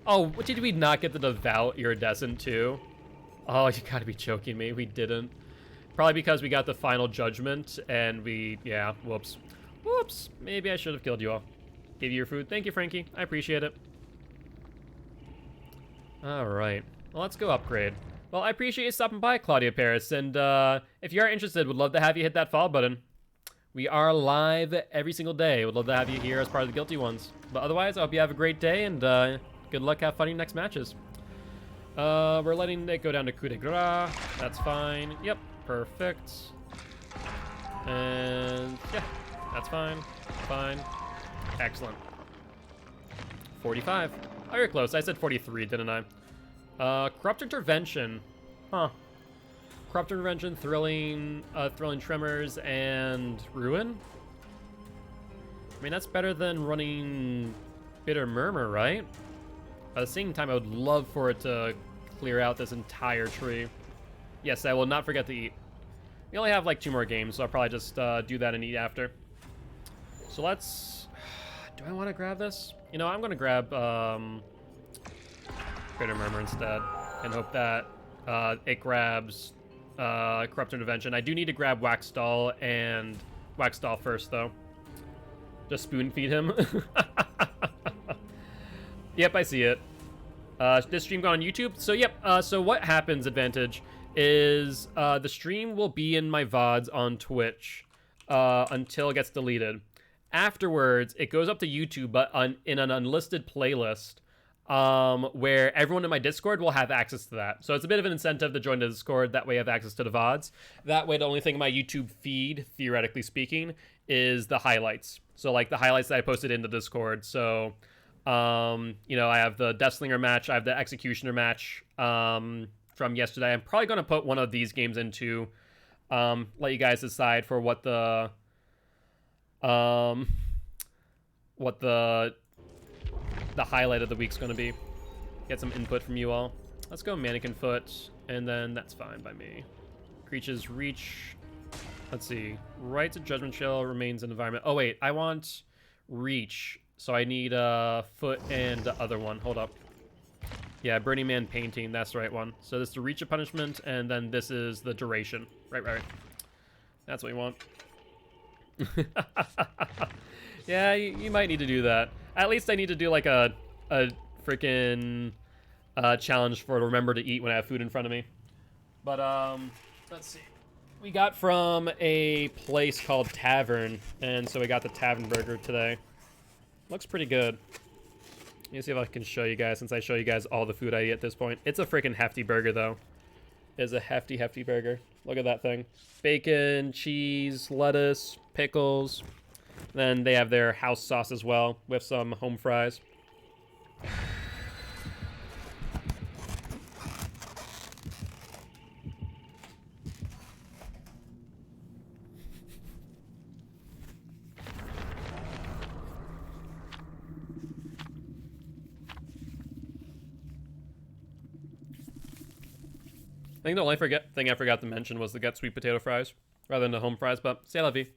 Speaker 1: Oh, did we not get the Devout Iridescent too? Oh, you gotta be joking me. We didn't. Probably because we got the Final Judgment and yeah, whoops. Whoops. Maybe I should have killed you all. Gave you your food. Thank you, Frankie. I appreciate it. All right. Well, let's go upgrade. Well, I appreciate you stopping by, Claudia Paris, and if you are interested, would love to have you hit that follow button. We are live every single day. Would love to have you here as part of the Guilty ones. But otherwise, I hope you have a great day, and good luck, have fun in your next matches. We're letting it go down to coup de grace. That's fine. Yep, Perfect. And yeah, that's fine. Fine. Excellent. 45. Oh, you're close. I said 43, didn't I? Corrupt Intervention. Huh. Corrupt Intervention, Thrilling Tremors, and Ruin? I mean, that's better than running Bitter Murmur, right? At the same time, I would love for it to clear out this entire tree. Yes, I will not forget to eat. We only have like 2 more games, so I'll probably just do that and eat after. So let's... Do I want to grab this? You know, I'm going to grab Bitter Murmur instead and hope that it grabs Corrupt Intervention. I do need to grab Wax Doll and Wax Doll first, though. Just spoon feed him. Yep, I see it. This stream gone on YouTube. So yep. So what happens, Advantage, is the stream will be in my VODs on Twitch until it gets deleted. Afterwards, it goes up to YouTube, but in an unlisted playlist, where everyone in my Discord will have access to that. So it's a bit of an incentive to join the Discord. That way, I have access to the VODs. That way, the only thing in my YouTube feed, theoretically speaking, is the highlights. So like the highlights that I posted in the Discord. So, you know, I have the Deathslinger match. I have the Executioner match from yesterday. I'm probably going to put one of these games into, let you guys decide for what the highlight of the week's going to be. Get some input from you all. Let's go Mannequin Foot, and then that's fine by me. Creatures reach. Let's see. Right to Judgment Shell remains an environment. Oh wait, I want reach, so I need foot and the other one. Hold up. Yeah, Burning Man painting. That's the right one. So this is the reach of punishment, and then this is the duration. Right. That's what we want. Yeah, you might need to do that. At least I need to do like a freaking challenge for to remember to eat when I have food in front of me. But let's see. We got from a place called Tavern, and so we got the Tavern Burger today. Looks pretty good. Let me see if I can show you guys, since I show you guys all the food I eat at this point. It's a freaking hefty burger, though. It's a hefty burger. Look at that thing. Bacon, cheese, lettuce, pickles. Then they have their house sauce as well, with some home fries. I think the only thing I forgot to mention was to get sweet potato fries rather than the home fries, but c'est la vie.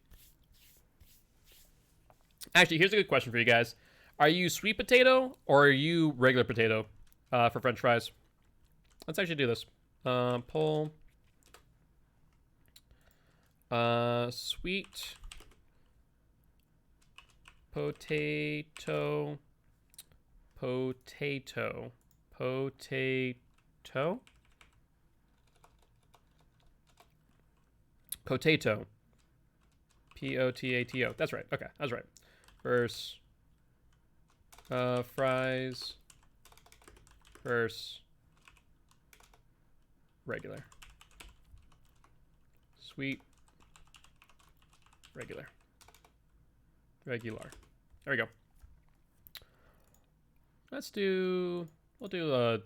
Speaker 1: Actually, here's a good question for you guys. Are you sweet potato or are you regular potato for french fries? Let's actually do this. Pull sweet potato. Potato. P-O-T-A-T-O. That's right. Okay, I was right. Verse. Fries. Verse. Regular. Sweet. Regular. Regular. There we go. Let's do... We'll do a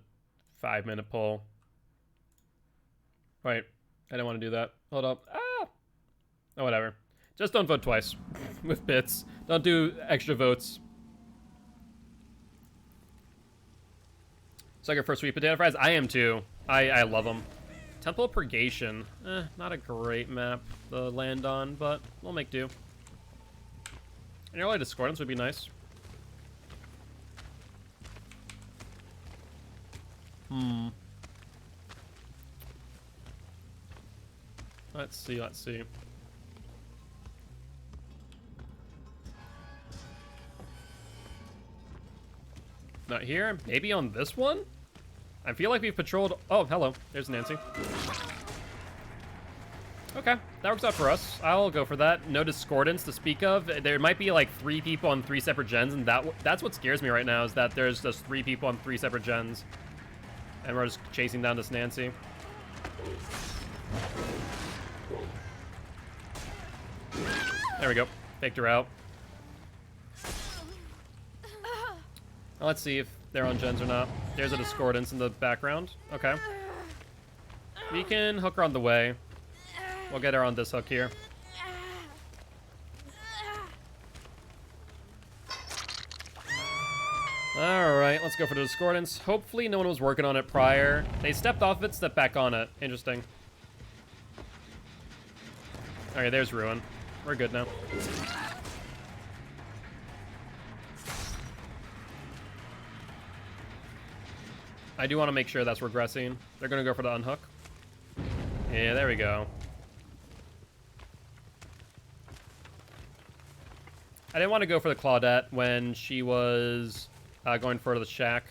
Speaker 1: 5-minute poll. Right. I didn't want to do that. Hold up. Ah! Oh, whatever. Just don't vote twice with bits. Don't do extra votes. Sucker for sweet potato fries? I am too. I love them. Temple of Purgation. Not a great map to land on, but we'll make do. An early Discordance would be nice. Let's see. Not here. Maybe on this one? I feel like we've patrolled... Oh, hello. There's Nancy. Okay, that works out for us. I'll go for that. No discordance to speak of. There might be like 3 people on 3 separate gens, and that's what scares me right now, is that there's just 3 people on 3 separate gens. And we're just chasing down this Nancy. There we go. Faked her out. Well, let's see if they're on gens or not. There's a discordance in the background. Okay. We can hook her on the way. We'll get her on this hook here. Alright, let's go for the discordance. Hopefully no one was working on it prior. They stepped off it, stepped back on it. Interesting. Alright, there's Ruin. We're good now. I do want to make sure that's regressing. They're going to go for the unhook. Yeah, there we go. I didn't want to go for the Claudette when she was going for the shack.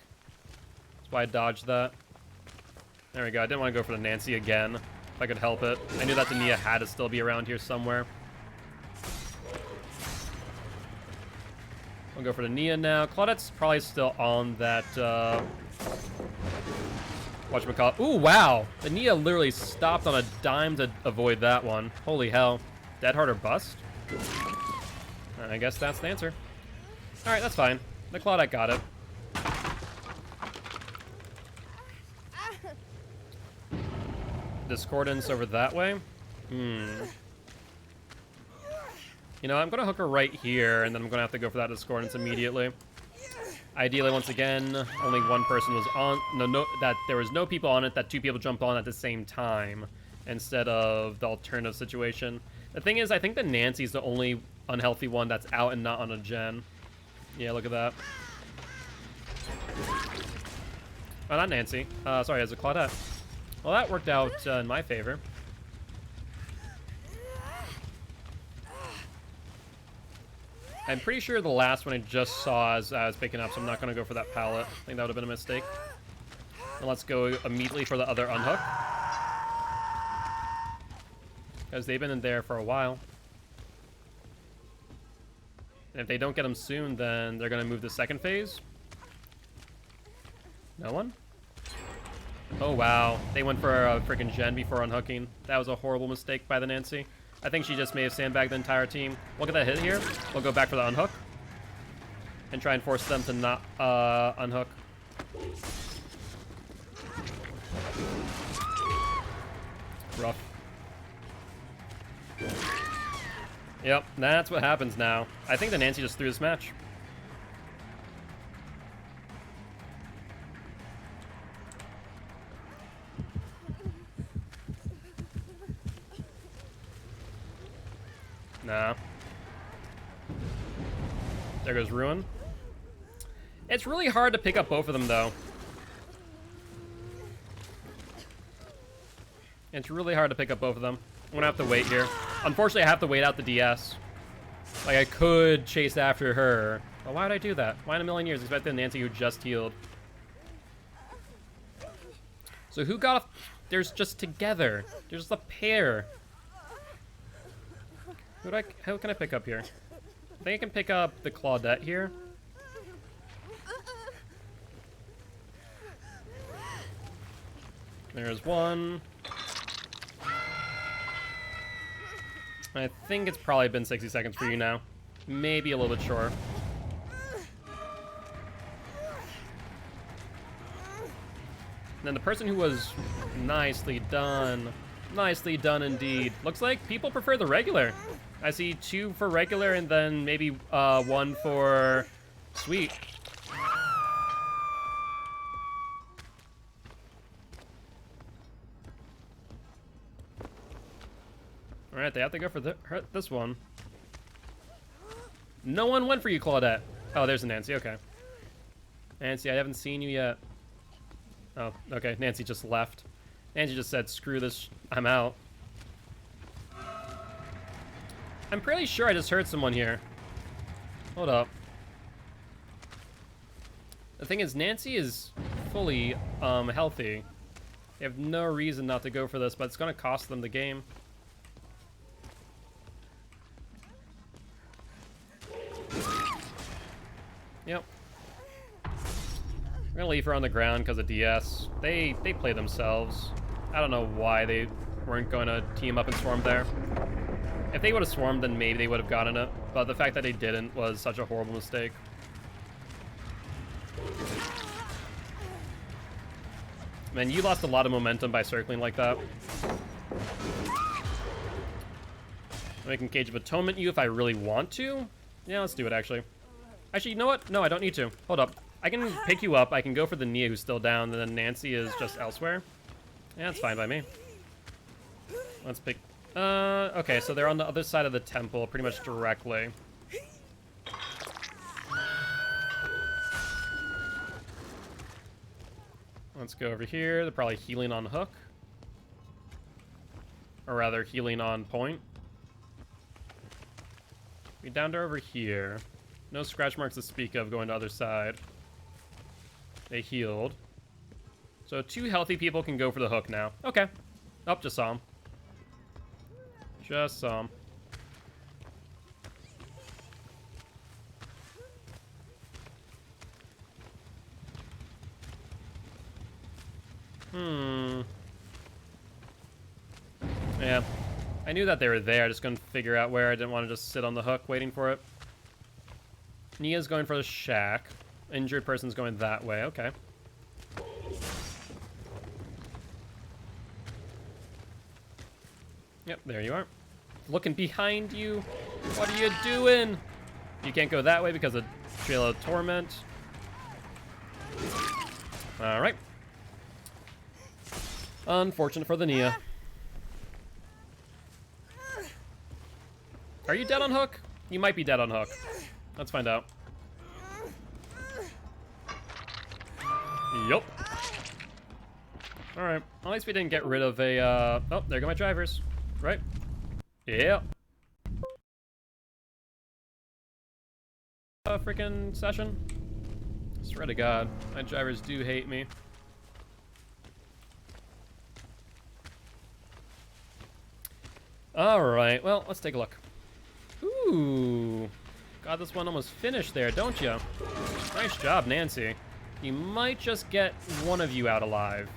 Speaker 1: That's why I dodged that. There we go. I didn't want to go for the Nancy again, if I could help it. I knew that the Nia had to still be around here somewhere. We'll go for the Nia now. Claudette's probably still on that... whatchamacallit. Ooh, wow. The Nia literally stopped on a dime to avoid that one. Holy hell. Dead hard or bust? I guess that's the answer. Alright, that's fine. The Claudette got it. Discordance over that way? You know, I'm going to hook her right here, and then I'm going to have to go for that discordance immediately. Ideally, once again, only one person was on. That there was no people on it. That two people jumped on at the same time, instead of the alternative situation. The thing is, I think that Nancy's the only unhealthy one that's out and not on a gen. Yeah, look at that. Oh, not Nancy. Sorry, it's a Claudette. Well, that worked out in my favor. I'm pretty sure the last one I just saw as I was picking up, so I'm not going to go for that pallet. I think that would have been a mistake. And let's go immediately for the other unhook. Because they've been in there for a while. And if they don't get them soon, then they're going to move to second phase. No one? Oh, wow. They went for a freaking gen before unhooking. That was a horrible mistake by the Nancy. I think she just may have sandbagged the entire team. Look at that hit here. We'll go back for the unhook. And try and force them to not unhook. Rough. Yep, that's what happens now. I think the Nancy just threw this match. Nah. There goes Ruin. It's really hard to pick up both of them, though. It's really hard to pick up both of them. I'm gonna have to wait here. Unfortunately, I have to wait out the DS. Like, I could chase after her. But why would I do that? Why in a million years expect the Nancy who just healed? So who got off? There's just together. There's just a pair. How can I pick up here? I think I can pick up the Claudette here. There's one. I think it's probably been 60 seconds for you now. Maybe a little bit short. And then the person who was nicely done. Nicely done indeed. Looks like people prefer the regular. I see 2 for regular and then maybe 1 for sweet. Alright, they have to go for this one. No one went for you, Claudette. Oh, there's a Nancy, okay. Nancy, I haven't seen you yet. Oh, okay, Nancy just left. Nancy just said, screw this, I'm out. I'm pretty sure I just heard someone here. Hold up. The thing is, Nancy is fully healthy. They have no reason not to go for this, but it's going to cost them the game. Yep. We're gonna leave her on the ground because of DS. They play themselves. I don't know why they weren't going to team up and swarm there. If they would have swarmed, then maybe they would have gotten it. But the fact that they didn't was such a horrible mistake. Man, you lost a lot of momentum by circling like that. I can Cage of Atonement you if I really want to. Yeah, let's do it, actually. Actually, you know what? No, I don't need to. Hold up. I can pick you up. I can go for the Nia who's still down, and then Nancy is just elsewhere. Yeah, that's fine by me. Let's pick... okay, so they're on the other side of the temple, pretty much directly. Let's go over here. They're probably healing on hook. Or rather, healing on point. Be down to over here. No scratch marks to speak of going to other side. They healed. So 2 healthy people can go for the hook now. Okay. Oh, just saw him. Just saw him. Yeah. I knew that they were there. I just couldn't figure out where. I didn't want to just sit on the hook waiting for it. Nia's going for the shack. Injured person's going that way. Okay. Yep, there you are. Looking behind you. What are you doing? You can't go that way because of Trail of Torment. Alright. Unfortunate for the Nia. Are you dead on hook? You might be dead on hook. Let's find out. Yup. Alright. At least we didn't get rid of a, oh, there go my drivers. Right? Yeah. Freaking session. Swear to God, my drivers do hate me. Alright, well, let's take a look. Ooh. Got this one almost finished there, don't you? Nice job, Nancy. You might just get one of you out alive.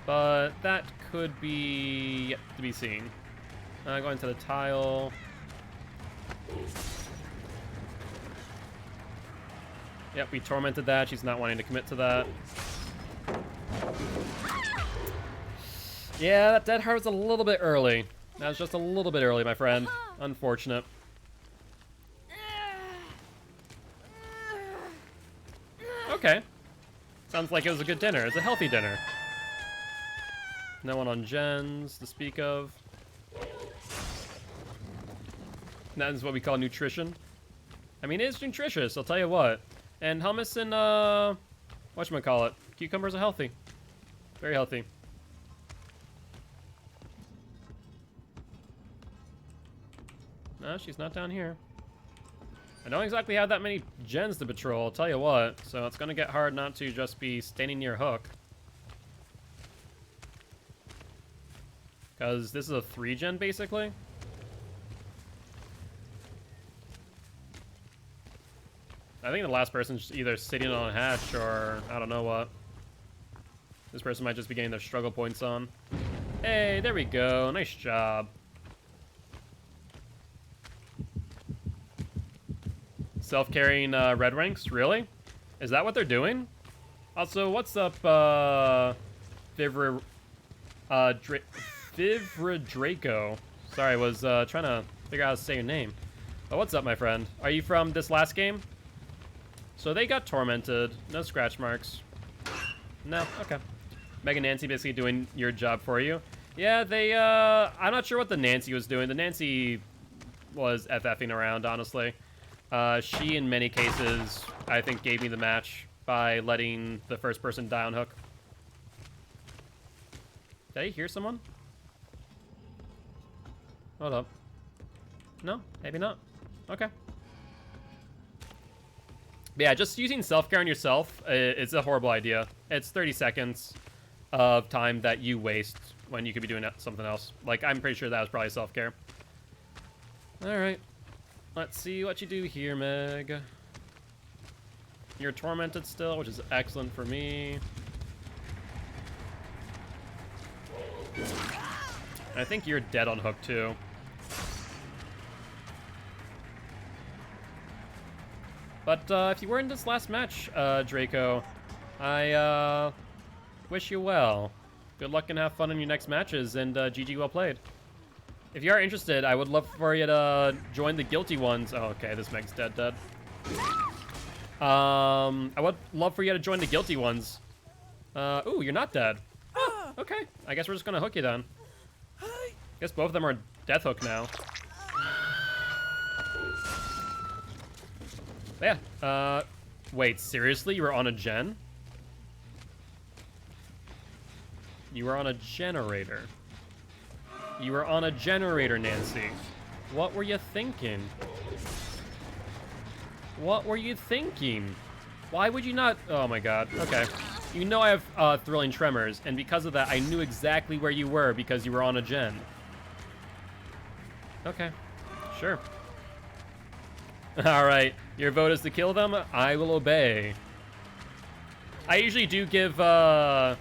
Speaker 1: But that could be yet to be seen. Going to the tile. Yep, we tormented that. She's not wanting to commit to that. Yeah, that dead heart was a little bit early. That was just a little bit early, my friend. Unfortunate. Okay. Sounds like it was a good dinner. It's a healthy dinner. No one on gens to speak of. That is what we call nutrition. I mean, it is nutritious, I'll tell you what. And hummus and, whatchamacallit. Cucumbers are healthy. Very healthy. No, she's not down here. I don't exactly have that many gens to patrol, I'll tell you what. So it's gonna get hard not to just be standing near hook. Because this is a 3-gen, basically. I think the last person's either sitting on a hatch or I don't know what. This person might just be getting their struggle points on. Hey, there we go. Nice job. Self-carrying red ranks? Really? Is that what they're doing? Also, what's up, Vivra Draco? Sorry, I was trying to figure out how to say your name. But what's up, my friend? Are you from this last game? So they got tormented. No scratch marks. No? Okay. Meg and Nancy basically doing your job for you. Yeah, they, I'm not sure what the Nancy was doing. The Nancy was FFing around, honestly. She, in many cases, I think gave me the match by letting the first person die on hook. Did I hear someone? Hold up. No? Maybe not. Okay. But yeah, just using self-care on yourself is a horrible idea. It's 30 seconds of time that you waste when you could be doing something else. Like, I'm pretty sure that was probably self-care. Alright. Let's see what you do here, Meg. You're tormented still, which is excellent for me. I think you're dead on hook, too. But if you were in this last match, Draco, I wish you well. Good luck and have fun in your next matches, and GG, well played. If you are interested, I would love for you to join the Guilty ones. Oh, okay, this Meg's dead. I would love for you to join the Guilty ones. Ooh, you're not dead. Oh, okay, I guess we're just gonna hook you then. Guess both of them are death hook now. Yeah, wait, seriously? You were on a gen? You were on a generator. You were on a generator, Nancy. What were you thinking? What were you thinking? Why would you not? Oh my god, okay. You know I have thrilling tremors, and because of that, I knew exactly where you were because you were on a gen. Okay, sure. Alright, your vote is to kill them. I will obey. I usually do give the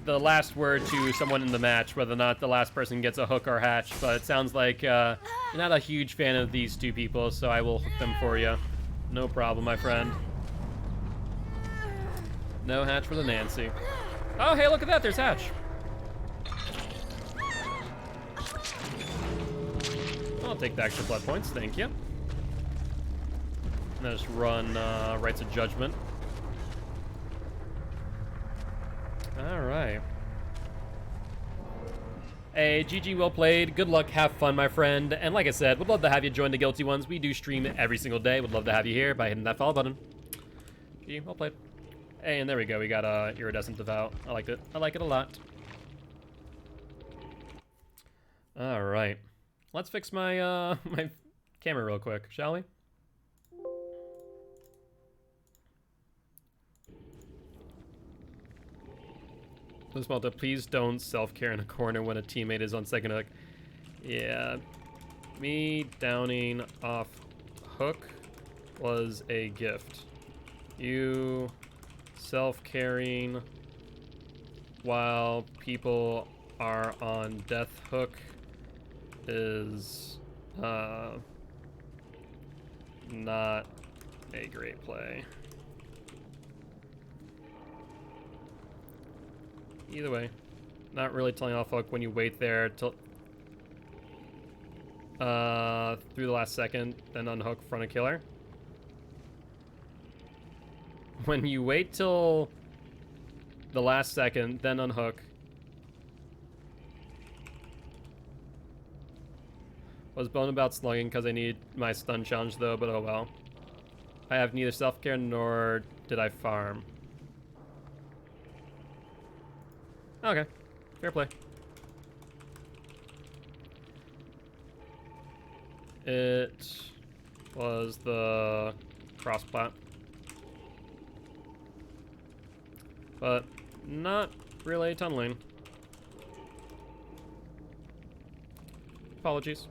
Speaker 1: last word to someone in the match, whether or not the last person gets a hook or hatch, but it sounds like you're not a huge fan of these two people, so I will hook them for you. No problem, my friend. No hatch for the Nancy. Oh, hey, look at that, there's hatch. I'll take the extra blood points, thank you. And I'll just run Rights of Judgment. Alright. Hey, GG, well played. Good luck, have fun, my friend. And like I said, would love to have you join the Guilty ones. We do stream every single day. Would love to have you here by hitting that follow button. GG, well played. Hey, and there we go. We got Iridescent Devout. I liked it. I like it a lot. Alright. Let's fix my my camera real quick, shall we? Malta, please don't self-care in a corner when a teammate is on second hook. Yeah, me downing off hook was a gift. You self-caring while people are on death hook is not a great play. Either way, not really telling off hook when you wait there till through the last second, then unhook front of killer. When you wait till the last second, then unhook. Was bummed about slugging because I need my stun challenge though, but oh well. I have neither self-care nor did I farm. Okay, fair play. It was the cross plat, but not really tunneling. Apologies.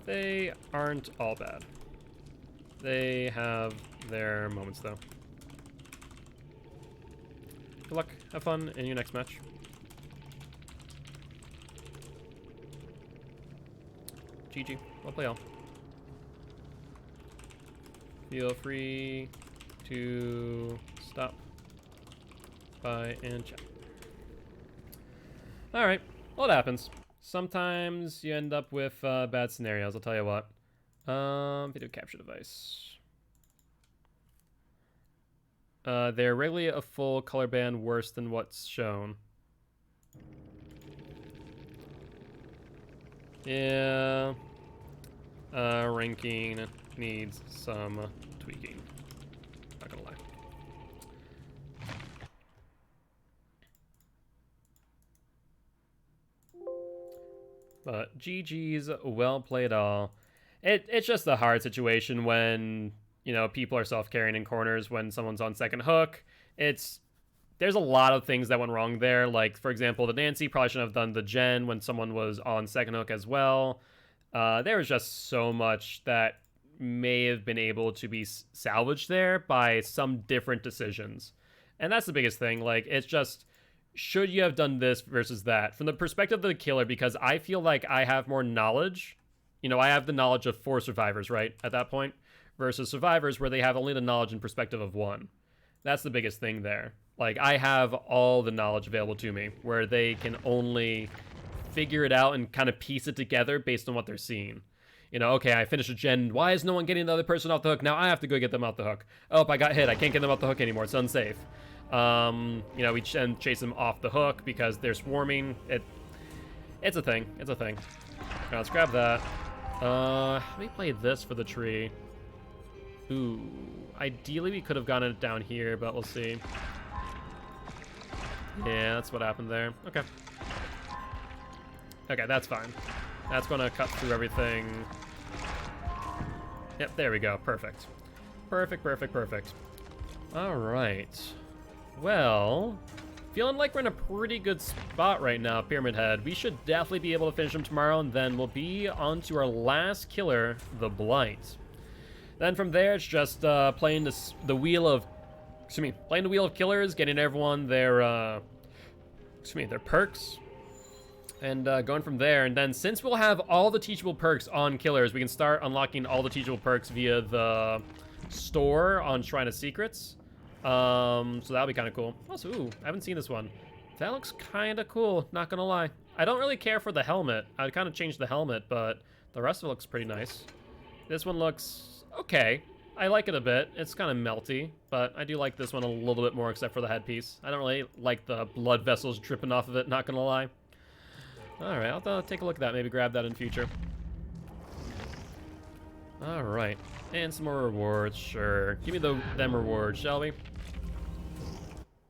Speaker 1: They aren't all bad. They have their moments though. Good luck, have fun in your next match. GG, well play all. Feel free to stop by and chat. Alright, well it happens. Sometimes you end up with bad scenarios, I'll tell you what. Video capture device. They're regularly a full color band worse than what's shown. Yeah. Ranking needs some tweaking. Not gonna lie. But GG's, well played all. It's just a hard situation when, you know, people are self-carrying in corners when someone's on second hook. There's a lot of things that went wrong there. Like, for example, the Nancy probably shouldn't have done the gen when someone was on second hook as well. There was just so much that may have been able to be salvaged there by some different decisions. And that's the biggest thing. Like, it's just, should you have done this versus that? From the perspective of the killer, because I feel like I have more knowledge. You know, I have the knowledge of 4 survivors, right, at that point, versus survivors where they have only the knowledge and perspective of 1. That's the biggest thing there. Like, I have all the knowledge available to me, where they can only figure it out and kind of piece it together based on what they're seeing. You know, okay, I finished a gen. Why is no one getting the other person off the hook? Now I have to go get them off the hook. Oh, I got hit. I can't get them off the hook anymore. It's unsafe. You know, we chase them off the hook because they're swarming. It's a thing. It's a thing. All right, let's grab that. Let me play this for the tree. Ooh, ideally we could have gotten it down here, but we'll see. Yeah, that's what happened there. Okay. Okay, that's fine. That's gonna cut through everything. Yep, there we go. Perfect. Perfect, perfect, perfect. All right. Well, feeling like we're in a pretty good spot right now, Pyramid Head. We should definitely be able to finish him tomorrow, and then we'll be on to our last killer, the Blight. Then from there, it's just playing the wheel of, playing the wheel of killers, getting everyone their, their perks, and going from there. And then since we'll have all the teachable perks on killers, we can start unlocking all the teachable perks via the store on Shrine of Secrets. So that'll be kind of cool. Also, ooh, I haven't seen this one. That looks kind of cool, not gonna lie. I don't really care for the helmet. I'd kind of change the helmet, but the rest of it looks pretty nice. This one looks okay. I like it a bit. It's kind of melty, but I do like this one a little bit more, except for the headpiece. I don't really like the blood vessels dripping off of it, not gonna lie. Alright, I'll take a look at that, maybe grab that in future. Alright, and some more rewards, sure. Give me them rewards, shall we?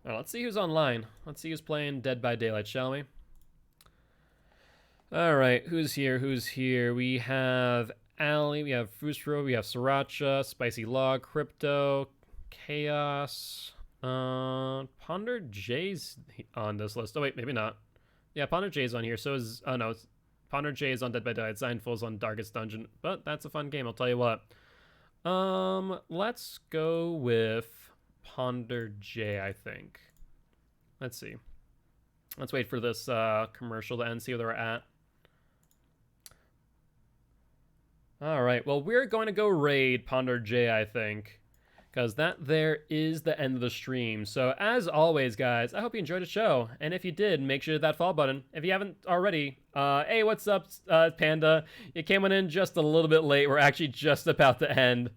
Speaker 1: Alright, let's see who's online. Let's see who's playing Dead by Daylight, shall we? Alright, who's here, who's here? We have Ali, we have Fusro, we have Sriracha, Spicy Log, Crypto, Chaos, Ponder J's on this list. Oh wait, maybe not. Yeah, Ponder J's on here, so is, oh no, Ponder J is on Dead by Daylight, Zynful's on Darkest Dungeon, but that's a fun game, I'll tell you what. Let's go with Ponder J, I think. Let's see. Let's wait for this commercial to end, see where they're at. Alright, well, we're going to go raid Ponder J, I think, because that there is the end of the stream. So, as always, guys, I hope you enjoyed the show, and if you did, make sure to hit that follow button. If you haven't already, hey, what's up, Panda? You came on in just a little bit late. We're actually just about to end.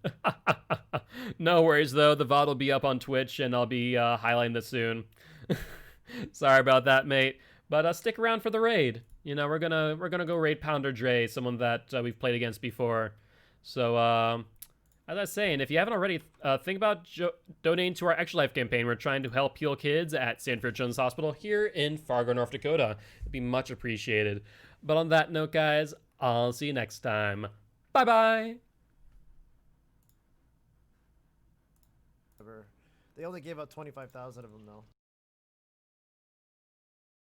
Speaker 1: No worries, though. The VOD will be up on Twitch, and I'll be highlighting this soon. Sorry about that, mate. But stick around for the raid. You know, we're gonna go raid Pounder Dre, someone that we've played against before. So, as I was saying, if you haven't already, think about donating to our Extra Life campaign. We're trying to help heal kids at Sanford Children's Hospital here in Fargo, North Dakota. It'd be much appreciated. But on that note, guys, I'll see you next time. Bye-bye!
Speaker 7: They only gave out 25,000 of them, though.